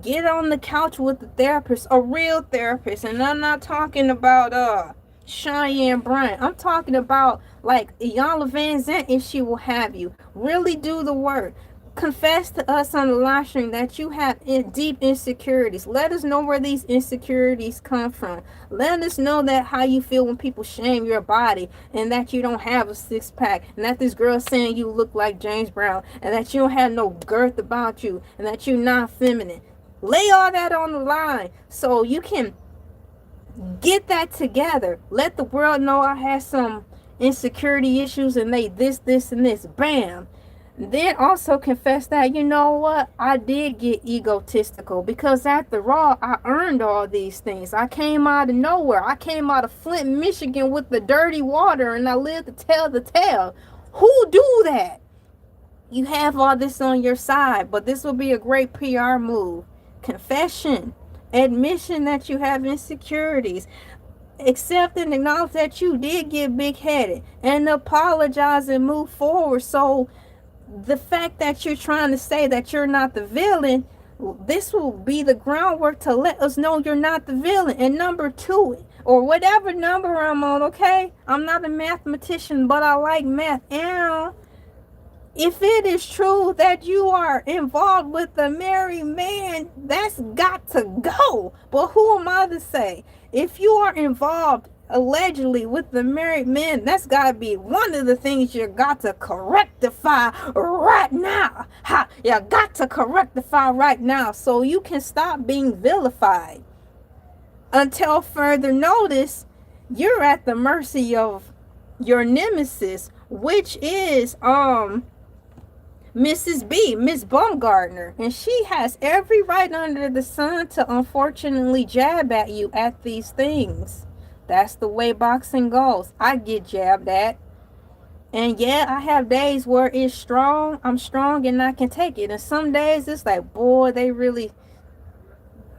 Speaker 1: Get on the couch with a therapist, a real therapist. And I'm not talking about Cheyenne Bryant. I'm talking about like Iyanla Van Zant, if she will have you. Really do the work. Confess to us on the live stream that you have deep insecurities. Let us know where these insecurities come from. Let us know that how you feel when people shame your body and that you don't have a six-pack and that this girl saying you look like James Brown and that you don't have no girth about you and that you're not feminine. Lay all that on the line so you can get that together. Let the world know I had some insecurity issues and they this, and this. Bam. Then also confess that, you know what, I did get egotistical because after all, I earned all these things. I came out of nowhere. I came out of Flint, Michigan with the dirty water and I lived to tell the tale. Who do that? You have all this on your side, but this will be a great PR move. Confession, admission that you have insecurities, accept and acknowledge that you did get big-headed, and apologize and move forward. So the fact that you're trying to say that you're not the villain, this will be the groundwork to let us know you're not the villain. And number 2, or whatever number I'm on, okay? I'm not a mathematician, but I like math. And if it is true that you are involved with a married man, that's got to go. But who am I to say? If you are involved allegedly with the married man, that's got to be one of the things you got to rectify right now. You got to rectify right now so you can stop being vilified. Until further notice, you're at the mercy of your nemesis, which is Mrs. B, Miss Baumgartner, and she has every right under the sun to unfortunately jab at you at these things. That's the way boxing goes. I get jabbed at. And yeah, I have days where it's strong. I'm strong and I can take it. And some days it's like, boy, they really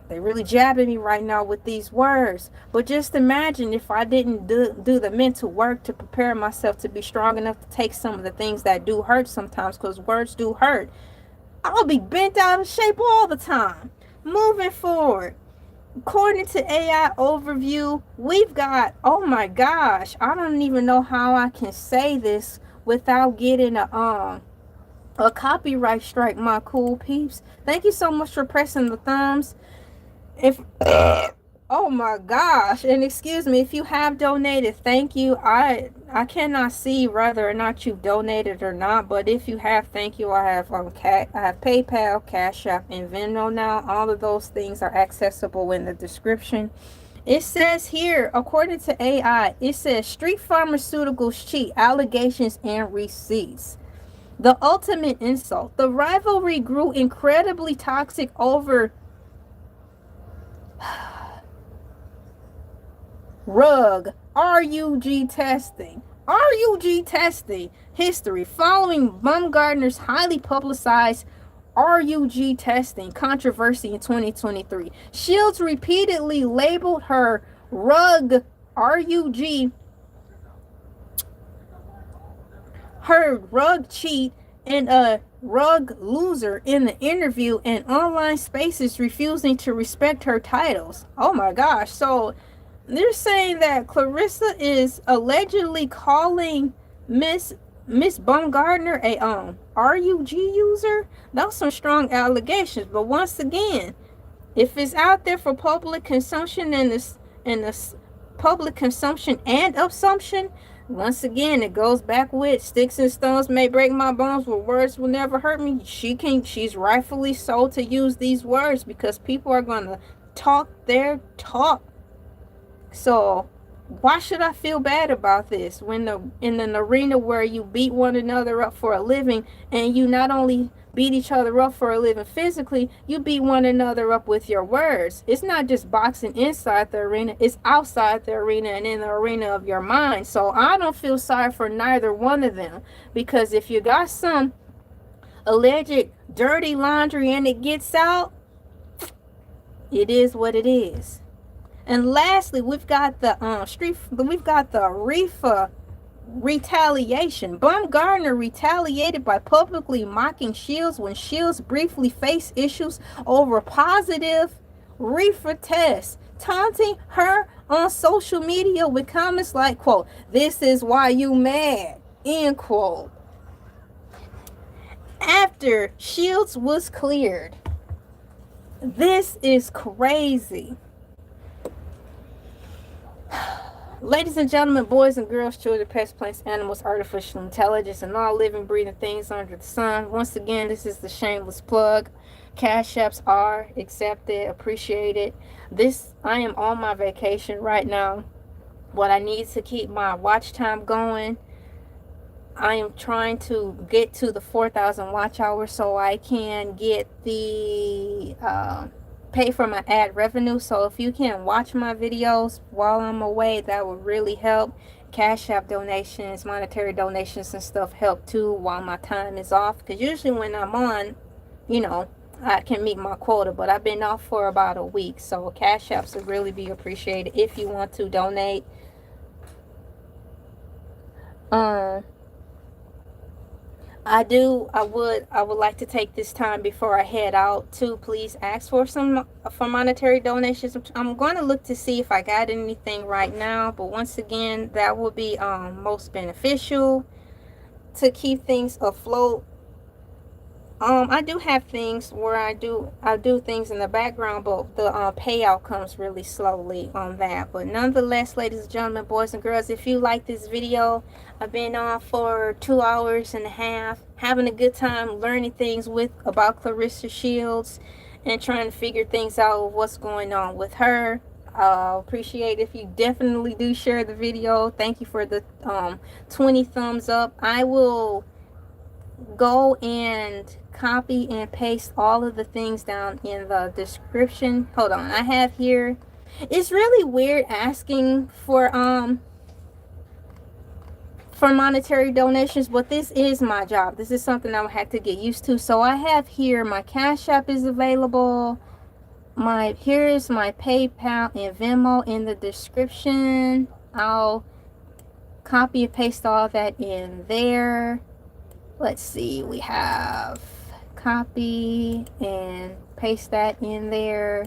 Speaker 1: They really jabbing me right now with these words. But just imagine if I didn't do the mental work to prepare myself to be strong enough to take some of the things that do hurt sometimes, because words do hurt. I'll be bent out of shape all the time. Moving forward, according to AI overview, we've got, oh my gosh, I don't even know how I can say this without getting a copyright strike, my cool peeps. Thank you so much for pressing the thumbs. If oh my gosh, and excuse me if you have donated, thank you. I cannot see whether or not you've donated or not, but if you have, thank you. I have I have PayPal, Cash App, and Venmo now. All of those things are accessible in the description. It says here, according to AI, it says street pharmaceuticals cheat, allegations and receipts. The ultimate insult. The rivalry grew incredibly toxic over rug RUG testing. RUG testing history following Baumgartner's highly publicized RUG testing controversy in 2023. Shields repeatedly labeled her rug RUG her rug cheat and a rug loser in the interview and online spaces, refusing to respect her titles. Oh my gosh. So they're saying that Clarissa is allegedly calling Miss Baumgartner a RUG user. That's some strong allegations. But once again, if it's out there for public consumption and this public consumption and assumption, once again, it goes back with sticks and stones may break my bones, but words will never hurt me. She's rightfully so to use these words because people are going to talk their talk. So why should I feel bad about this when in an arena where you beat one another up for a living, and you not only beat each other up for a living physically, you beat one another up with your words. It's not just boxing inside the arena, it's outside the arena and in the arena of your mind. So I don't feel sorry for neither one of them, because if you got some alleged dirty laundry and it gets out, it is what it is. And lastly, we've got the Reefa retaliation. Baumgartner retaliated by publicly mocking Shields when Shields briefly faced issues over positive reefer tests, taunting her on social media with comments like, quote, "This is why you mad," end quote. After Shields was cleared. This is crazy. Ladies and gentlemen, boys and girls, children, pets, plants, animals, artificial intelligence, and all living, breathing things under the sun. Once again, this is the shameless plug. Cash apps are accepted, appreciated. I am on my vacation right now. What I need to keep my watch time going, I am trying to get to the 4,000 watch hours so I can get the pay for my ad revenue. So if you can watch my videos while I'm away, that would really help. Cash app donations, monetary donations and stuff help too while my time is off, because usually when I'm on, I can meet my quota, but I've been off for about a week. So cash apps would really be appreciated if you want to donate. I would like to take this time before I head out to please ask for monetary donations. I'm going to look to see if I got anything right now, but once again, that will be most beneficial to keep things afloat. I do have things where I do things in the background, but the payout comes really slowly on that. But nonetheless, ladies and gentlemen, boys and girls, if you like this video, I've been on for 2 hours and a half, having a good time learning things about Clarissa Shields and trying to figure things out what's going on with her. Appreciate if you definitely do share the video. Thank you for the 20 thumbs up. I will go and copy and paste all of the things down in the description. Hold on, I have here, it's really weird asking for monetary donations, but this is my job. This is something I would have to get used to. So I have here, my Cash App is available, Here is my PayPal and Venmo in the description. I'll copy and paste all that in there. Let's see, we have copy and paste that in there.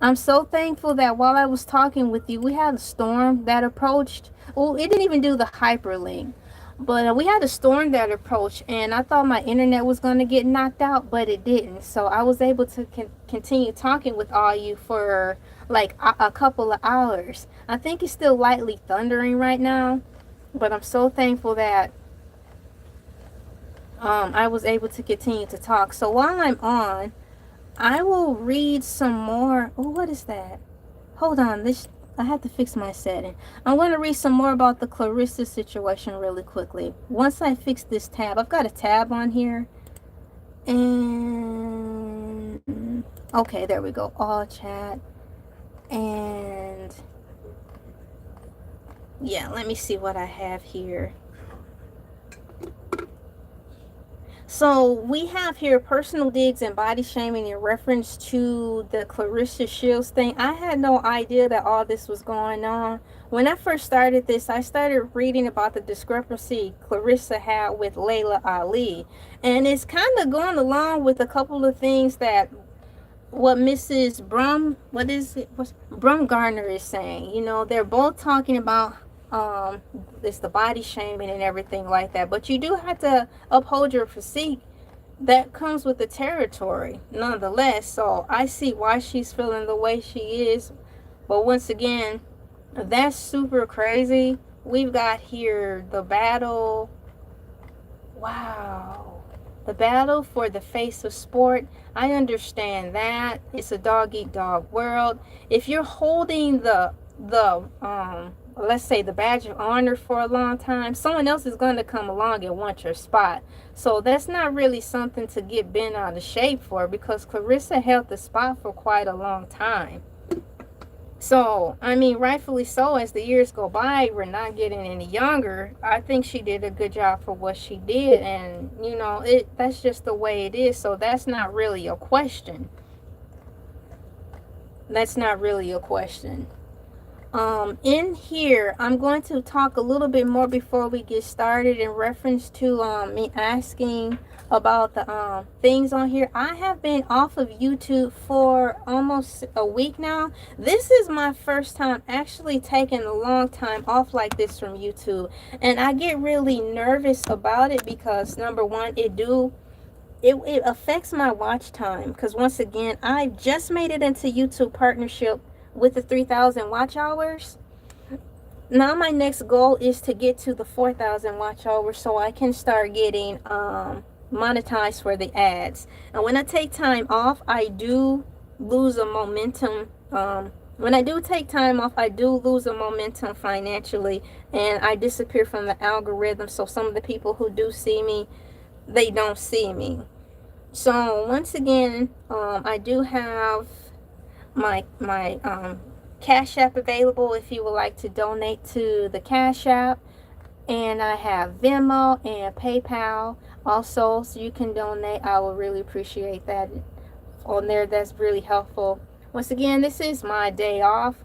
Speaker 1: I'm so thankful that while I was talking with you, we had a storm that approached. Well, it didn't even do the hyperlink, but we had a storm that approached, and I thought my internet was going to get knocked out, but it didn't. So I was able to continue talking with all you for like a couple of hours. I think it's still lightly thundering right now, but I'm so thankful that I was able to continue to talk. So while I'm on, I will read some more. Oh, what is that? Hold on. I have to fix my setting. I'm going to read some more about the Clarissa situation really quickly. Once I fix this tab, I've got a tab on here. And okay, there we go. All chat. And yeah, let me see what I have here. So we have here personal digs and body shaming in reference to the Clarissa Shields thing. I had no idea that all this was going on. When I first started this, I started reading about the discrepancy Clarissa had with Layla Ali. And it's kind of going along with a couple of things that what Mrs. Brumgarner is saying. You know, they're both talking about it's the body shaming and everything like that, but you do have to uphold your physique. That comes with the territory nonetheless. So I see why she's feeling the way she is, but once again, that's super crazy. We've got here the battle. Wow, the battle for the face of sport. I understand that it's a dog eat dog world. If you're holding the let's say the badge of honor for a long time, someone else is going to come along and want your spot. So that's not really something to get bent out of shape for, because Clarissa held the spot for quite a long time. So, I mean, rightfully so, as the years go by, we're not getting any younger. I think she did a good job for what she did, and, you know, that's just the way it is. So that's not really a question. That's not really a question. In here, I'm going to talk a little bit more before we get started in reference to me asking about the things on here. I have been off of YouTube for almost a week now. This is my first time actually taking a long time off like this from YouTube, and I get really nervous about it because number one, it affects my watch time, because once again, I just made it into YouTube partnership with the 3,000 watch hours. Now my next goal is to get to the 4,000 watch hours so I can start getting monetized for the ads. And when I take time off, I do lose a momentum. When I do take time off, I do lose a momentum financially, and I disappear from the algorithm. So some of the people who do see me, they don't see me. So once again, I do have my Cash App available if you would like to donate to the Cash App, and I have Venmo and PayPal also, so you can donate. I would really appreciate that on there. That's really helpful. Once again, this is my day off,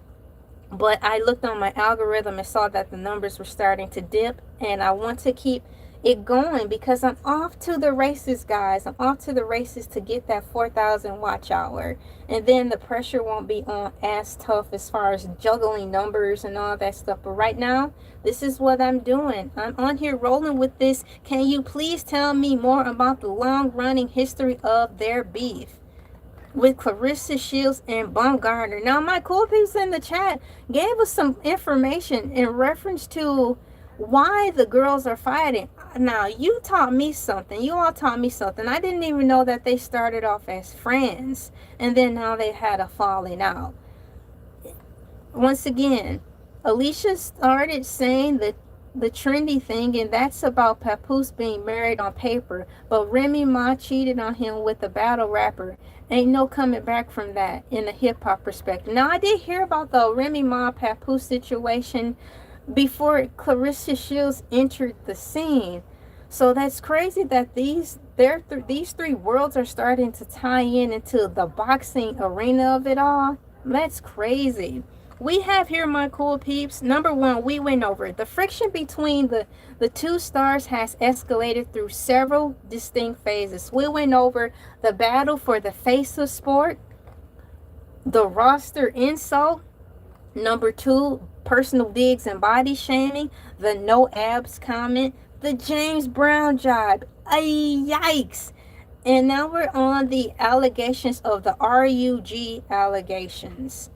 Speaker 1: but I looked on my algorithm and saw that the numbers were starting to dip, and I want to keep it going because I'm off to the races, guys. I'm off to the races to get that 4,000 watch hour, and then the pressure won't be on as tough as far as juggling numbers and all that stuff. But right now, this is what I'm doing. I'm on here rolling with this. Can you please tell me more about the long-running history of their beef with Clarissa Shields and Baumgartner? Now, my cool peeps in the chat gave us some information in reference to why the girls are fighting. Now, you taught me something. You all taught me something. I didn't even know that they started off as friends, and then now they had a falling out. Once again, Alicia started saying that the trendy thing, and that's about Papoose being married on paper, but Remy Ma cheated on him with a battle rapper. Ain't no coming back from that in a hip-hop perspective. Now, I did hear about the Remy Ma Papoose situation before Clarissa Shields entered the scene. So that's crazy that these three worlds are starting to tie in into the boxing arena of it all. That's crazy. We have here, my cool peeps. Number one, we went over it. The friction between the two stars has escalated through several distinct phases. We went over the battle for the face of sport, the roster insult. Number two, personal digs and body shaming, the no abs comment, the James Brown jibe. Yikes. And now we're on the allegations of the RUG allegations.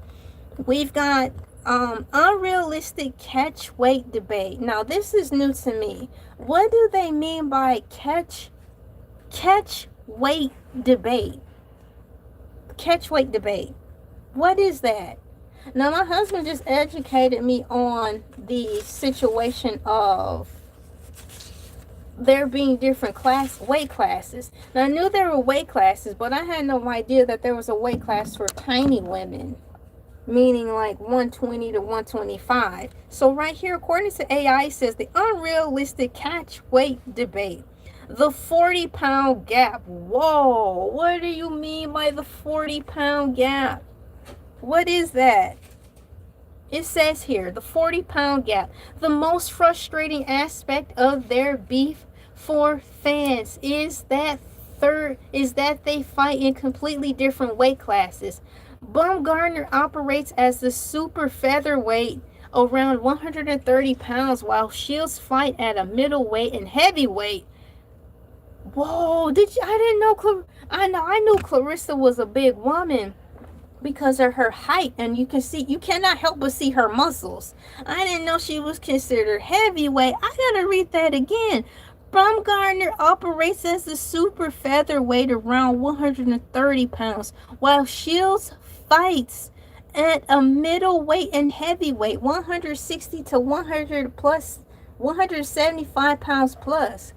Speaker 1: We've got unrealistic catch weight debate. Now this is new to me. What do they mean by catch weight debate? Catch weight debate. What is that? Now my husband just educated me on the situation of there being different weight classes. Now I knew there were weight classes, but I had no idea that there was a weight class for tiny women, meaning like 120 to 125. So right here, according to AI, it says the unrealistic catch weight debate. The 40-pound gap. Whoa, what do you mean by the 40-pound gap? What is that? It says here, the 40-pound gap. The most frustrating aspect of their beef for fans is that they fight in completely different weight classes. Baumgartner operates as the super featherweight around 130 pounds, while Shields fight at a middleweight and heavyweight. Whoa, I didn't know. I knew Clarissa was a big woman because of her height, and you cannot help but see her muscles. I didn't know she was considered heavyweight. I gotta read that again. Baumgartner operates as a super featherweight around 130 pounds, while Shields fights at a middleweight and heavyweight 160 to 100 plus 175 pounds plus.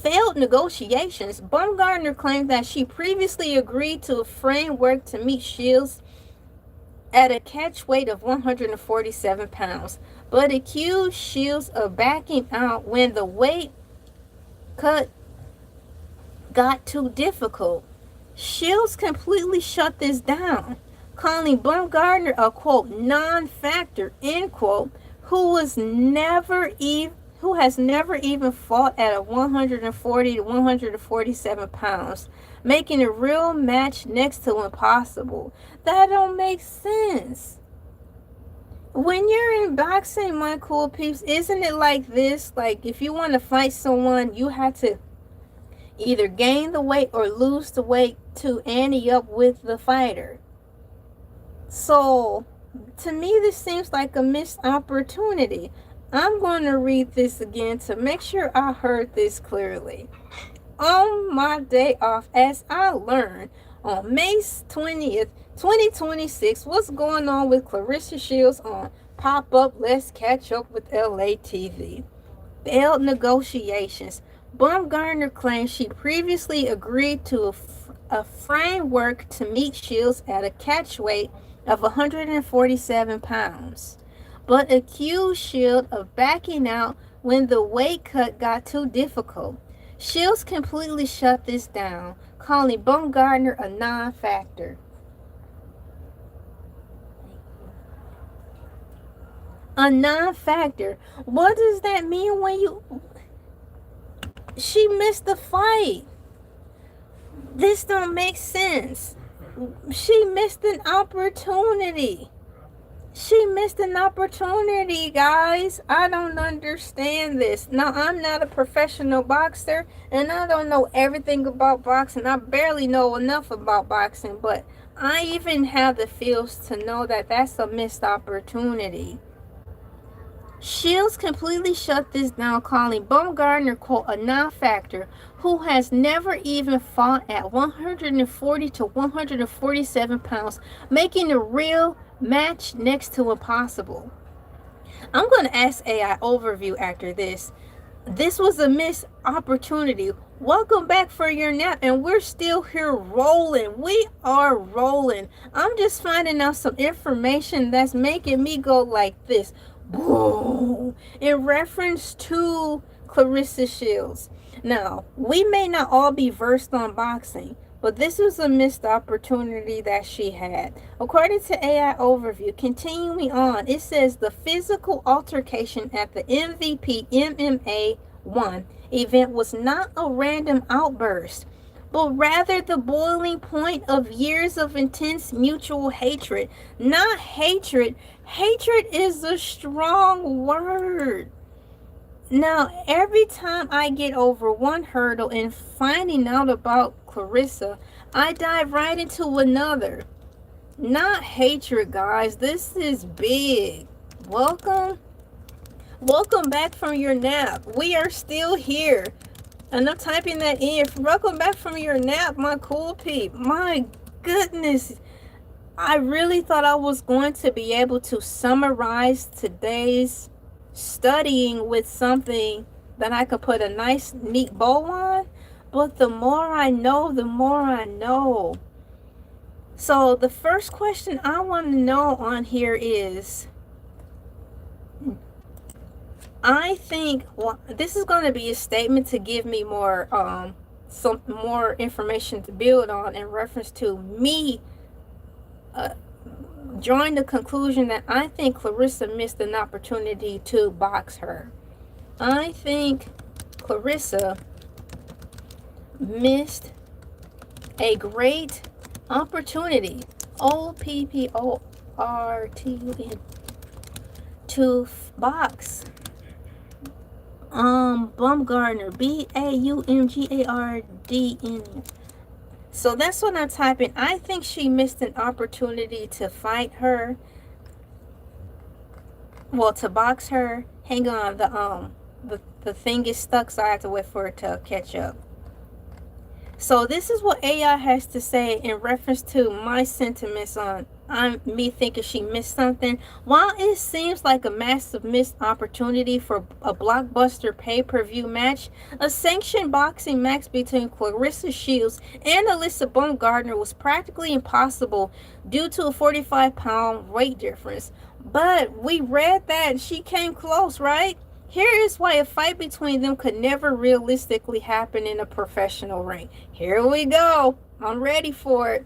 Speaker 1: Failed negotiations. Baumgartner claimed that she previously agreed to a framework to meet Shields at a catch weight of 147 pounds, but accused Shields of backing out when the weight cut got too difficult. Shields completely shut this down, calling Baumgartner a quote non-factor end quote who has never even fought at a 140 to 147 pounds, making a real match next to impossible. That don't make sense. When you're in boxing, my cool peeps, isn't it like this? Like if you want to fight someone, you have to either gain the weight or lose the weight to ante up with the fighter. So to me, this seems like a missed opportunity. I'm going to read this again to make sure I heard this clearly. On my day off, as I learned on May 20th, 2026, what's going on with Clarissa Shields on Pop-Up Let's Catch Up with Elay TV. Failed negotiations. Baumgartner claims she previously agreed to a framework to meet Shields at a catch weight of 147 pounds, but accused Shields of backing out when the weight cut got too difficult. Shields completely shut this down, calling Baumgartner a non-factor. A non-factor. What does that mean when she missed the fight? This don't make sense. She missed an opportunity. She missed an opportunity, guys. I don't understand this. Now, I'm not a professional boxer, and I don't know everything about boxing. I barely know enough about boxing, but I even have the feels to know that that's a missed opportunity. Shields completely shut this down, calling Baumgartner, quote, a non-factor who has never even fought at 140 to 147 pounds, making a real match next to impossible. I'm going to ask AI overview after this. This was a missed opportunity. Welcome back for your nap, and we're still here rolling. We are rolling. I'm just finding out some information that's making me go like this. Boom. In reference to Clarissa Shields. Now, we may not all be versed on boxing, but this was a missed opportunity that she had. According to AI Overview, continuing on, it says the physical altercation at the MVP MMA 1 event was not a random outburst, but rather the boiling point of years of intense mutual hatred. Not hatred. Hatred is a strong word. Now, every time I get over one hurdle in finding out about Clarissa, I dive right into another. Not hatred, guys. This is big. Welcome. Welcome back from your nap. We are still here. And I'm typing that in. Welcome back from your nap, my cool peep. My goodness. I really thought I was going to be able to summarize today's studying with something that I could put a nice, neat bow on. But the more I know, the more I know. So the first question I want to know on here is, I think, well, this is going to be a statement to give me more, some more information to build on in reference to me drawing the conclusion that I think Clarissa missed an opportunity to box her. I think Clarissa missed a great opportunity, OPPORTUN, to box Baumgardner, BAUMGARDN. So that's what I'm typing. I think she missed an opportunity to fight her. Well, to box her. Hang on, the thing is stuck, so I have to wait for it to catch up. So this is what AI has to say in reference to my sentiments on me thinking she missed something. While it seems like a massive missed opportunity for a blockbuster pay-per-view match, a sanctioned boxing match between Clarissa Shields and Alyssa Baumgardner was practically impossible due to a 45-pound weight difference. But we read that she came close, right? Here is why a fight between them could never realistically happen in a professional ring. Here we go. I'm ready for it.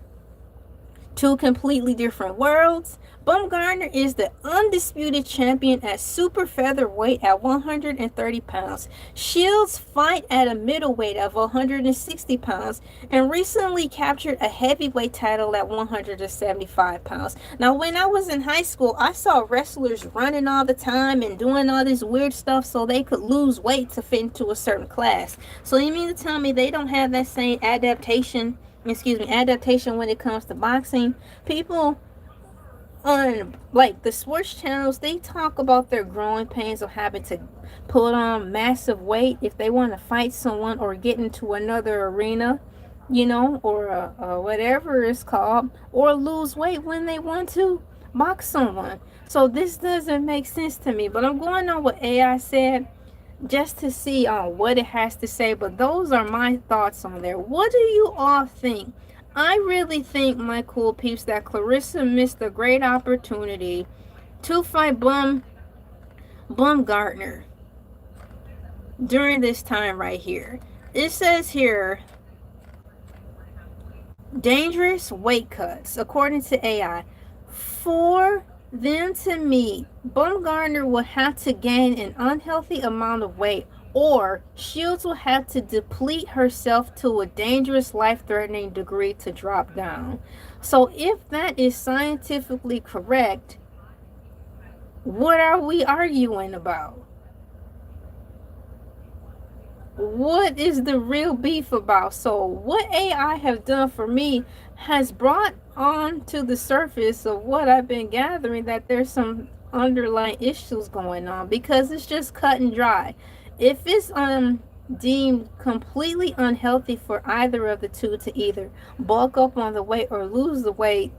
Speaker 1: Two completely different worlds. Baumgardner is the undisputed champion at super featherweight at 130 pounds. Shields fight at a middleweight of 160 pounds and recently captured a heavyweight title at 175 pounds. Now, when I was in high school, I saw wrestlers running all the time and doing all this weird stuff so they could lose weight to fit into a certain class. So you mean to tell me they don't have that same adaptation when it comes to boxing? People on like the sports channels, they talk about their growing pains of having to put on massive weight if they want to fight someone or get into another arena, or whatever it's called, or lose weight when they want to box someone. So this doesn't make sense to me, but I'm going on what AI said just to see what it has to say. But those are my thoughts on there. What do you all think? I really think, my cool peeps, that Clarissa missed a great opportunity to fight Baumgardner during this time right here. It says here, dangerous weight cuts. According to AI, for them to meet, Baumgardner will have to gain an unhealthy amount of weight, or Shields will have to deplete herself to a dangerous, life-threatening degree to drop down. So if that is scientifically correct, what are we arguing about? What is the real beef about? So what AI have done for me has brought on to the surface of what I've been gathering, that there's some underlying issues going on, because it's just cut and dry. If it's deemed completely unhealthy for either of the two to either bulk up on the weight or lose the weight,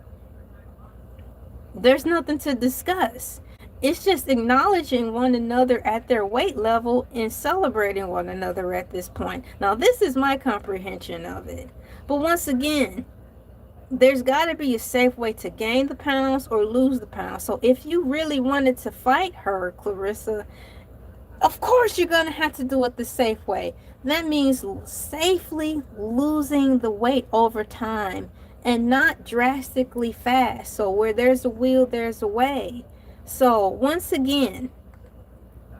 Speaker 1: there's nothing to discuss. It's just acknowledging one another at their weight level and celebrating one another at this point. Now, this is my comprehension of it. But once again, there's got to be a safe way to gain the pounds or lose the pounds. So if you really wanted to fight her, Clarissa, of course you're going to have to do it the safe way. That means safely losing the weight over time and not drastically fast. So where there's a will, there's a way. So once again,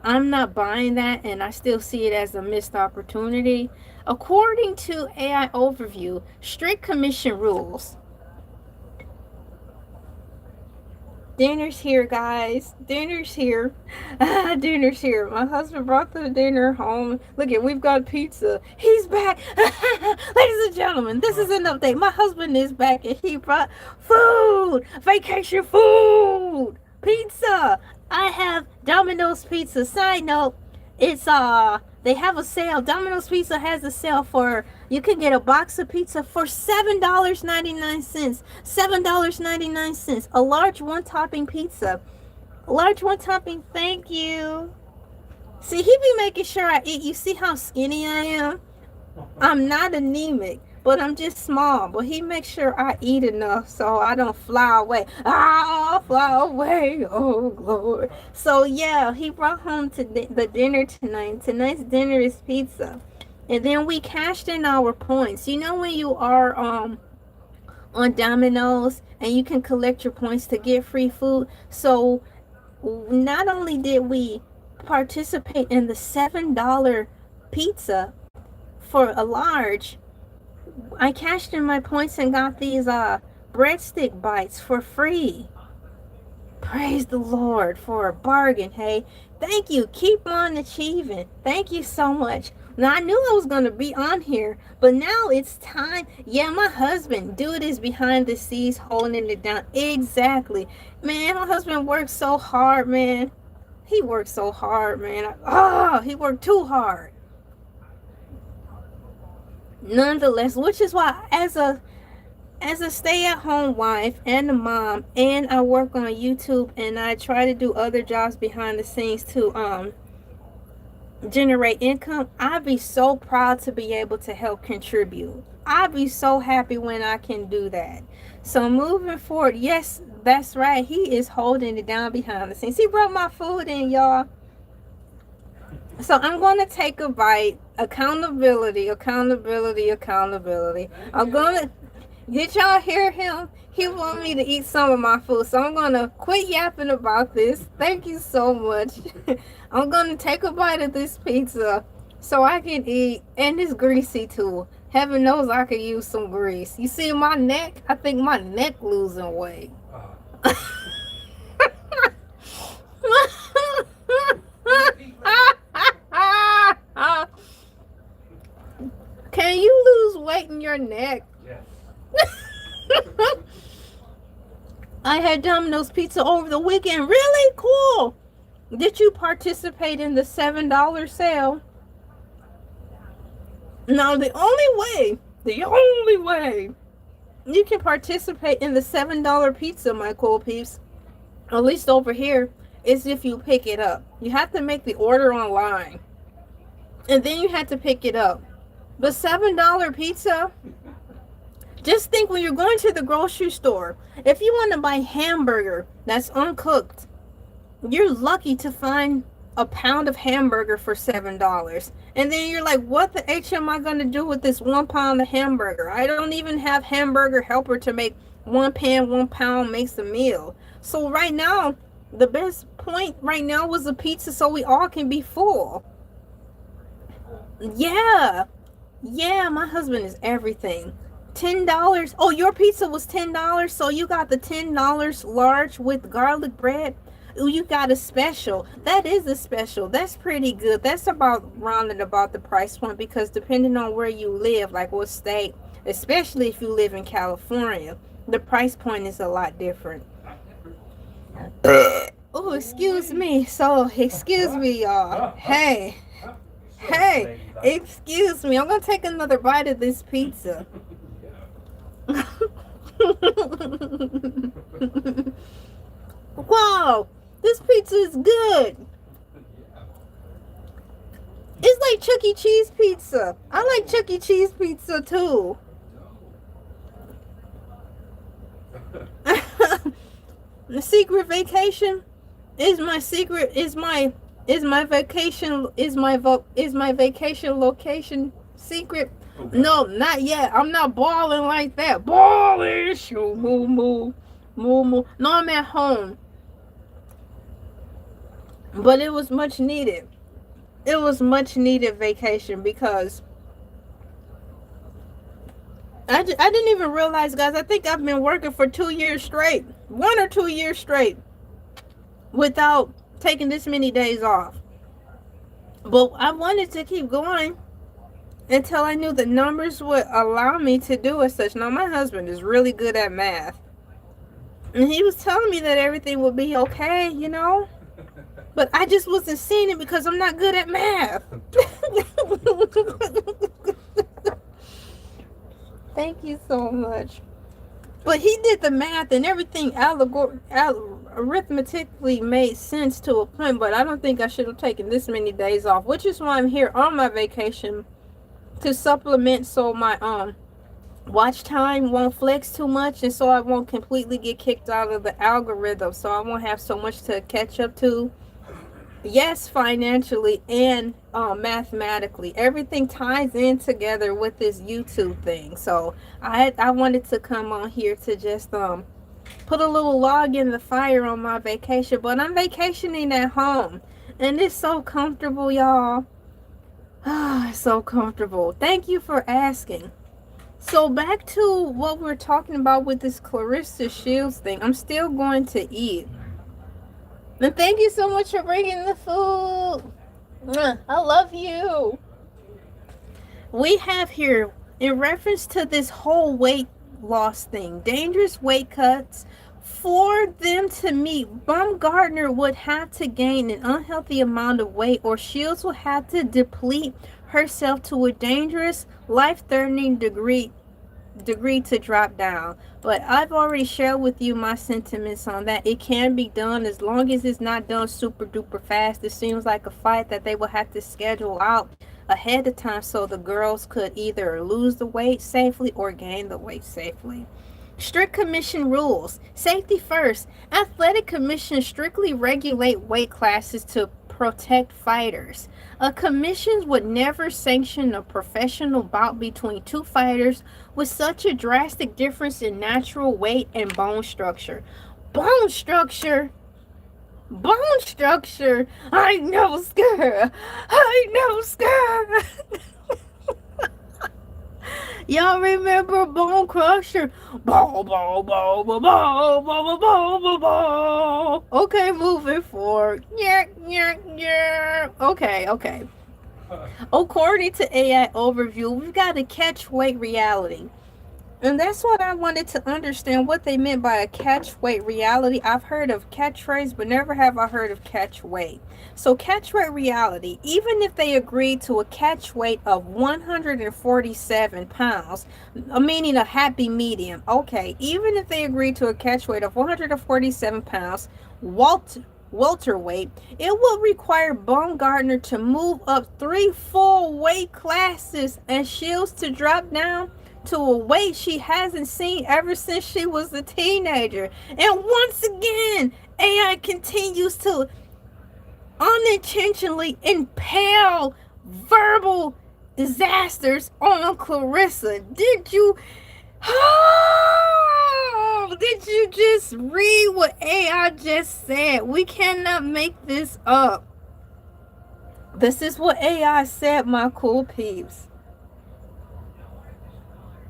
Speaker 1: I'm not buying that, and I still see it as a missed opportunity. According to AI Overview, strict commission rules. Dinner's here, guys. Dinner's here. Dinner's here. My husband brought the dinner home. Look at, we've got pizza. He's back. Ladies and gentlemen, this is an update. My husband is back and he brought food. Vacation food. Pizza. I have Domino's Pizza. Side note, it's they have a sale. Domino's Pizza has a sale for, you can get a box of pizza for $7.99. $7.99. A large one topping pizza. A large one topping, thank you. See, he be making sure I eat. You see how skinny I am? I'm not anemic, but I'm just small. But he makes sure I eat enough so I don't fly away. I'll fly away, oh Lord. So yeah, he brought home to the dinner tonight. Tonight's dinner is pizza. And then we cashed in our points. You know when you are on Domino's and you can collect your points to get free food? So not only did we participate in the $7 pizza for a large, I cashed in my points and got these breadstick bites for free. Praise the Lord for a bargain. Hey, thank you. Keep on achieving. Thank you so much. Now, I knew I was going to be on here, but now it's time. Yeah, my husband, dude, is behind the scenes holding it down. Exactly. Man, my husband works so hard, man. He works so hard, man. He worked too hard. Nonetheless, which is why as a stay-at-home wife and a mom, and I work on YouTube and I try to do other jobs behind the scenes to generate income, I'd be so proud to be able to help contribute. I'd be so happy when I can do that. So moving forward, yes, that's right, he is holding it down behind the scenes. He brought my food in, y'all. So I'm going to take a bite. Accountability. I'm going to, did y'all hear him? He want me to eat some of my food. So I'm going to quit yapping about this. Thank you so much. I'm going to take a bite of this pizza so I can eat. And it's greasy too. Heaven knows I could use some grease. You see my neck? I think my neck losing weight. Can you lose weight in your neck?
Speaker 2: Yes.
Speaker 1: I had Domino's Pizza over the weekend. Really cool. Did you participate in the $7 sale? Now, the only way you can participate in the $7 pizza, my cool peeps, at least over here, is if you pick it up. You have to make the order online, and then you have to pick it up. The $7 pizza, just think when you're going to the grocery store, if you want to buy hamburger that's uncooked, you're lucky to find a pound of hamburger for $7. And then you're like, what the H am I going to do with this 1 pound of hamburger? I don't even have hamburger helper to make 1 pan, 1 pound makes a meal. So right now, the best point right now was a pizza so we all can be full. Yeah, my husband is everything. $10. Oh, your pizza was $10, so you got the $10 large with garlic bread. Ooh, you got a special. That is a special. That's pretty good. That's about rounded about the price point, because depending on where you live, like what state, especially if you live in California, the price point is a lot different. Oh, excuse me. So, excuse me, y'all. Hey, excuse me. I'm going to take another bite of this pizza. Wow, this pizza is good. It's like Chuck E. Cheese pizza. I like Chuck E. Cheese pizza too. The secret vacation is my secret is my vacation is my vacation location secret. Okay. No, not yet. I'm not balling like that. Balling, shoo, moo, moo, moo, moo. No, I'm at home, but it was much needed. It was much needed vacation because I didn't even realize, guys. I think I've been working for 2 years straight, 1 or 2 years straight, without taking this many days off. But I wanted to keep going until I knew the numbers would allow me to do as such. Now, my husband is really good at math, and he was telling me that everything would be okay, you know? But I just wasn't seeing it because I'm not good at math. Thank you so much. But he did the math and everything arithmetically made sense to a point, but I don't think I should have taken this many days off, which is why I'm here on my vacation, to supplement so my watch time won't flex too much, and so I won't completely get kicked out of the algorithm, so I won't have so much to catch up to. Yes, financially and mathematically, everything ties in together with this YouTube thing. So I wanted to come on here to just put a little log in the fire on my vacation. But I'm vacationing at home, and it's so comfortable, y'all. Ah, so comfortable. Thank you for asking. So back to what we're talking about with this Clarissa Shields thing. I'm still going to eat. And thank you so much for bringing the food. I love you. We have here, in reference to this whole weight loss thing, dangerous weight cuts, for them to meet, Baumgartner would have to gain an unhealthy amount of weight, or Shields would have to deplete herself to a dangerous, life-threatening degree to drop down. But I've already shared with you my sentiments on that. It can be done as long as it's not done super duper fast. It seems like a fight that they will have to schedule out ahead of time so the girls could either lose the weight safely or gain the weight safely. Strict commission rules. Safety first. Athletic commissions strictly regulate weight classes to protect fighters. A commission would never sanction a professional bout between two fighters with such a drastic difference in natural weight and bone structure. Bone structure? Bone structure? I know, scared. I know, scared. Y'all remember Bone Crusher? Ball, ball, ball, ball, ball, ball, ball, ball, ball. Okay, moving forward. Yeah, yeah, yeah. Okay. According to AI Overview, we've got a catch weight reality. And that's what I wanted to understand, what they meant by a catch weight reality. I've heard of catchphrase, but never have I heard of catch weight. So catch weight reality, even if they agreed to a catch weight of 147 pounds, meaning a happy medium. Okay, even if they agreed to a catch weight of 147 pounds, welterweight, it will require Baumgartner to move up 3 full weight classes and Shields to drop down to a weight she hasn't seen ever since she was a teenager. And once again, AI continues to unintentionally impale verbal disasters on Clarissa. Did you just read what AI just said? We cannot make this up. This is what AI said, my cool peeps.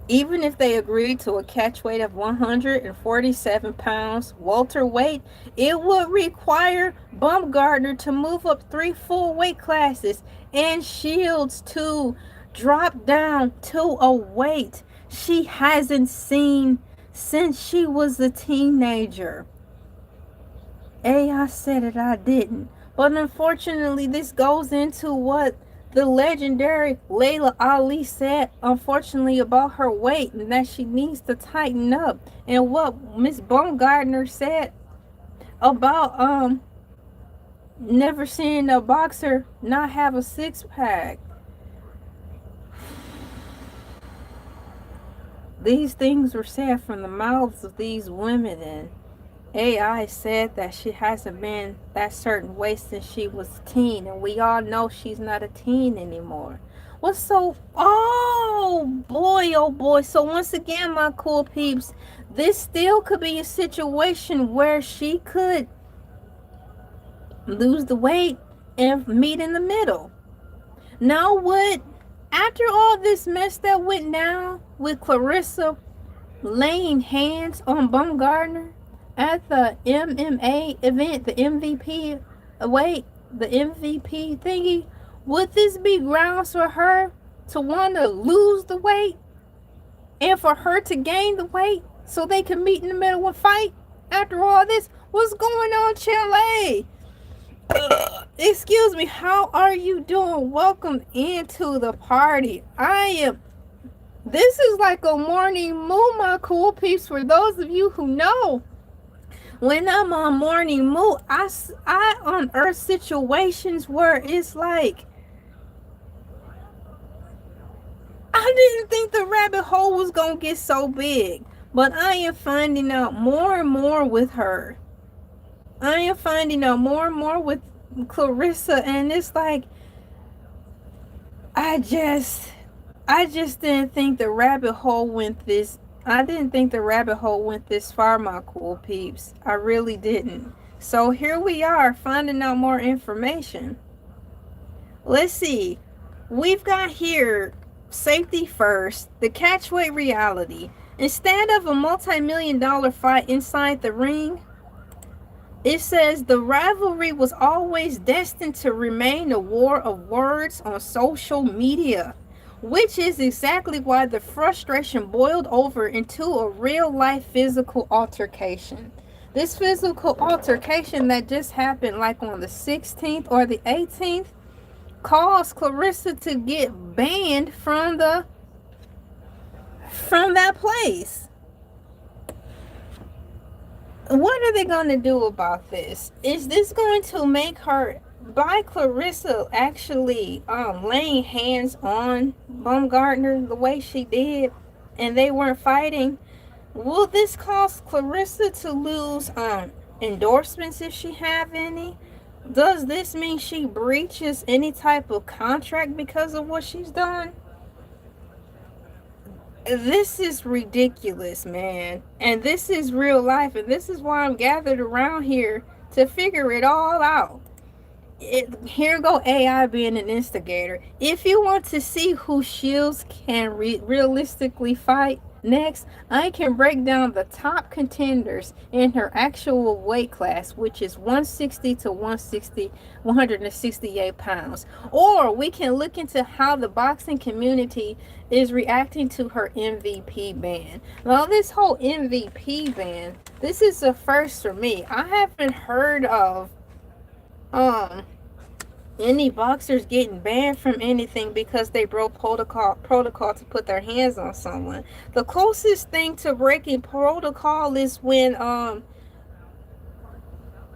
Speaker 1: Even if they agreed to a catch weight of 147 pounds welterweight, it would require Baumgartner to move up 3 full weight classes and Shields to drop down to a weight she hasn't seen since she was a teenager. AI said it, I didn't. But unfortunately, this goes into what the legendary Layla Ali said, unfortunately, about her weight, and that she needs to tighten up. And what Miss Baumgartner said about never seeing a boxer not have a six-pack. These things were said from the mouths of these women, AI said that she hasn't been that certain way since she was a teen, and we all know she's not a teen anymore. What's so? Oh boy! So once again, my cool peeps, this still could be a situation where she could lose the weight and meet in the middle. Now what? After all this mess that went down with Clarissa laying hands on Baumgartner at the MMA event, the MVP, the MVP thingy, would this be grounds for her to want to lose the weight and for her to gain the weight so they can meet in the middle and fight? After all this, what's going on, Chile? Excuse me, how are you doing? Welcome into the party. This is like a morning moo, my cool peeps. For those of you who know, when I'm on morning moo, I unearth situations where it's like, I didn't think the rabbit hole was gonna get so big, but I am finding out more and more with her. I am finding out more and more with Clarissa, and it's like, I just didn't think the rabbit hole went this. I didn't think the rabbit hole went this far, my cool peeps. I really didn't. So here we are, finding out more information. Let's see. We've got here safety first, the catchweight reality. Instead of a multi-million-dollar fight inside the ring, it says the rivalry was always destined to remain a war of words on social media, which is exactly why the frustration boiled over into a real-life physical altercation. This physical altercation that just happened like on the 16th or the 18th caused Clarissa to get banned from that place. What are they going to do about this? Is this going to make her, by Clarissa actually laying hands on Baumgartner the way she did, and they weren't fighting, will this cause Clarissa to lose endorsements if she have any? Does this mean she breaches any type of contract because of what she's done? This is ridiculous, man. And this is real life. And this is why I'm gathered around here to figure it all out. Here go AI being an instigator. If you want to see who Shields can realistically fight next, I can break down the top contenders in her actual weight class, which is 160 to 168 pounds. Or we can look into how the boxing community is reacting to her MVP ban. Now, this whole MVP ban, this is a first for me. I haven't heard of any boxers getting banned from anything because they broke protocol to put their hands on someone. The closest thing to breaking protocol is when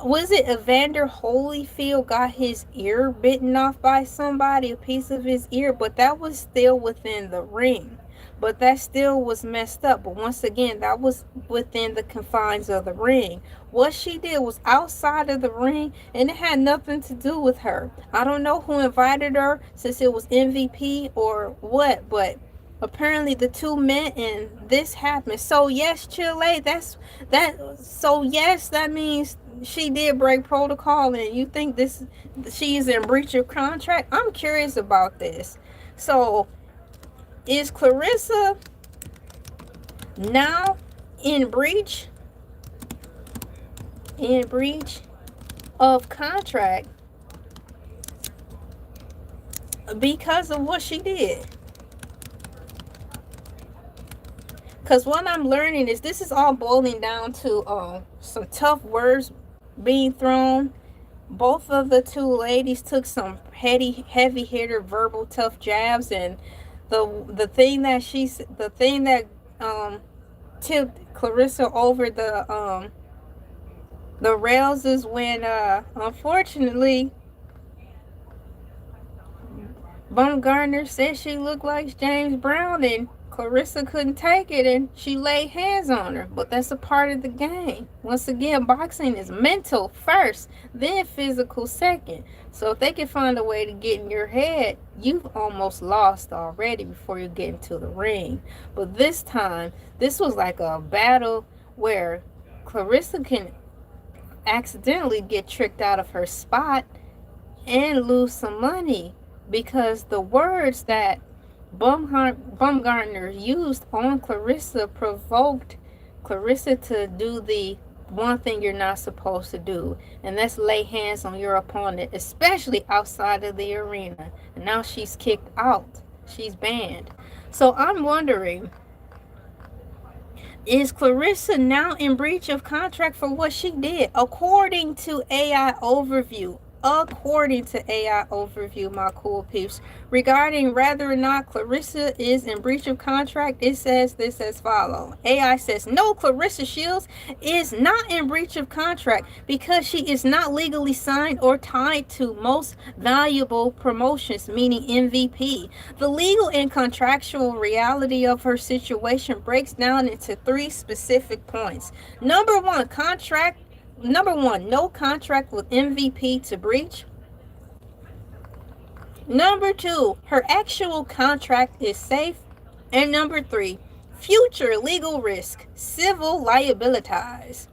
Speaker 1: was it Evander Holyfield got his ear bitten off by somebody, a piece of his ear, but that was still within the ring. But that still was messed up. But once again, that was within the confines of the ring. What she did was outside of the ring, and it had nothing to do with her. I don't know who invited her, since it was MVP or what, but apparently the two met and this happened. So yes, Chile, so yes, that means she did break protocol, and you think she is in breach of contract? I'm curious about this. So is Clarissa now in breach of contract because of what she did? Because what I'm learning is this is all boiling down to some tough words being thrown. Both of the two ladies took some heavy hitter verbal tough jabs, and the thing that tipped Clarissa over the rails is when unfortunately Baumgartner said she looked like James Brown, and Clarissa couldn't take it and she laid hands on her. But that's a part of the game. Once again, boxing is mental first, then physical second. So if they can find a way to get in your head, you've almost lost already before you get into the ring. But this time, this was like a battle where Clarissa can accidentally get tricked out of her spot and lose some money because the words that Bumgarner used on Clarissa provoked Clarissa to do the one thing you're not supposed to do, and that's lay hands on your opponent, especially outside of the arena. And now she's kicked out. She's banned. So I'm wondering, is Clarissa now in breach of contract for what she did? According to AI Overview, my cool peeps, regarding whether or not Clarissa is in breach of contract, it says this as follows. AI says, no, Claressa Shields is not in breach of contract because she is not legally signed or tied to most valuable promotions, meaning MVP. The legal and contractual reality of her situation breaks down into 3 specific points. Number one, no contract with MVP to breach. Number 2, her actual contract is safe. And number 3, future legal risk, civil liabilities.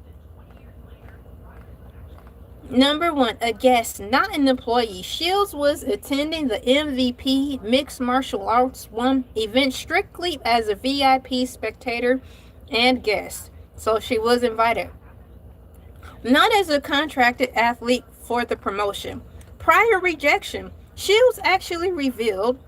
Speaker 1: Number 1, a guest, not an employee. Shields was attending the MVP Mixed Martial Arts 1 event strictly as a VIP spectator and guest. So she was invited, not as a contracted athlete for the promotion. Prior rejection. Shields actually revealed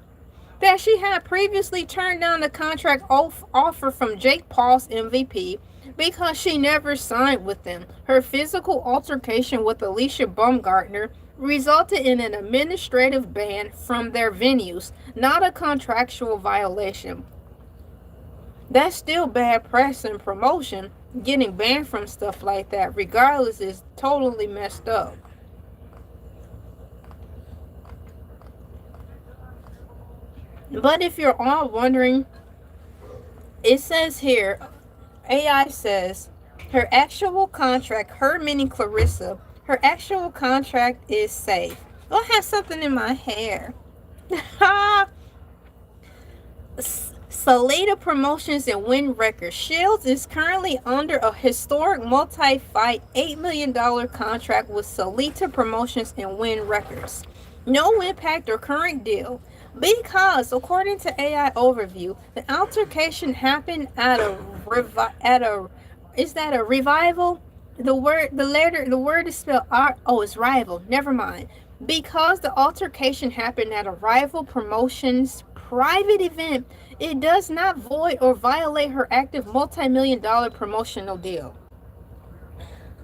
Speaker 1: that she had previously turned down the contract offer from Jake Paul's MVP because she never signed with them. Her physical altercation with Alicia Baumgartner resulted in an administrative ban from their venues, not a contractual violation. That's still bad press and promotion. Getting banned from stuff like that, regardless, is totally messed up. But if you're all wondering, it says here, AI says, her actual contract, her meaning Clarissa, her actual contract is safe. Oh, I have something in my hair. Salida Promotions and Win Records. Shields is currently under a historic multi-fight $8 million contract with Salida Promotions and Win Records. No impact or current deal because, according to AI Overview, the altercation happened at a is that a revival? The word is spelled R. Oh, it's rival. Never mind. Because the altercation happened at a rival promotion's private event, it does not void or violate her active multi-million-dollar promotional deal.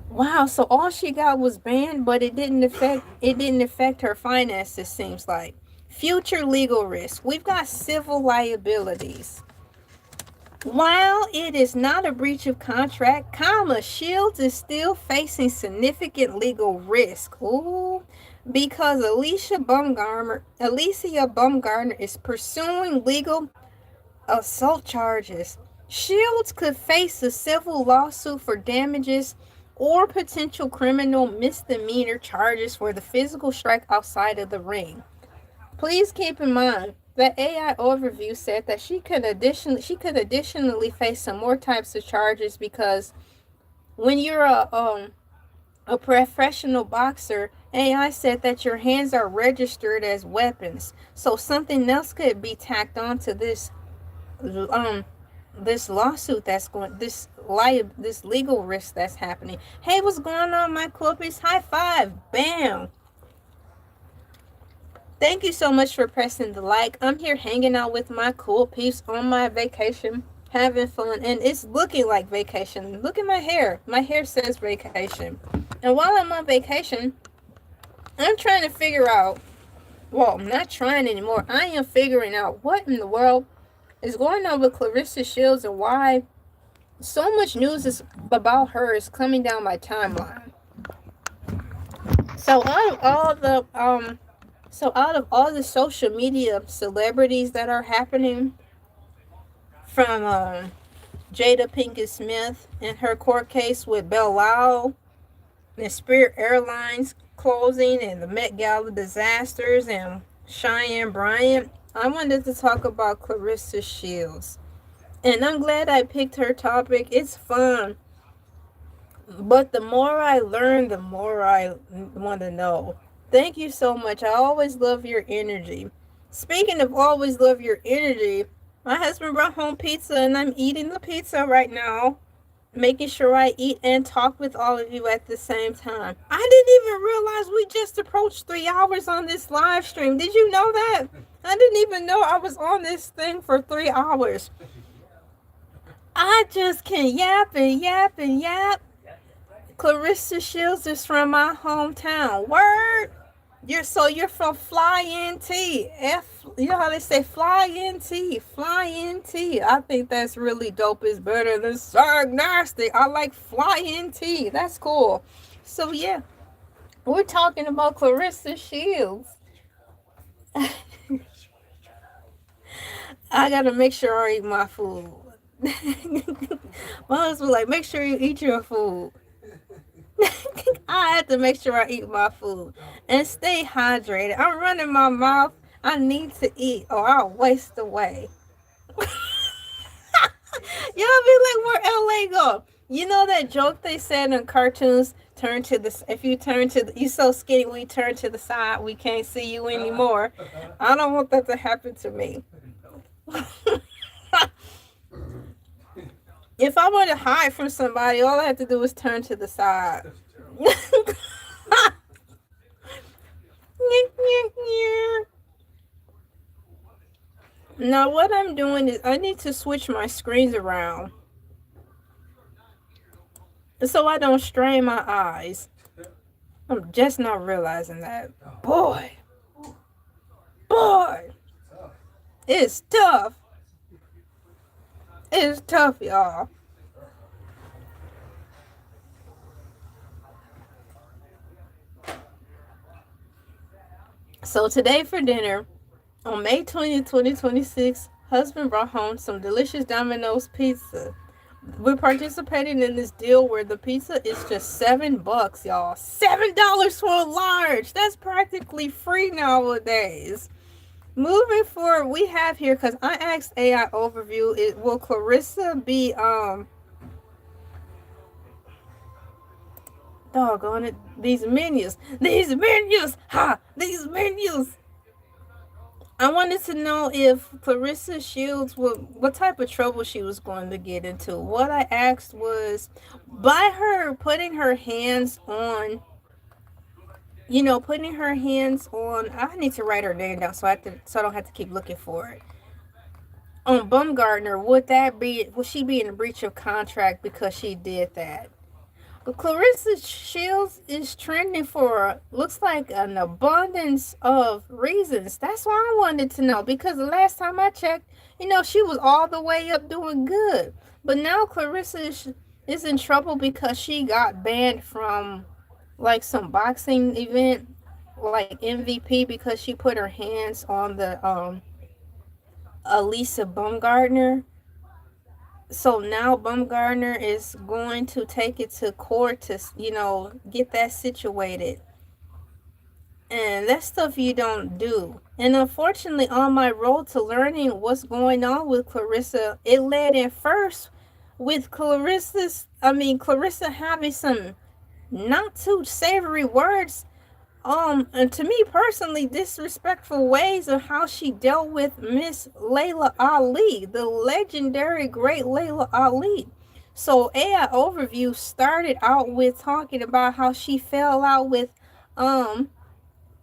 Speaker 1: Wow, so all she got was banned, but it didn't affect her finances, seems like. Future legal risk. We've got civil liabilities. While it is not a breach of contract, Shields is still facing significant legal risk. Ooh, because Alicia Baumgartner is pursuing legal assault charges. Shields could face a civil lawsuit for damages or potential criminal misdemeanor charges for the physical strike outside of the ring. Please keep in mind that AI Overview said that she could additionally face some more types of charges, because when you're a professional boxer, AI said that your hands are registered as weapons. So something else could be tacked on to this lawsuit that's going, this legal risk that's happening. Hey, what's going on, my corpies? High five. Bam. Thank you so much for pressing the like. I'm here hanging out with my cool peeps on my vacation, having fun, and it's looking like vacation. Look at my hair. My hair says vacation. And while I'm on vacation, I'm trying to figure out, well, I'm not trying anymore. I am figuring out what in the world is going on with Clarissa Shields and why so much news about her is coming down my timeline. So out of all the social media celebrities that are happening, from Jada Pinkett Smith in her court case with Belle and Spirit Airlines closing and the Met Gala disasters and Cheyenne Bryant. I wanted to talk about Claressa Shields. And I'm glad I picked her topic. It's fun. But the more I learn, the more I want to know. Thank you so much. I always love your energy. Speaking of always love your energy, my husband brought home pizza and I'm eating the pizza right now, making sure I eat and talk with all of you at the same time. I didn't even realize we just approached 3 hours on this live stream. Did you know that? I didn't even know I was on this thing for 3 hours. I just can yap and yap and yap. Clarissa Shields is from my hometown. Word. You're from Fly NT. You know how they say Fly NT, Fly NT. I think that's really dope. It's better than Sarg Nasty. I like Fly NT. That's cool. So yeah, we're talking about Clarissa Shields. I gotta make sure I eat my food. My husband like, make sure you eat your food. I have to make sure I eat my food and stay hydrated. I'm running my mouth. I need to eat or I'll waste away. Y'all be like, where LA go? You know that joke they said in cartoons, you so skinny when you turn to the side, we can't see you anymore. I don't want that to happen to me. If I want to hide from somebody, all I have to do is turn to the side. Now what I'm doing is I need to switch my screens around so I don't strain my eyes. I'm just not realizing that. Boy, it's tough. It's tough, y'all. So today for dinner, on May 20th, 2026, husband brought home some delicious Domino's pizza. We're participating in this deal where the pizza is just $7, y'all. $7 for a large. That's practically free nowadays. Moving forward, we have here, because I asked AI overview, will Clarissa be, doggone it, these menus, I wanted to know if Clarissa Shields, what type of trouble she was going to get into. What I asked was, by her putting her hands on, I need to write her name down so I don't have to keep looking for it. On Bumgardner, would she be in a breach of contract because she did that? But Clarissa Shields is trending for, looks like, an abundance of reasons. That's why I wanted to know, because the last time I checked, she was all the way up doing good. But now Clarissa is in trouble because she got banned from like some boxing event, like MVP, because she put her hands on the Elisa Bumgardner. So now Bumgardner is going to take it to court to, get that situated. And that's stuff you don't do. And unfortunately, on my road to learning what's going on with Clarissa, it led in first with Clarissa having some not too savory words, and to me personally, disrespectful ways of how she dealt with Miss Layla Ali, the legendary great Layla Ali. So AI overview started out with talking about how she fell out with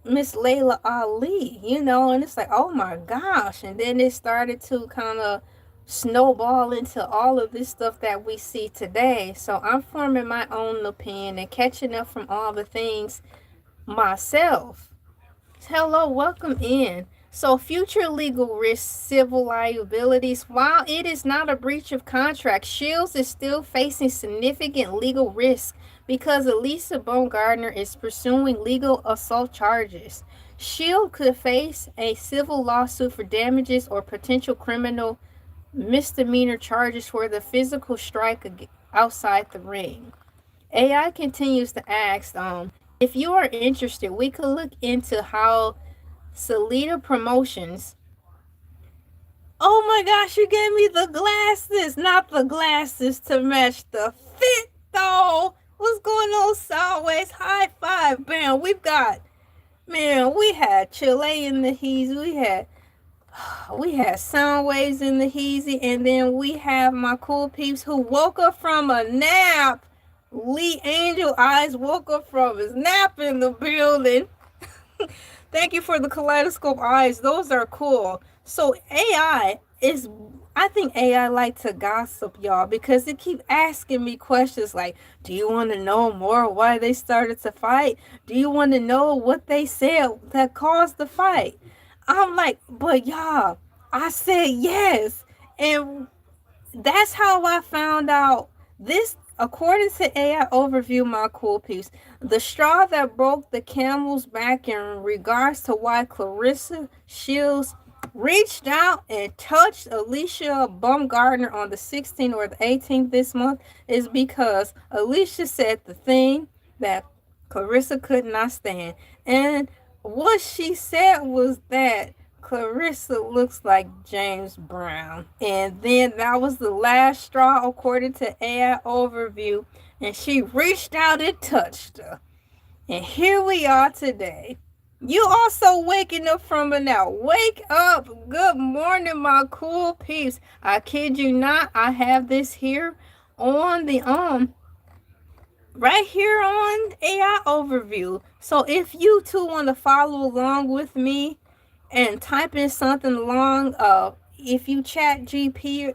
Speaker 1: Miss Layla Ali, and it's like, oh my gosh. And then it started to kind of snowball into all of this stuff that we see today. So I'm forming my own opinion and catching up from all the things myself. Hello, welcome in. So future legal risks, civil liabilities. While it is not a breach of contract, Shields is still facing significant legal risk because Elisa Bumgardner is pursuing legal assault charges. Shield could face a civil lawsuit for damages or potential criminal misdemeanor charges for the physical strike outside the ring. AI continues to ask, if you are interested, we could look into how Salida Promotions. Oh my gosh, you gave me the glasses, not the glasses to match the fit though. What's going on, Sideways? High five, bam. We had Chile in the He's, we had Soundwaves in the Heezy, and then we have my cool peeps who woke up from a nap. Lee Angel Eyes woke up from his nap in the building. Thank you for the kaleidoscope eyes. Those are cool. So I think AI like to gossip, y'all, because it keep asking me questions like, do you want to know more why they started to fight? Do you want to know what they said that caused the fight? I'm like, but y'all, I said yes. And that's how I found out this. According to AI Overview, my cool piece, the straw that broke the camel's back in regards to why Clarissa Shields reached out and touched Alicia Baumgartner on the 16th or the 18th this month is because Alicia said the thing that Clarissa could not stand. And what she said was that Clarissa looks like James Brown. And then that was the last straw according to AI Overview. And she reached out and touched her. And here we are today. You also waking up from a nap. Wake up. Good morning, my cool peeps. I kid you not, I have this here on the right here on AI Overview. So if you too want to follow along with me and type in something along, if you chat GPT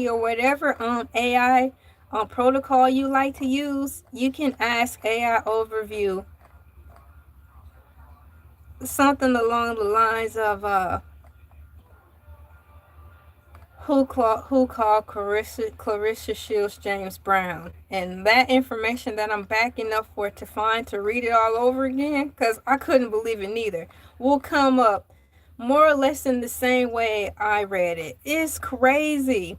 Speaker 1: or whatever AI protocol you like to use, you can ask AI Overview something along the lines of who called Clarissa Shields James Brown, and that information that I'm backing up for to find to read it all over again, because I couldn't believe it neither, will come up more or less in the same way I read it. It's crazy.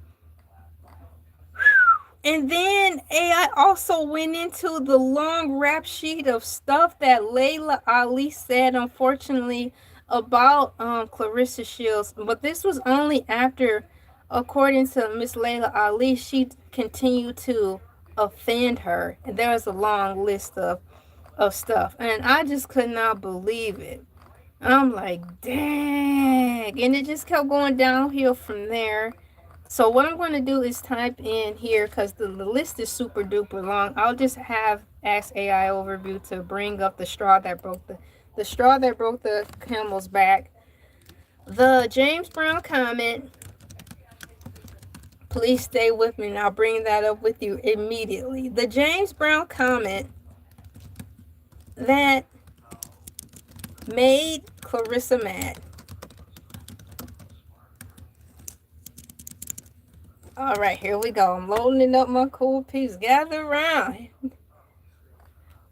Speaker 1: And then AI also went into the long rap sheet of stuff that Layla Ali said, unfortunately, about Clarissa Shields. But this was only after, according to Miss Layla Ali, she continued to offend her. And there was a long list of stuff. And I just could not believe it. I'm like, dang. And it just kept going downhill from there. So what I'm going to do is type in here, because the list is super duper long. I'll just ask AI Overview to bring up the straw that broke the camel's back. The James Brown comment. Please stay with me and I'll bring that up with you immediately. The James Brown comment that made Clarissa mad. All right, here we go. I'm loading up my cool piece. Gather around.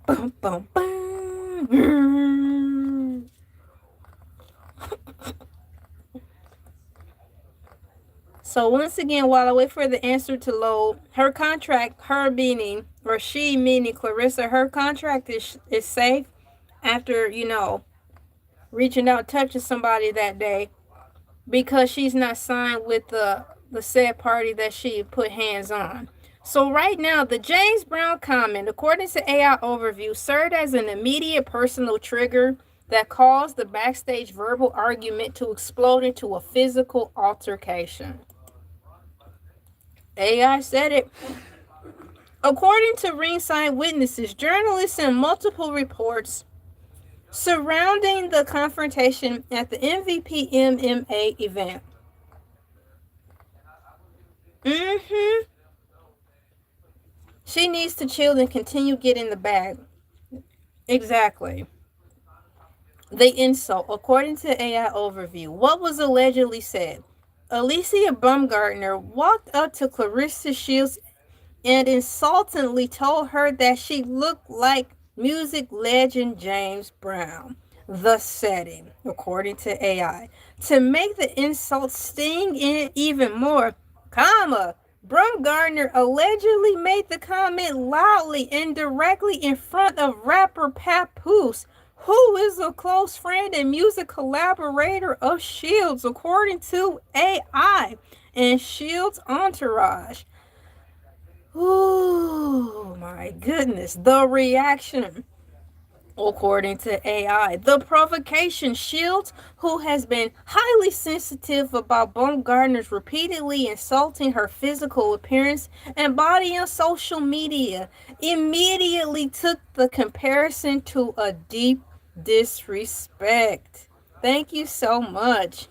Speaker 1: Bum, bum, bum. So once again, while I wait for the answer to load, her contract, she meaning Clarissa, her contract is safe after, reaching out, touching somebody that day, because she's not signed with the said party that she put hands on. So right now, the James Brown comment, according to AI Overview, served as an immediate personal trigger that caused the backstage verbal argument to explode into a physical altercation. AI said it. According to ringside witnesses, journalists, and multiple reports surrounding the confrontation at the MVP MMA event. She needs to chill and continue getting the bag. Exactly. The insult, according to AI Overview, what was allegedly said. Alicia Baumgartner walked up to Clarissa Shields and insultingly told her that she looked like music legend James Brown. the setting, according to AI. To make the insult sting in even more, comma, Brumgardner allegedly made the comment loudly and directly in front of rapper Papoose, who is a close friend and music collaborator of Shields, according to AI and Shields' entourage. Oh my goodness, the reaction. According to AI, the provocation. Shields, who has been highly sensitive about Baumgartner's repeatedly insulting her physical appearance and body on social media, immediately took the comparison to a deep disrespect. Thank you so much.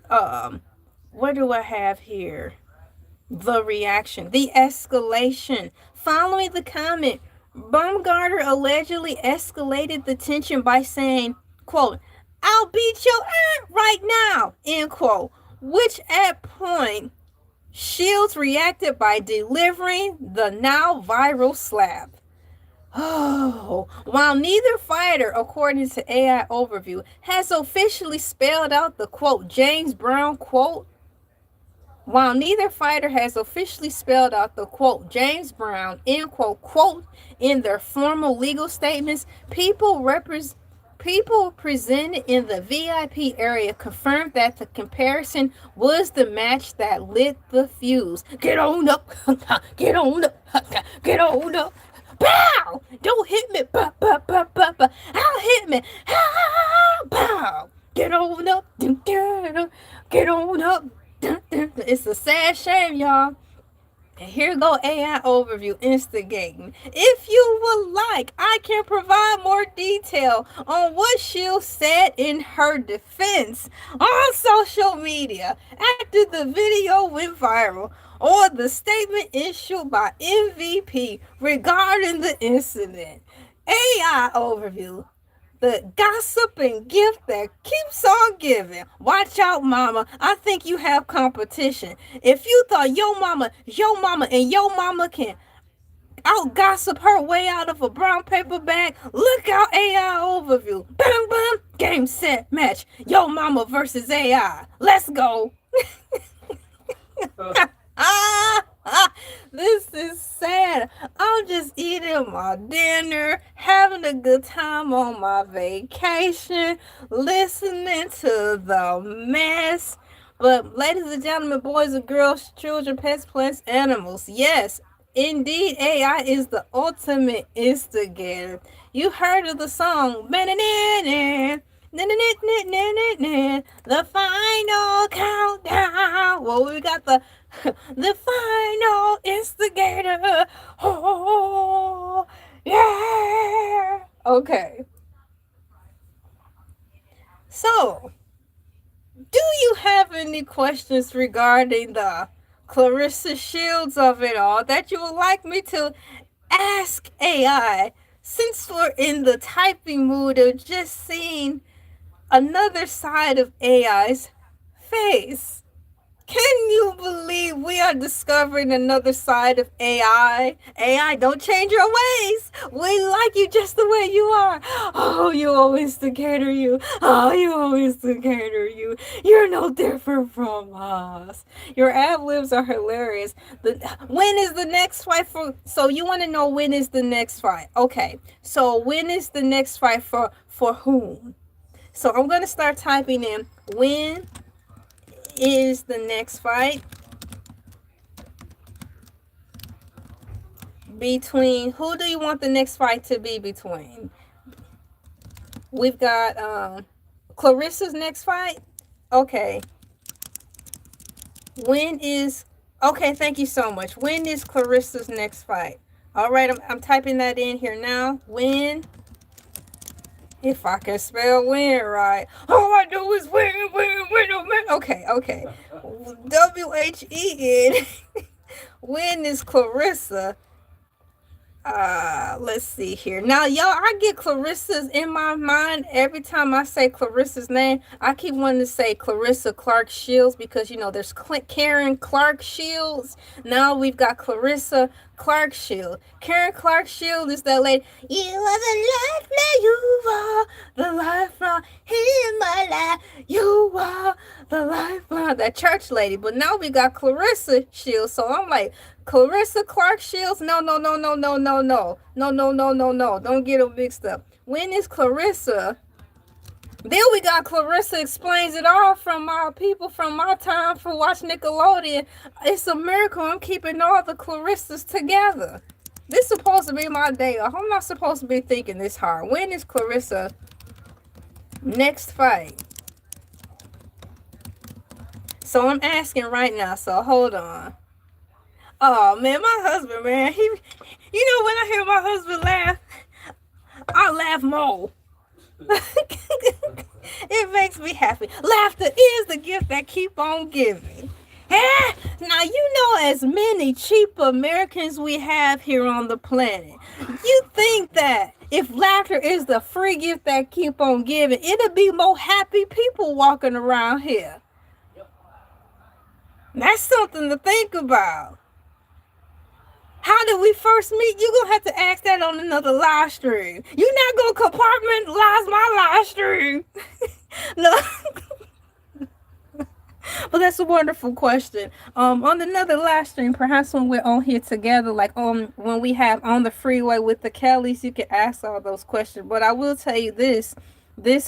Speaker 1: Um, what do I have here? The reaction, the escalation. Following the comment, Baumgartner allegedly escalated the tension by saying, quote, I'll beat your aunt right now, end quote, which at point Shields reacted by delivering the now viral slap. Oh, while neither fighter, according to AI Overview, has officially spelled out the quote, James Brown quote, while neither fighter has officially spelled out the quote James Brown end quote in their formal legal statements, people presented in the VIP area confirmed that the comparison was the match that lit the fuse. Get on up, get on up, get on up. Pow! Don't hit me, bah, bah, bah, bah, bah. I'll hit me, pow! Get on up, get on up. It's a sad shame, y'all. And here go AI Overview instigating. If you would like, I can provide more detail on what Shields said in her defense on social media after the video went viral, or the statement issued by MVP regarding the incident. AI Overview, the gossip and gift that keeps on giving. Watch out, mama. I think you have competition. If you thought your mama, and your mama can out gossip her way out of a brown paper bag, look out. AI Overview. Bam, bam. Game, set, match. Yo mama versus AI. Let's go. This is sad. I'm just eating my dinner, having a good time on my vacation, listening to the mess. But, ladies and gentlemen, boys and girls, children, pets, plants, animals, yes, indeed, AI is the ultimate instigator. You heard of the song, the final countdown. Well, we got the final instigator. Oh, yeah. Okay. So, do you have any questions regarding the Clarissa Shields of it all that you would like me to ask AI? Since we're in the typing mood of just seeing another side of AI's face. Can you believe we are discovering another side of AI? AI, don't change your ways. We like you just the way you are. Oh, you old instigator, you. Oh, you old instigator, you. You're no different from us. Your ad-libs are hilarious. When is the next fight for... So you want to know when is the next fight? Okay, so when is the next fight for whom? So I'm going to start typing in when is the next fight between, who do you want the next fight to be between? We've got Clarissa's next fight. Okay. When is, okay, thank you so much. When is Clarissa's next fight? All right, I'm typing that in here now. When, if I can spell win right. All I do is win. Okay. WHEN. When is Clarissa Let's see here. Now, y'all, I get Clarissa's in my mind every time I say Clarissa's name. I keep wanting to say Clarissa Clark Shields because, you know, there's Karen Clark Shields. Now we've got Clarissa Clark Shields. Karen Clark Shields is that lady. You are the lifeline, you are the lifeline in my life. You are the lifeline. That church lady. But now we got Clarissa Shields. So I'm like, Clarissa Clark Shields? No, no, no, no, no, no, no. No, no, no, no, no. Don't get them mixed up. When is Clarissa? Then we got Clarissa Explains It All from our people from my time for Watch Nickelodeon. It's a miracle I'm keeping all the Clarissas together. This is supposed to be my day off. I'm not supposed to be thinking this hard. When is Clarissa next fight? So I'm asking right now, so hold on. Oh man, my husband, man, you know, when I hear my husband laugh, I laugh more. It makes me happy. Laughter is the gift that keep on giving. Now, you know, as many cheap Americans we have here on the planet, you think that if laughter is the free gift that keep on giving, it'll be more happy people walking around here. That's something to think about. How did we first meet? You're going to have to ask that on another live stream. You're not going to compartmentalize my live stream. No. But that's a wonderful question. On another live stream, perhaps when we're on here together, like when we have On the Freeway with the Kellys, you can ask all those questions. But I will tell you this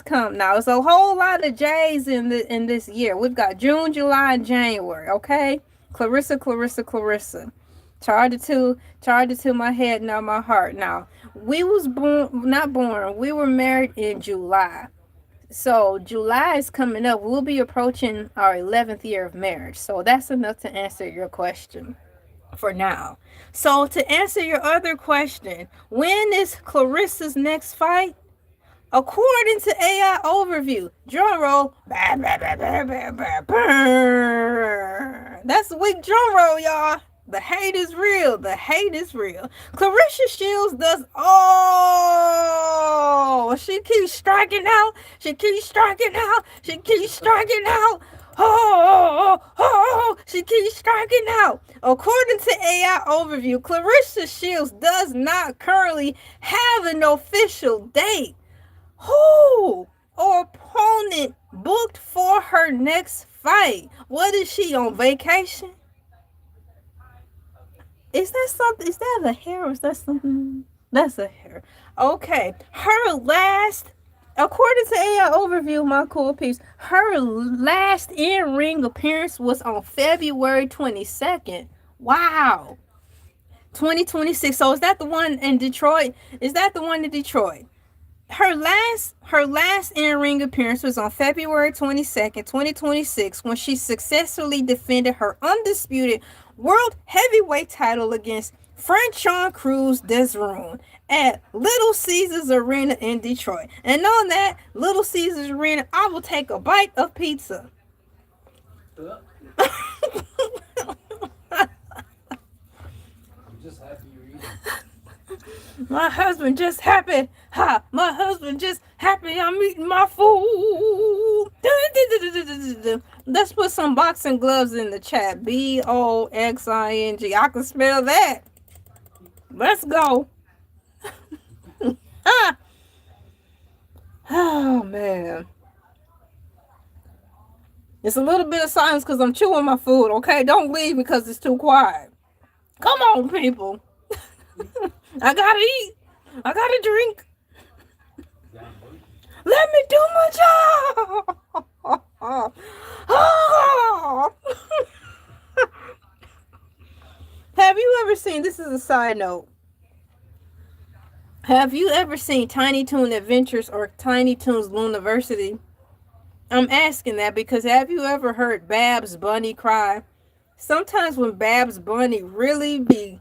Speaker 1: come now. It's a whole lot of J's in this year. We've got June, July, and January. Okay, Clarissa. Charge it to my head, not my heart. Now, we were married in July. So July is coming up. We'll be approaching our 11th year of marriage. So that's enough to answer your question for now. So to answer your other question, when is Clarissa's next fight? According to AI Overview, drum roll. That's a weak drum roll, y'all. The hate is real. Clarissa Shields does. Oh, she keeps striking out. She keeps striking out. She keeps striking out. According to AI Overview, Clarissa Shields does not currently have an official date. Who or opponent booked for her next fight? What is she, on vacation? Is that something? Is that a hair or is that something? That's a hair. Okay. According to AI Overview, my cool peeps, her last in-ring appearance was on February 22nd. Wow. 2026. So is that the one in Detroit? Her last in-ring appearance was on February 22nd, 2026, when she successfully defended her undisputed World Heavyweight title against Franchon Cruz Desroon at Little Caesars Arena in Detroit. And on that Little Caesars Arena, I will take a bite of pizza.
Speaker 2: I'm just happy you're eating.
Speaker 1: My husband just happy. My husband just happy I'm eating my food. Let's put some boxing gloves in the chat. BOXING. I can spell that. Let's go. Oh, man. It's a little bit of silence because I'm chewing my food, okay? Don't leave because it's too quiet. Come on, people. I gotta eat. I gotta drink. Let me do my job. Have you ever seen, this is a side note, have you ever seen Tiny Toon Adventures or Tiny Toons Looniversity? I'm asking that because have you ever heard Babs Bunny cry? Sometimes when Babs Bunny really be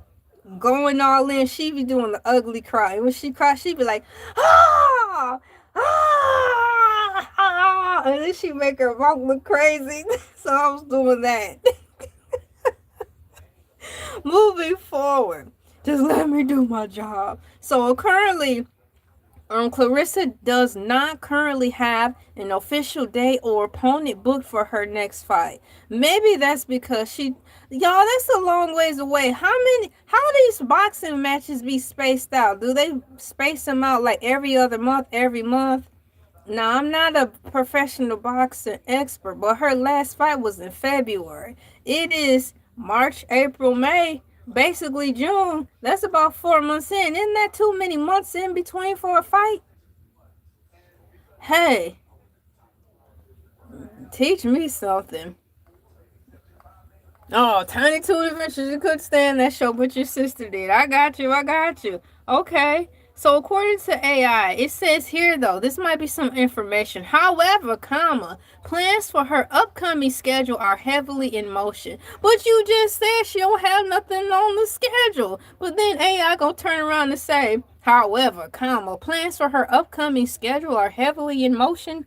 Speaker 1: going all in, she be doing the ugly cry. When she cries, she be like, ah, ah, ah, and then she make her mouth look crazy. So I was doing that. Moving forward, Just let me do my job. So currently, Clarissa does not currently have an official date or opponent booked for her next fight. Maybe that's because y'all, that's a long ways away. How these boxing matches be spaced out? Do they space them out like every other month, every month? Now, I'm not a professional boxing expert, but her last fight was in February. It is March, April, May, basically June. That's about 4 months in. Isn't that too many months in between for a fight? Hey, teach me something. Oh, Tiny Toon Adventures, you couldn't stand that show, but your sister did. I got you, I got you. Okay. So according to AI, it says here though, this might be some information. However, plans for her upcoming schedule are heavily in motion. But you just said she don't have nothing on the schedule. But then AI gonna turn around and say, however, plans for her upcoming schedule are heavily in motion.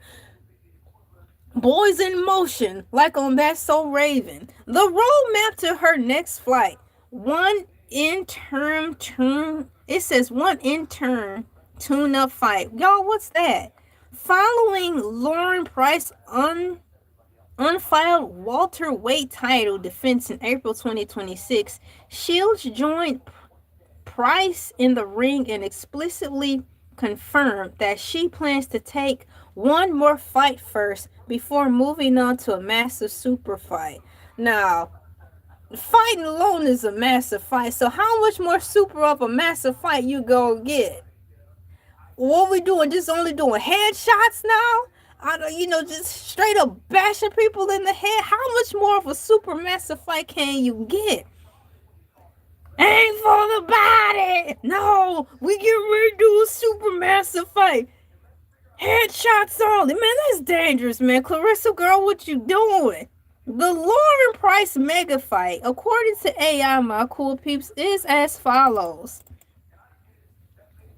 Speaker 1: Boys in motion, like on That's So Raven. The roadmap to her next flight. It says one intern tune-up fight. Y'all, what's that? Following Lauren Price unfiled welterweight title defense in April 2026, Shields joined Price in the ring and explicitly confirmed that she plans to take one more fight first before moving on to a massive super fight. Now, fighting alone is a massive fight, so how much more super of a massive fight you gonna get? What we doing? Just only doing headshots now? Just straight up bashing people in the head? How much more of a super massive fight can you get? Ain't for the body. No, we get ready to do a super massive fight. Headshots only. Man, that's dangerous, man. Clarissa, girl, what you doing? The Lauren Price mega fight, according to AI, my cool peeps, is as follows.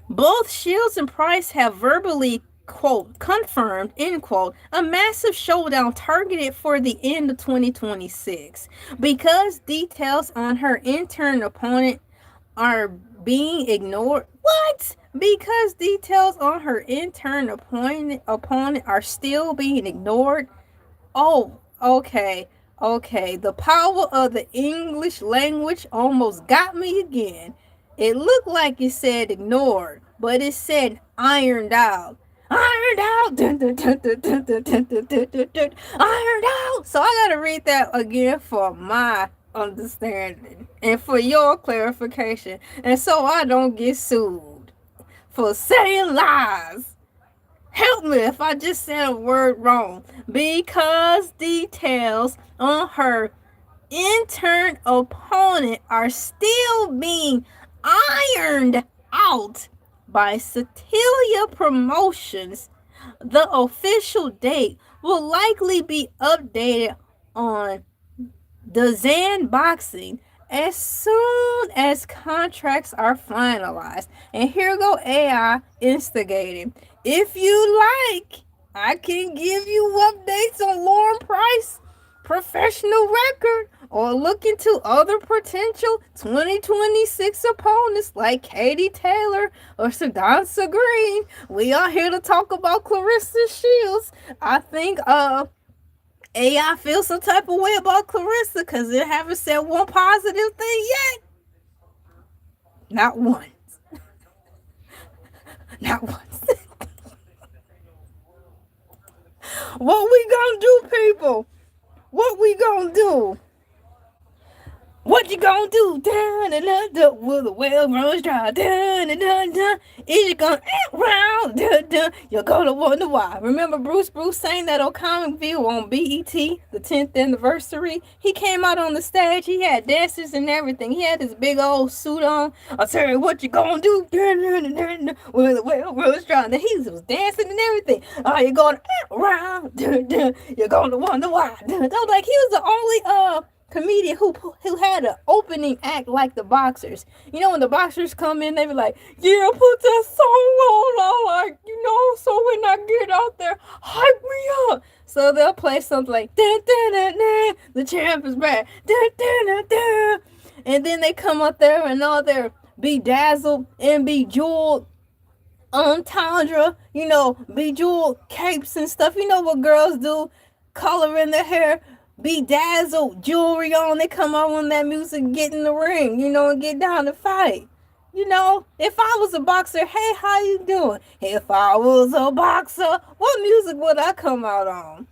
Speaker 1: Both Shields and Price have verbally, quote, confirmed, end quote, a massive showdown targeted for the end of 2026. Because details on her intern opponent are being ignored. What? Because details on her intern opponent are still being ignored? Oh, okay. The power of the English language almost got me again. It looked like it said ignored, but it said ironed out. Ironed out. Dun, dun, dun, dun, dun, dun, dun, dun, dun, dun, dun. Ironed out. So I gotta read that again for my understanding and for your clarification, and so I don't get sued for saying lies. Help me if I just said a word wrong. Because details on her intern opponent are still being ironed out by Satilia Promotions, the official date will likely be updated on Dazan Boxing as soon as contracts are finalized. And here go AI instigating. If you like, I can give you updates on Lauren Price professional record or look into other potential 2026 opponents like Katie Taylor or Sadansa Green. We are here to talk about Clarissa Shields. I think AI feels some type of way about Clarissa because they haven't said one positive thing yet. Not once. Not once. What we gonna do, people? What we gonna do? What you gonna do? Dun, dun, dun, dun, will the well runs dry? Dun, dun, dun, dun. Is you gonna act round? Dun, dun. You're gonna wonder why. Remember Bruce sang that on Comic View on BET, the 10th anniversary? He came out on the stage. He had dancers and everything. He had this big old suit on. I tell you what you gonna do? Dun, dun, dun, dun, dun. Will the well runs dry? And he was dancing and everything. Are you gonna act round? Dun, dun. You're gonna wonder why. Dun, dun. Like he was the only comedian who had an opening act like the boxers. You know, when the boxers come in, they be like, yeah, put that song on. I like, so when I get out there, hype me up. So they'll play something like, dun, dun, dun, dun, the champ is back, dun, dun, dun, dun. And then they come up there and all their bedazzled and bejeweled entendre, bejeweled capes and stuff. You know what girls do? Color in their hair, bedazzled jewelry on. They come out when that music get in the ring, and get down to fight. If I was a boxer, hey, how you doing? If I was a boxer, what music would I come out on?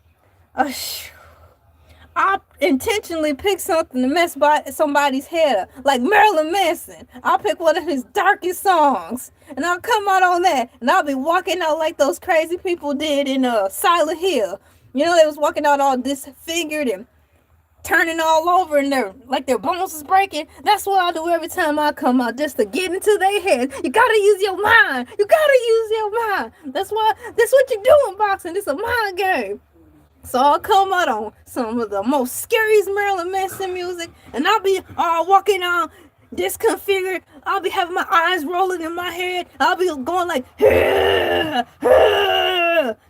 Speaker 1: I intentionally pick something to mess somebody's head up, like Marilyn Manson. I'll pick one of his darkest songs, and I'll come out on that, and I'll be walking out like those crazy people did in Silent Hill. They was walking out all disfigured and turning all over, and their bones was breaking. That's what I do every time I come out, just to get into their head. You gotta use your mind. That's what you do in boxing. It's a mind game. So I'll come out on some of the most scariest Marilyn Manson music, and I'll be all walking on disconfigured. I'll be having my eyes rolling in my head. I'll be going like,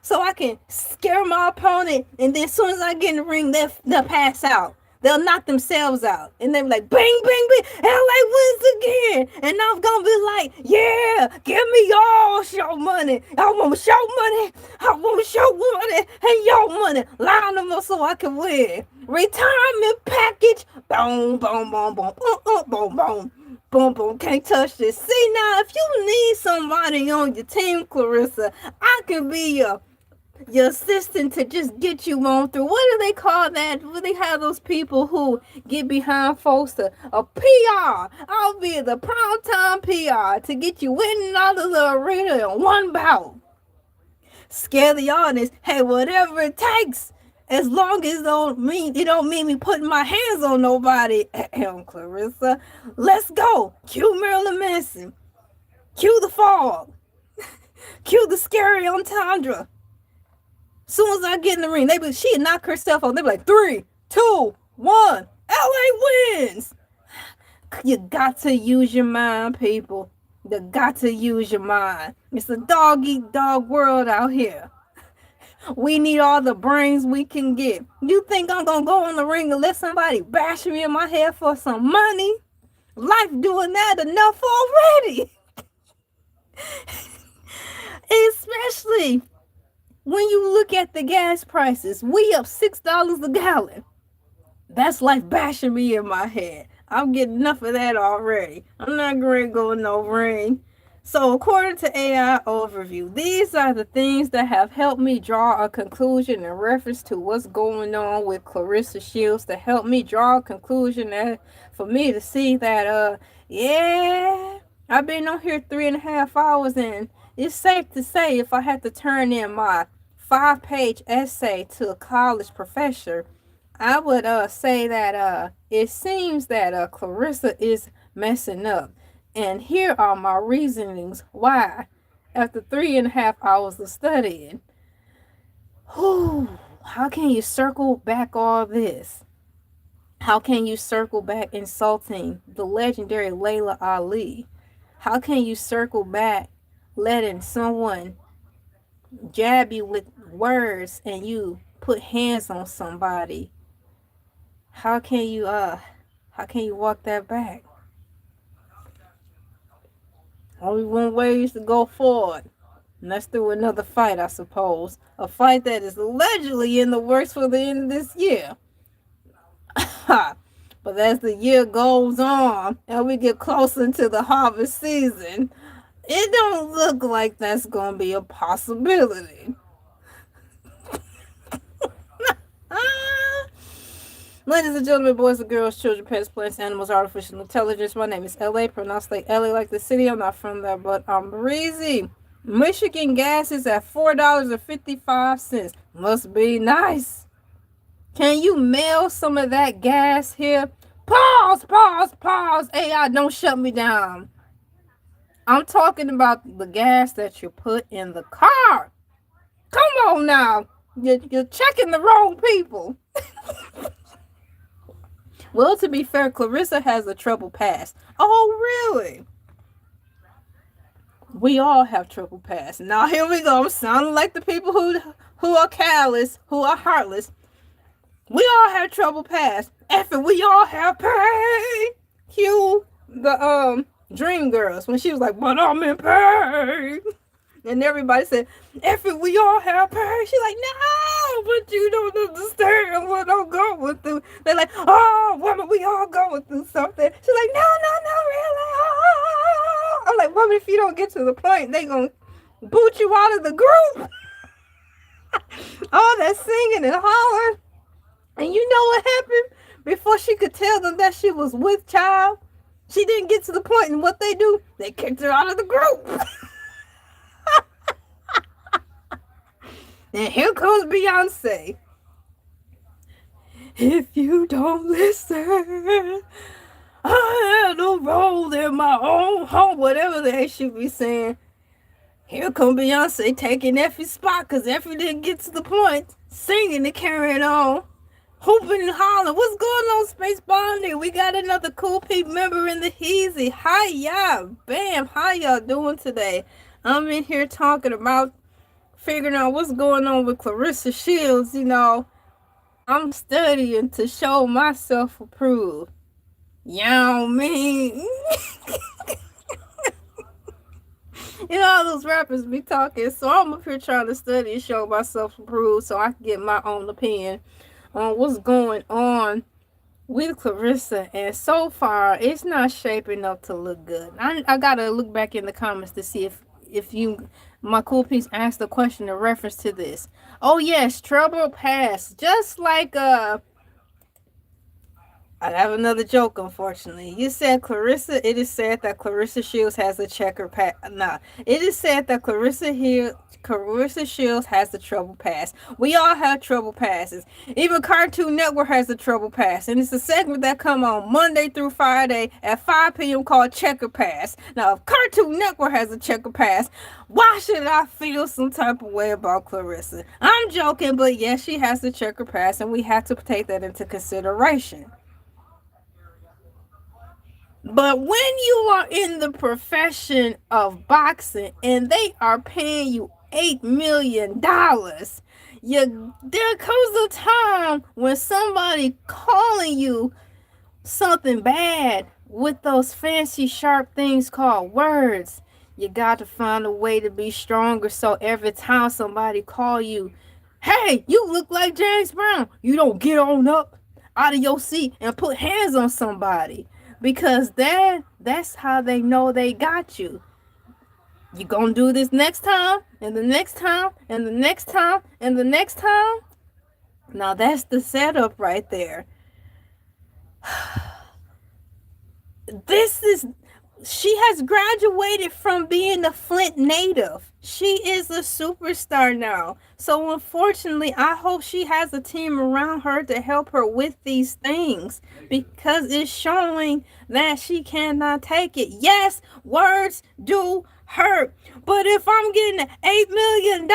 Speaker 1: so I can scare my opponent, and then as soon as I get in the ring, they'll pass out. They'll knock themselves out, and they'll be like, bang, bang, bang, LA wins again. And I'm gonna be like, yeah, give me your show money. I want show money. And your money. Line them up so I can win. Retirement package. Boom, boom, boom, boom, boom, boom, boom, boom. Can't touch this. See, now, if you need somebody on your team, Clarissa, I can be your assistant to just get you on through. What do they call that? What they have those people who get behind folks? A PR. I'll be the primetime PR to get you winning out of the arena in one bout. Scare the audience. Hey, whatever it takes. As long as it don't mean me putting my hands on nobody. Clarissa, let's go. Cue Marilyn Manson. Cue the fog. Cue the scary entendre. Soon as I get in the ring, she'd knock herself off. They be like, 3, 2, 1, LA wins. You got to use your mind, people. You got to use your mind. It's a dog-eat-dog world out here. We need all the brains we can get. You think I'm going to go in the ring and let somebody bash me in my head for some money? Life doing that enough already. Especially when you look at the gas prices, we up $6 a gallon. That's life bashing me in my head. I'm getting enough of that already. I'm not going to go in no ring. So according to AI Overview, these are the things that have helped me draw a conclusion in reference to what's going on with Clarissa Shields, to help me draw a conclusion that for me to see that, I've been on here 3.5 hours, and it's safe to say if I had to turn in my 5-page essay to a college professor, I would say that it seems that Clarissa is messing up. And here are my reasonings why. After 3.5 hours of studying, how can you circle back all this? How can you circle back insulting the legendary Laila Ali? How can you circle back letting someone jab you with words and you put hands on somebody? How can you walk that back? Only one way is to go forward, and that's through another fight, I suppose. A fight that is allegedly in the works for the end of this year. But as the year goes on and we get closer to the harvest season, it don't look like that's going to be a possibility. Ladies and gentlemen, boys and girls, children, pets, plants, animals, artificial intelligence. My name is LA, pronounced like LA like the city. I'm not from there, but I'm breezy. Michigan gas is at $4.55. Must be nice. Can you mail some of that gas here? Pause. AI, don't shut me down. I'm talking about the gas that you put in the car. Come on now. You're checking the wrong people. Well, to be fair, Clarissa has a troubled past. Oh, really? We all have troubled past. Now, here we go. I'm sounding like the people who are callous, who are heartless. We all have troubled past. Effing, we all have pain. Cue the Dream Girls, when she was like, but I'm in pain. And everybody said, F it, we all have pain. She's like, no, but you don't understand what I'm going through. They're like, oh, woman, we all going through something. She's like, no, really. Oh. I'm like, woman, if you don't get to the point, they going to boot you out of the group. All that singing and hollering. And you know what happened? Before she could tell them that she was with child, she didn't get to the point, and what they do, they kicked her out of the group. And here comes Beyonce. If you don't listen, I had a role in my own home. Whatever they should be saying. Here come Beyonce taking Effie's spot because Effie didn't get to the point. Singing and carrying on. Hooping and hollering. What's going on, Space Bonding? We got another Cool Peep member in the Heezy. Hi, y'all. Bam. How y'all doing today? I'm in here talking about figuring out what's going on with Clarissa Shields. You know, I'm studying to show myself approved. You know what I mean? You know, all those rappers be talking. So I'm up here trying to study and show myself approved so I can get my own opinion on what's going on with Clarissa. And so far, it's not shaping up to look good. I gotta look back in the comments to see if you, my cool piece, asked a question in reference to this. Oh yes, trouble past. Just like I have another joke, unfortunately. You said Clarissa, it is said that Clarissa Shields has a checker pass. Nah, it is said that Clarissa Shields has the trouble pass. We all have trouble passes. Even Cartoon Network has the trouble pass. And it's a segment that come on Monday through Friday at 5 p.m. called Checker Pass. Now, if Cartoon Network has a checker pass, why should I feel some type of way about Clarissa? I'm joking, but yes, she has the checker pass, and we have to take that into consideration. But when you are in the profession of boxing and they are paying you $8 million, there comes a time when somebody calling you something bad with those fancy sharp things called words. You got to find a way to be stronger, so every time somebody call you, hey, you look like James Brown, you don't get on up out of your seat and put hands on somebody. Because that's how they know they got you. You gonna do this next time, and the next time, and the next time, and the next time? Now that's the setup right there. She has graduated from being a Flint native. She is a superstar now. So unfortunately, I hope she has a team around her to help her with these things, because it's showing that she cannot take it. Yes, words do hurt. But if I'm getting $8 million,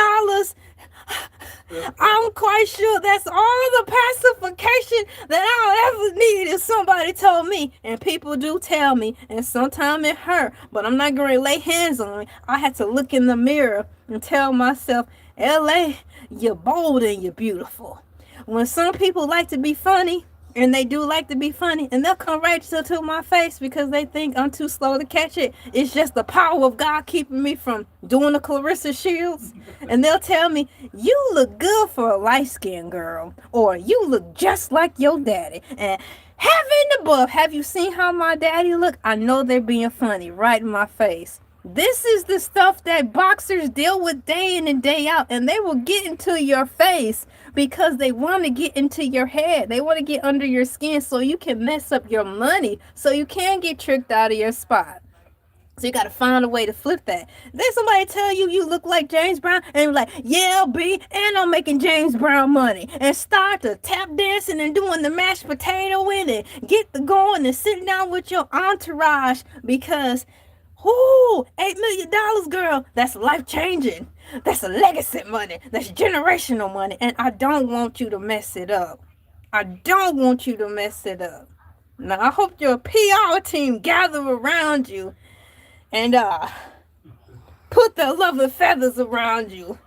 Speaker 1: I'm quite sure that's all the pacification that I'll ever need if somebody told me. And people do tell me, and sometimes it hurt, but I'm not going to lay hands on it. I had to look in the mirror and tell myself, LA, you're bold and you're beautiful. When some people like to be funny, and they do like to be funny, and they'll come right to my face because they think I'm too slow to catch it. It's just the power of God keeping me from doing the Clarissa Shields. And they'll tell me, you look good for a light-skinned girl, or you look just like your daddy. And heaven above, have you seen how my daddy look? I know they're being funny right in my face. This is the stuff that boxers deal with day in and day out, and they will get into your face because they want to get into your head. They want to get under your skin so you can mess up your money, so you can get tricked out of your spot. So you got to find a way to flip that. Then somebody tell you you look like James Brown, and you're like, yeah, B, and I'm making James Brown money. And start to tap dancing and doing the mashed potato in it. Get the going and sitting down with your entourage because, ooh, $8 million, girl, that's life-changing. That's a legacy money. That's generational money. And I don't want you to mess it up. I don't want you to mess it up. Now, I hope your PR team gather around you and put the lovely feathers around you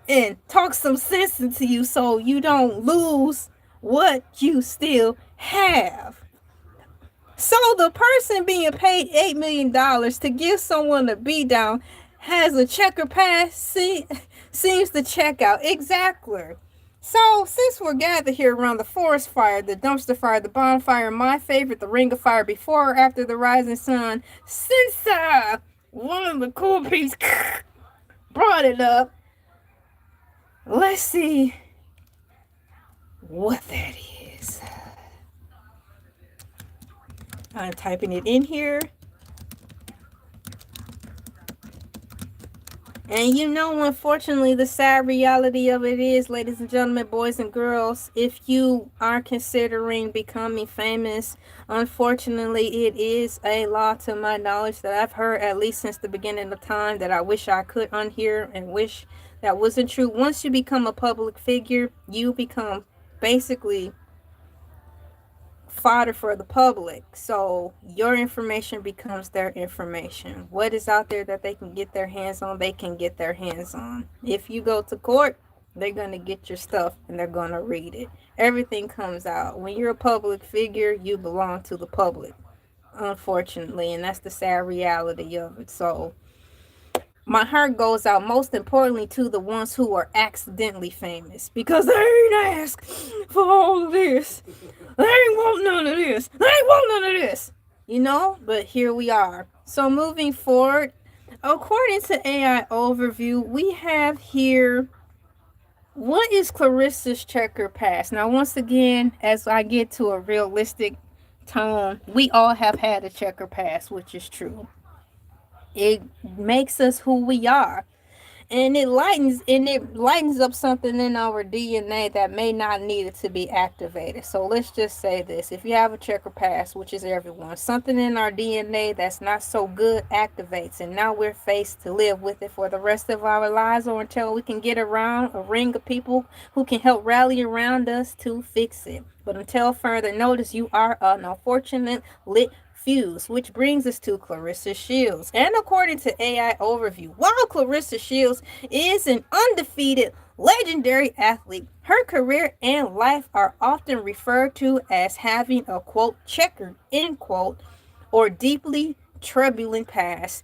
Speaker 1: and talk some sense into you so you don't lose what you still have. So the person being paid $8 million to give someone a beat down has a checker pass, seems to check out. Exactly. So, since we're gathered here around the forest fire, the dumpster fire, the bonfire, my favorite, the ring of fire, before or after the rising sun, since one of the cool peeps brought it up, let's see what that is. I'm typing it in here. And you know, unfortunately, the sad reality of it is, ladies and gentlemen, boys and girls, if you are considering becoming famous, unfortunately, it is a law to my knowledge that I've heard at least since the beginning of time that I wish I could unhear and wish that wasn't true. Once you become a public figure, you become basically fodder for the public. So your information becomes their information. What is out there that they can get their hands on, they can get their hands on. If you go to court, they're going to get your stuff and they're going to read it. Everything comes out. When you're a public figure, you belong to the public, unfortunately, and that's the sad reality of it. So my heart goes out most importantly to the ones who are accidentally famous, because they ain't asked for all of this. They ain't want none of this. They ain't want none of this. You know, but here we are. So moving forward, according to AI overview, we have here, what is Clarissa's checker pass? Now, once again, as I get to a realistic tone, we all have had a checker pass, which is true. It makes us who we are, and it lightens up something in our DNA that may not need it to be activated. So let's just say this: if you have a checker pass, which is everyone, something in our DNA that's not so good activates, and now we're faced to live with it for the rest of our lives, or until we can get around a ring of people who can help rally around us to fix it. But until further notice, you are an unfortunate lit fuse, which brings us to Clarissa Shields. And according to AI overview, while Clarissa Shields is an undefeated legendary athlete, her career and life are often referred to as having a quote checkered end quote or deeply turbulent past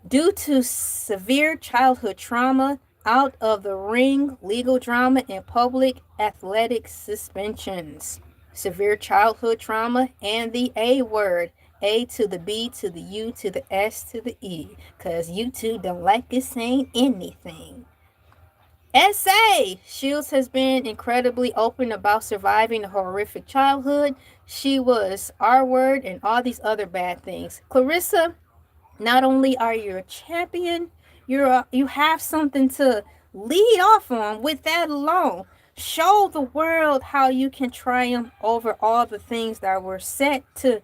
Speaker 1: due to severe childhood trauma, out of the ring legal drama, and public athletic suspensions. Severe childhood trauma and the A word. A to the B to the U to the S to the E. Because you two don't like us saying anything. SA! Shields has been incredibly open about surviving a horrific childhood. She was R word and all these other bad things. Clarissa, not only are you a champion, you have something to lead off on. With that alone, show the world how you can triumph over all the things that were set to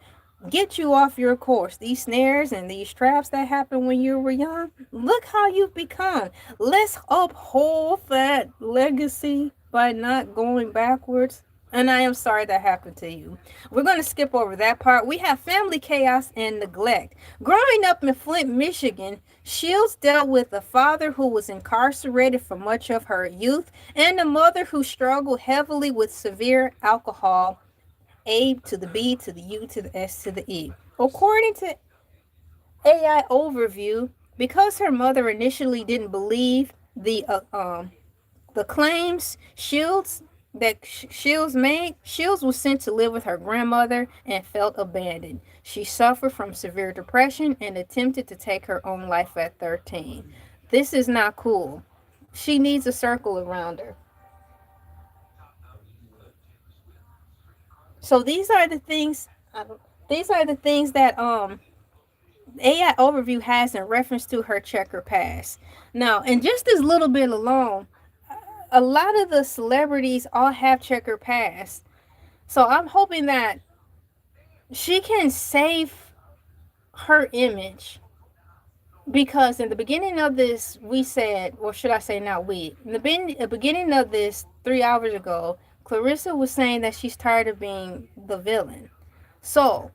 Speaker 1: get you off your course. These snares and these traps that happened when you were young, look how you've become. Let's uphold that legacy by not going backwards. And I am sorry that happened to you. We're going to skip over that part. We have family chaos and neglect. Growing up in Flint, Michigan, Shields dealt with a father who was incarcerated for much of her youth and a mother who struggled heavily with severe alcohol. A to the B to the U to the S to the E. According to AI overview, because her mother initially didn't believe the claims Shields made, Shields was sent to live with her grandmother and felt abandoned. She suffered from severe depression and attempted to take her own life at 13. This is not cool. She needs a circle around her. So these are the things. These are the things that AI overview has in reference to her checker pass. Now, in just this little bit alone, a lot of the celebrities all have checker pass. So I'm hoping that she can save her image, because in the beginning of this, we said, or should I say not we, in the beginning of this 3 hours ago, Clarissa was saying that she's tired of being the villain. So,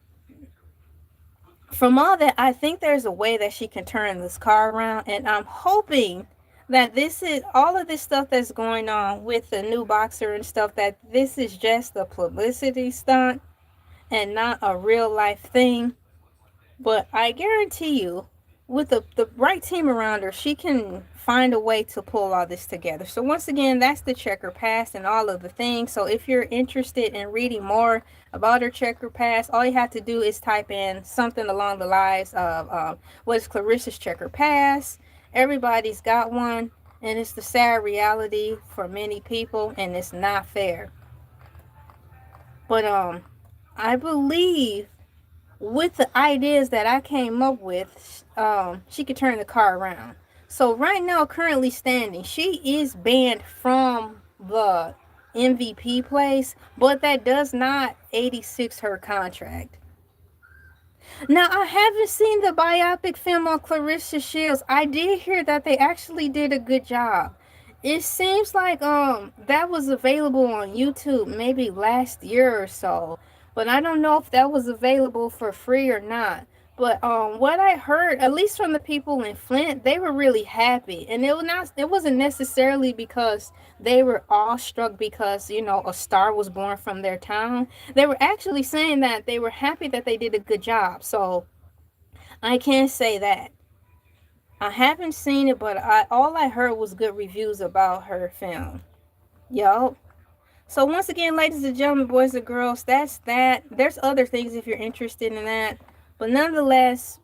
Speaker 1: from all that, I think there's a way that she can turn this car around, and I'm hoping that this is all of this stuff that's going on with the new boxer and stuff, that this is just a publicity stunt, and not a real life thing. But I guarantee you, with the right team around her, she can find a way to pull all this together. So once again, that's the checker past and all of the things. So if you're interested in reading more about her checker past, all you have to do is type in something along the lines of what is Clarissa's checker past. Everybody's got one, and it's the sad reality for many people, and it's not fair. But I believe with the ideas that I came up with, she could turn the car around. So right now, currently standing, she is banned from the MVP place, but that does not 86 her contract. Now, I haven't seen the biopic film on Clarissa Shields. I did hear that they actually did a good job. It seems like that was available on YouTube maybe last year or so, but I don't know if that was available for free or not. But what I heard, at least from the people in Flint, they were really happy, and it wasn't necessarily because they were awestruck because a star was born from their town. They were actually saying that they were happy that they did a good job. So I can't say that. I haven't seen it, but all I heard was good reviews about her film. Yup. So once again, ladies and gentlemen, boys and girls, that's that. There's other things if you're interested in that. But nonetheless,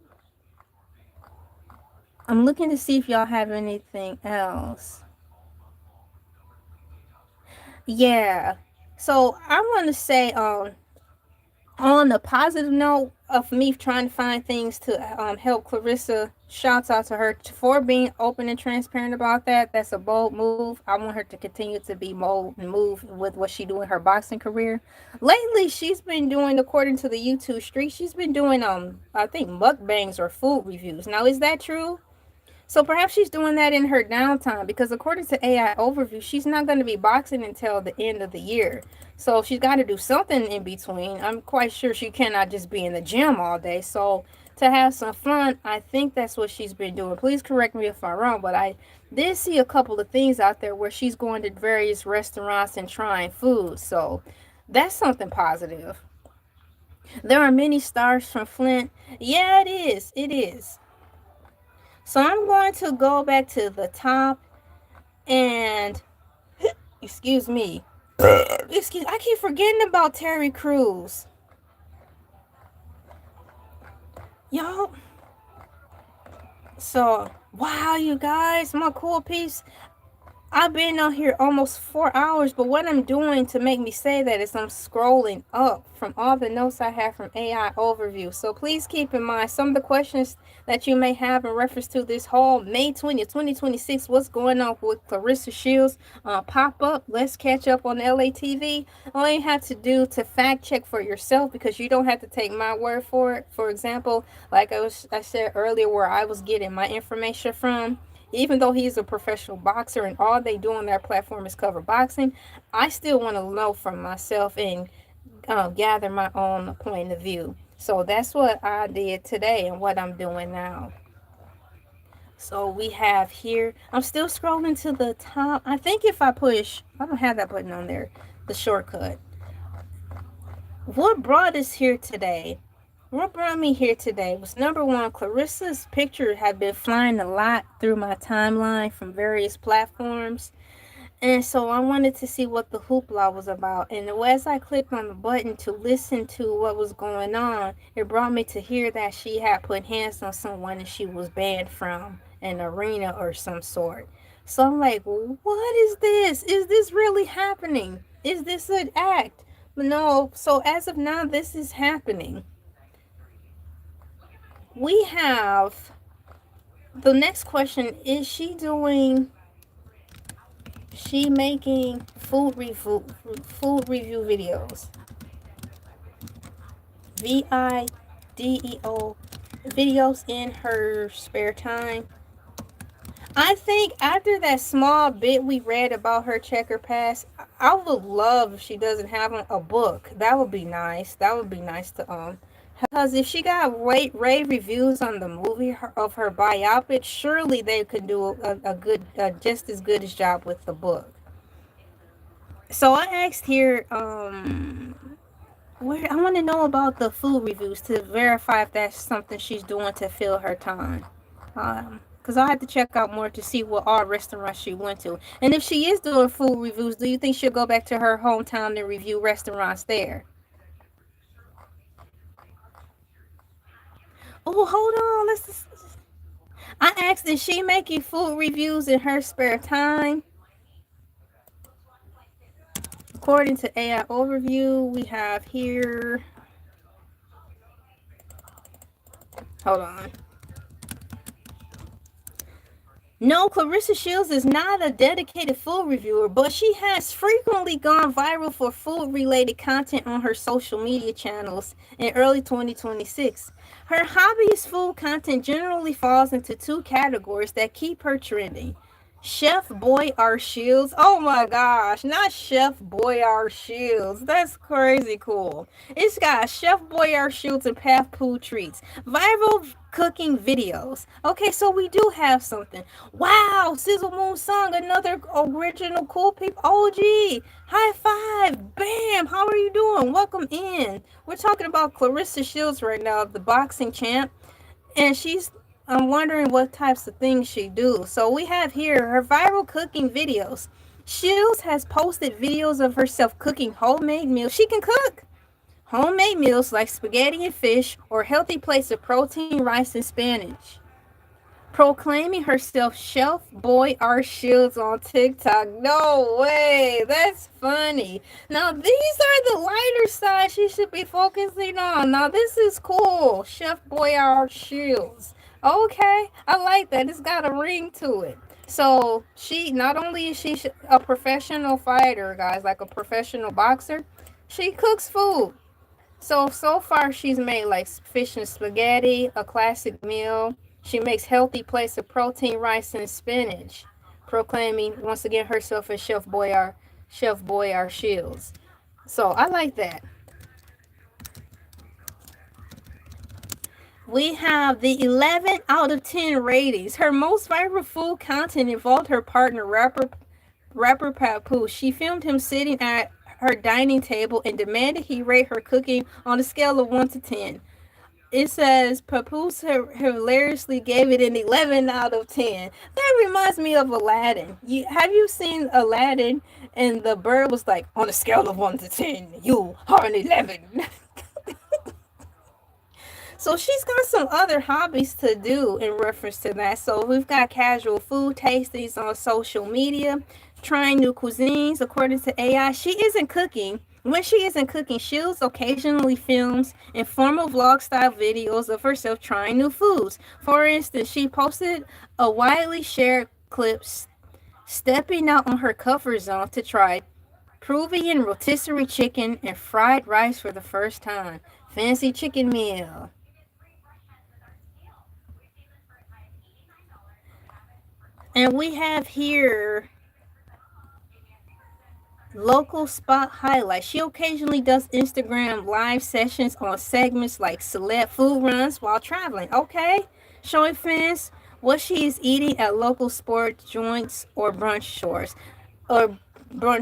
Speaker 1: I'm looking to see if y'all have anything else. Yeah. So I want to say, on a positive note of me trying to find things to help Clarissa, shouts out to her for being open and transparent about that. That's a bold move. I want her to continue to be bold and move with what she do in her boxing career. Lately, she's been doing, according to the YouTube street, she's been doing I think mukbangs or food reviews. Now, is that true? So perhaps she's doing that in her downtime because according to AI Overview, she's not going to be boxing until the end of the year. So she's got to do something in between. I'm quite sure she cannot just be in the gym all day. So to have some fun, I think that's what she's been doing. Please correct me if I'm wrong, but I did see a couple of things out there where she's going to various restaurants and trying food. So that's something positive. There are many stars from Flint. Yeah, it is. It is. So I'm going to go back to the top and excuse me. I keep forgetting about Terry Crews. Y'all. So, wow, you guys, my cool piece. I've been on here almost 4 hours, but what I'm doing to make me say that is I'm scrolling up from all the notes I have from AI Overview. So please keep in mind some of the questions that you may have in reference to this whole May 20th, 2026, what's going on with Clarissa Shields pop up. Let's catch up on Elay TV. All you have to do to fact check for yourself, because you don't have to take my word for it. For example, like I said earlier, where I was getting my information from, even though he's a professional boxer and all they do on their platform is cover boxing, I still want to know from myself and gather my own point of view. So that's what I did today and what I'm doing now. So we have here, I'm still scrolling to the top. I think if I push, I don't have that button on there, the shortcut. What brought us here today? What brought me here today was, number one, Clarissa's picture had been flying a lot through my timeline from various platforms. And so I wanted to see what the hoopla was about. And as I clicked on the button to listen to what was going on, it brought me to hear that she had put hands on someone and she was banned from an arena or some sort. So I'm like, what is this? Is this really happening? Is this an act? But no, so as of now, this is happening. We have the next question. Is she making food review videos? VIDEO videos in her spare time? I think after that small bit we read about her checker pass, I would love if she doesn't have a book. That would be nice. That would be nice to because if she got rave reviews on the movie of her biopic, surely they could do a good, just as good as job with the book. So I asked here, Where I want to know about the food reviews to verify if that's something she's doing to fill her time. Because I'll have to check out more to see what all restaurants she went to. And if she is doing food reviews, do you think she'll go back to her hometown and review restaurants there? Oh, hold on. I asked, is she making food reviews in her spare time? According to AI Overview, we have here. Hold on. No, Clarissa Shields is not a dedicated food reviewer, but she has frequently gone viral for food-related content on her social media channels in early 2026. Her hobby is food content generally falls into two categories that keep her trending. Chef Boyardee Shields. Oh my gosh, not Chef Boyardee Shields. That's crazy cool. It's got Chef Boyardee Shields and Path Poo Treats. Viral cooking videos. Okay, so we do have something. Wow, Sizzle Moon Song, another original cool peep OG. High five. Bam. How are you doing? Welcome in. We're talking about Clarissa Shields right now, the boxing champ. And I'm wondering what types of things she do. So we have here her viral cooking videos. Shields has posted videos of herself cooking homemade meals. She can cook homemade meals like spaghetti and fish or healthy plates of protein, rice, and spinach. Proclaiming herself Chef Boyardee Shields on TikTok. No way. That's funny. Now, these are the lighter side she should be focusing on. Now, this is cool. Chef Boyardee Shields. Okay. I like that. It's got a ring to it. So, she, not only is she a professional fighter, guys, like a professional boxer, she cooks food. So far she's made like fish and spaghetti, a classic meal. She makes healthy plates of protein, rice, and spinach, proclaiming once again herself as Chef Boyardee Shields. So I like that. We have the 11 out of 10 ratings. Her most viral food content involved her partner, rapper Papoose. She filmed him sitting at her dining table and demanded he rate her cooking on a scale of 1 to 10. It says Papoose hilariously gave it an 11 out of 10. That reminds me of Aladdin. Have you seen Aladdin? And the bird was like, on a scale of 1 to 10, you are an 11. So she's got some other hobbies to do in reference to that. So we've got casual food tastings on social media, trying new cuisines according to AI. She isn't cooking. When she isn't cooking, Shields occasionally films informal vlog style videos of herself trying new foods. For instance, she posted a widely shared clip stepping out on her comfort zone to try Peruvian rotisserie chicken and fried rice for the first time. Fancy chicken meal. And we have here local spot highlights. She occasionally does Instagram live sessions on segments like select food runs while traveling. Okay, showing fans what she is eating at local sports joints or brunch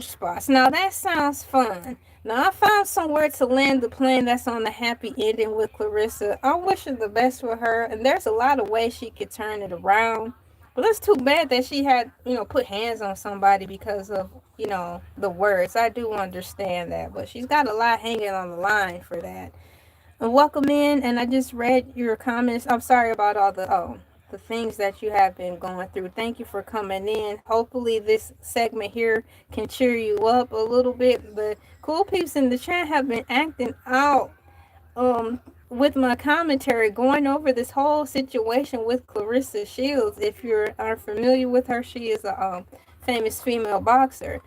Speaker 1: spots. Now that sounds fun. Now I found somewhere to land the plane that's on the happy ending with Clarissa. I wish her the best for her, and there's a lot of ways she could turn it around. But it's too bad that she had, put hands on somebody because of, the words. I do understand that, but she's got a lot hanging on the line for that. And welcome in, and I just read your comments. I'm sorry about all the things that you have been going through. Thank you for coming in. Hopefully this segment here can cheer you up a little bit. The cool peeps in the chat have been acting out with my commentary going over this whole situation with Clarissa Shields. If you are familiar with her, she is a famous female boxer.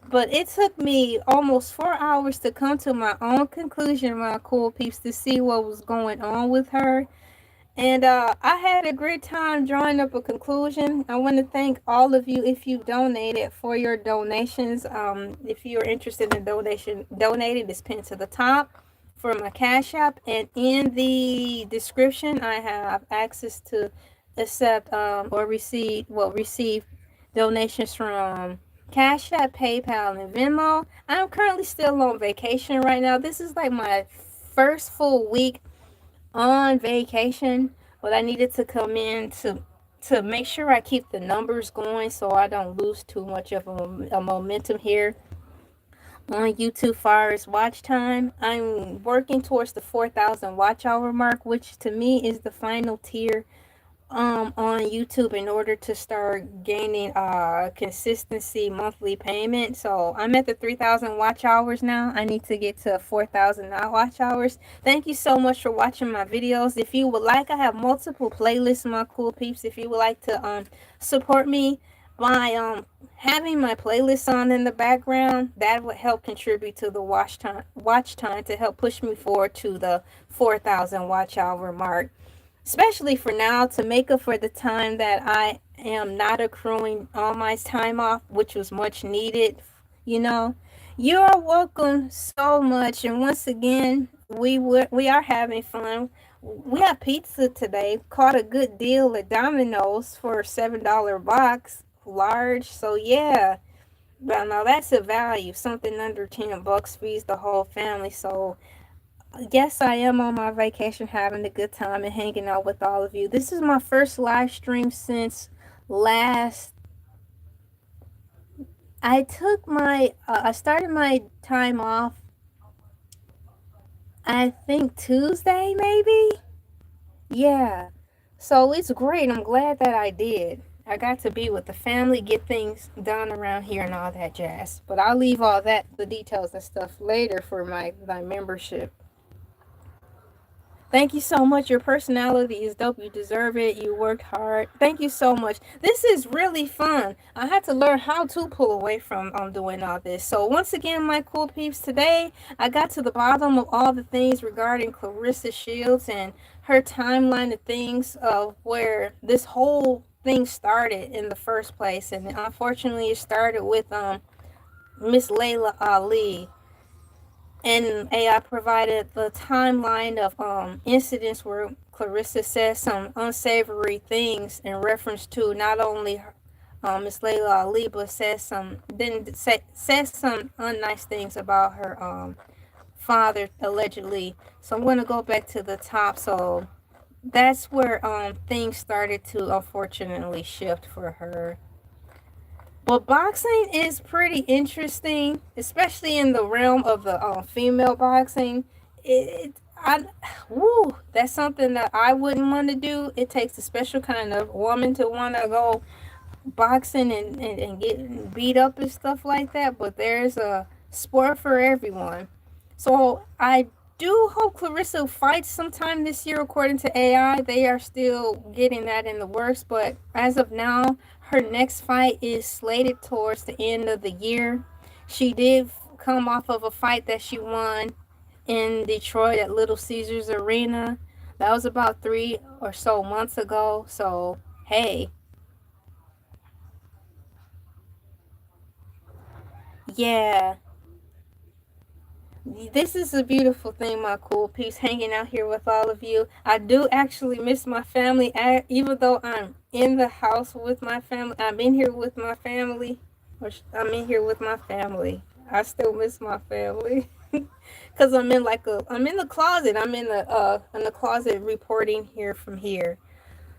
Speaker 1: But it took me almost 4 hours to come to my own conclusion, my cool peeps, to see what was going on with her. And I had a great time drawing up a conclusion. I want to thank all of you if you donated for your donations. If you're interested in donating, it's pinned to the top for my Cash App, and in the description I have access to accept or receive donations from Cash App, PayPal, and Venmo. I'm currently still on vacation right now. This is like my first full week on vacation, but I needed to come in to make sure I keep the numbers going so I don't lose too much of a momentum here on YouTube far as watch time. I'm working towards the 4,000 watch hour mark, which to me is the final tier on YouTube in order to start gaining consistency monthly payment. So I'm at the 3,000 watch hours now. I need to get to 4,000 watch hours. Thank you so much for watching my videos. If you would like, I have multiple playlists, my cool peeps. If you would like to support me by having my playlist on in the background, that would help contribute to the watch time to help push me forward to the 4,000 watch hour mark, especially for now, to make up for the time that I am not accruing all my time off, which was much needed. You know, you are welcome so much. And once again, we are having fun. We have pizza today. Caught a good deal at Domino's for a $7 box, large. So yeah, but now that's a value. Something under $10 feeds the whole family. So yes, I am on my vacation having a good time and hanging out with all of you. This is my first live stream since last. I started my time off, I think Tuesday, maybe? Yeah. So it's great. I'm glad that I did. I got to be with the family, get things done around here and all that jazz. But I'll leave all that, the details and stuff later for my membership. Thank you so much. Your personality is dope. You deserve it. You worked hard. Thank you so much. This is really fun. I had to learn how to pull away from doing all this. So once again, my cool peeps, today I got to the bottom of all the things regarding Clarissa Shields and her timeline of things of where this whole thing started in the first place. And unfortunately, it started with Miss Layla Ali, and AI provided the timeline of incidents where Clarissa said some unsavory things in reference to not only Miss Layla Ali, but said some unnice things about her father allegedly. So I'm going to go back to the top. So that's where things started to unfortunately shift for her. Well, boxing is pretty interesting, especially in the realm of the female boxing. Woo, that's something that I wouldn't want to do. It takes a special kind of woman to want to go boxing and get beat up and stuff like that. But there's a sport for everyone. So I do hope Clarissa fights sometime this year. According to AI, they are still getting that in the works. But as of now, her next fight is slated towards the end of the year. She did come off of a fight that she won in Detroit at Little Caesars Arena. That was about 3 or so months ago. So, hey, yeah. This is a beautiful thing, my cool peeps, hanging out here with all of you. I do actually miss my family, even though I'm in the house with my family. I'm in here with my family. I'm in here with my family. I still miss my family. Cause I'm in the closet. I'm in the closet reporting here from here.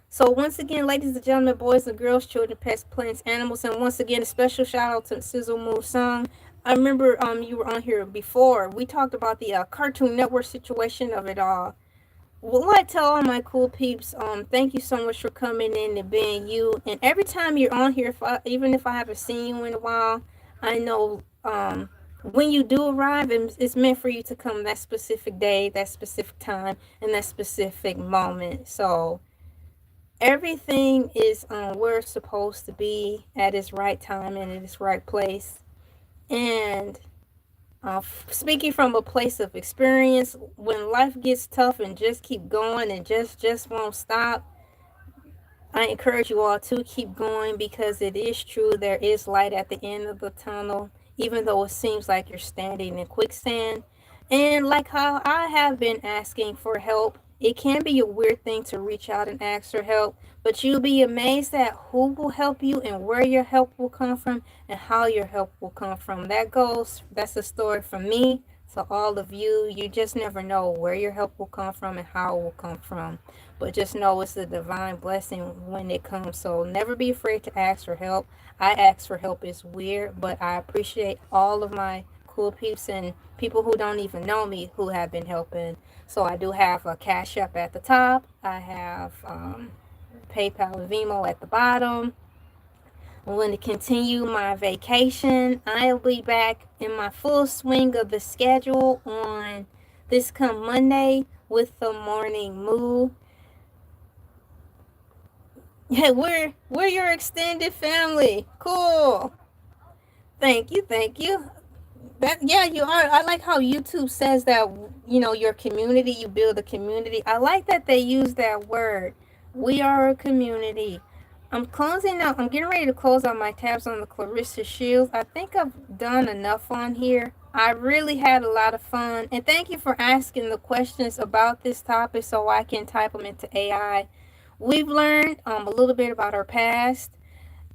Speaker 1: So once again, ladies and gentlemen, boys and girls, children, pets, plants, animals, and once again, a special shout out to Sizzle Move Song. I remember you were on here before. We talked about the Cartoon Network situation of it all. Well, I tell all my cool peeps, thank you so much for coming in and being you. And every time you're on here, even if I haven't seen you in a while, I know when you do arrive, it's meant for you to come that specific day, that specific time, and that specific moment. So everything is where it's supposed to be at its right time and in its right place. And speaking from a place of experience, when life gets tough and just keep going and just won't stop, I encourage you all to keep going, because it is true, there is light at the end of the tunnel, even though it seems like you're standing in quicksand. And like how I have been asking for help it can be a weird thing to reach out and ask for help, but you'll be amazed at who will help you and where your help will come from and how your help will come from. That's a story from me to all of you. You just never know where your help will come from and how it will come from. But just know it's a divine blessing when it comes. So never be afraid to ask for help. I ask for help is weird, but I appreciate all of my cool peeps and people who don't even know me who have been helping. So I do have a Cash App at the top. I have PayPal and Venmo at the bottom. I'm going to continue my vacation. I'll be back in my full swing of the schedule on this come Monday with the morning move. Yeah, we're your extended family. Cool. Thank you, thank you. That, yeah, you are. I like how YouTube says that, your community, you build a community. I like that they use that word. We are a community. I'm closing out. I'm getting ready to close out my tabs on the Clarissa Shields. I think I've done enough on here. I really had a lot of fun. And thank you for asking the questions about this topic so I can type them into AI. We've learned a little bit about our past.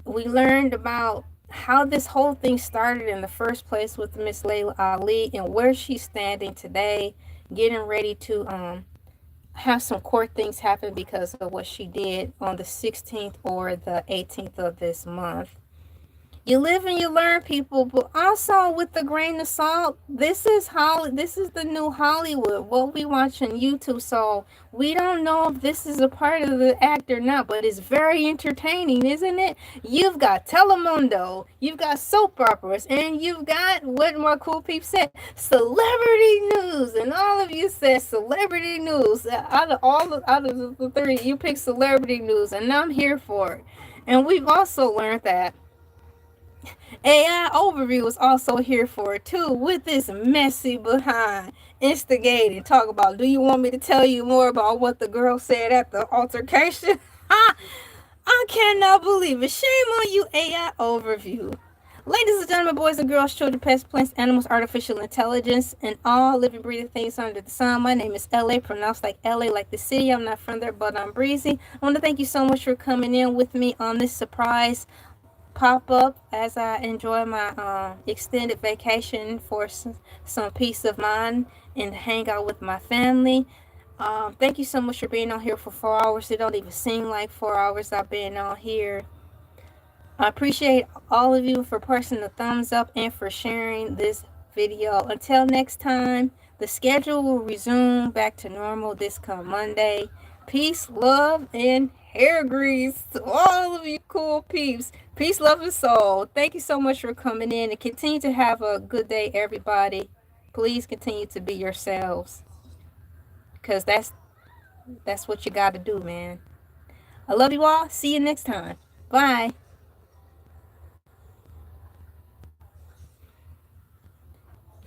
Speaker 1: We learned about how this whole thing started in the first place with Miss Layla Ali and where she's standing today, getting ready to have some court things happen because of what she did on the 16th or the 18th of this month. You live and you learn, people, but also with the grain of salt. This is the new Hollywood, what we watch on YouTube. So we don't know if this is a part of the act or not, but it's very entertaining, isn't it? You've got Telemundo, you've got soap operas, and you've got what my cool peeps said, celebrity news. And all of you said celebrity news. Out of the three, you picked celebrity news, and I'm here for it. And we've also learned that AI Overview is also here for it too, with this messy behind instigating. Talk about, do you want me to tell you more about what the girl said at the altercation? I cannot believe it. Shame on you, AI Overview. Ladies and gentlemen, boys and girls, children, pets, plants, animals, artificial intelligence, and all living, breathing things under the sun. My name is LA, pronounced like LA, like the city. I'm not from there, but I'm breezy. I want to thank you so much for coming in with me on this surprise pop up as I enjoy my extended vacation for some peace of mind and hang out with my family. Thank you so much for being on here for 4 hours. It don't even seem like 4 hours I've been on here. I appreciate all of you for pressing the thumbs up and for sharing this video. Until next time, the schedule will resume back to normal this come Monday. Peace, love, and hair grease to all of you cool peeps. Peace, love, and soul. Thank you so much for coming in, and continue to have a good day, everybody. Please continue to be yourselves, because that's what you got to do, man. I love you all. See you next time. Bye.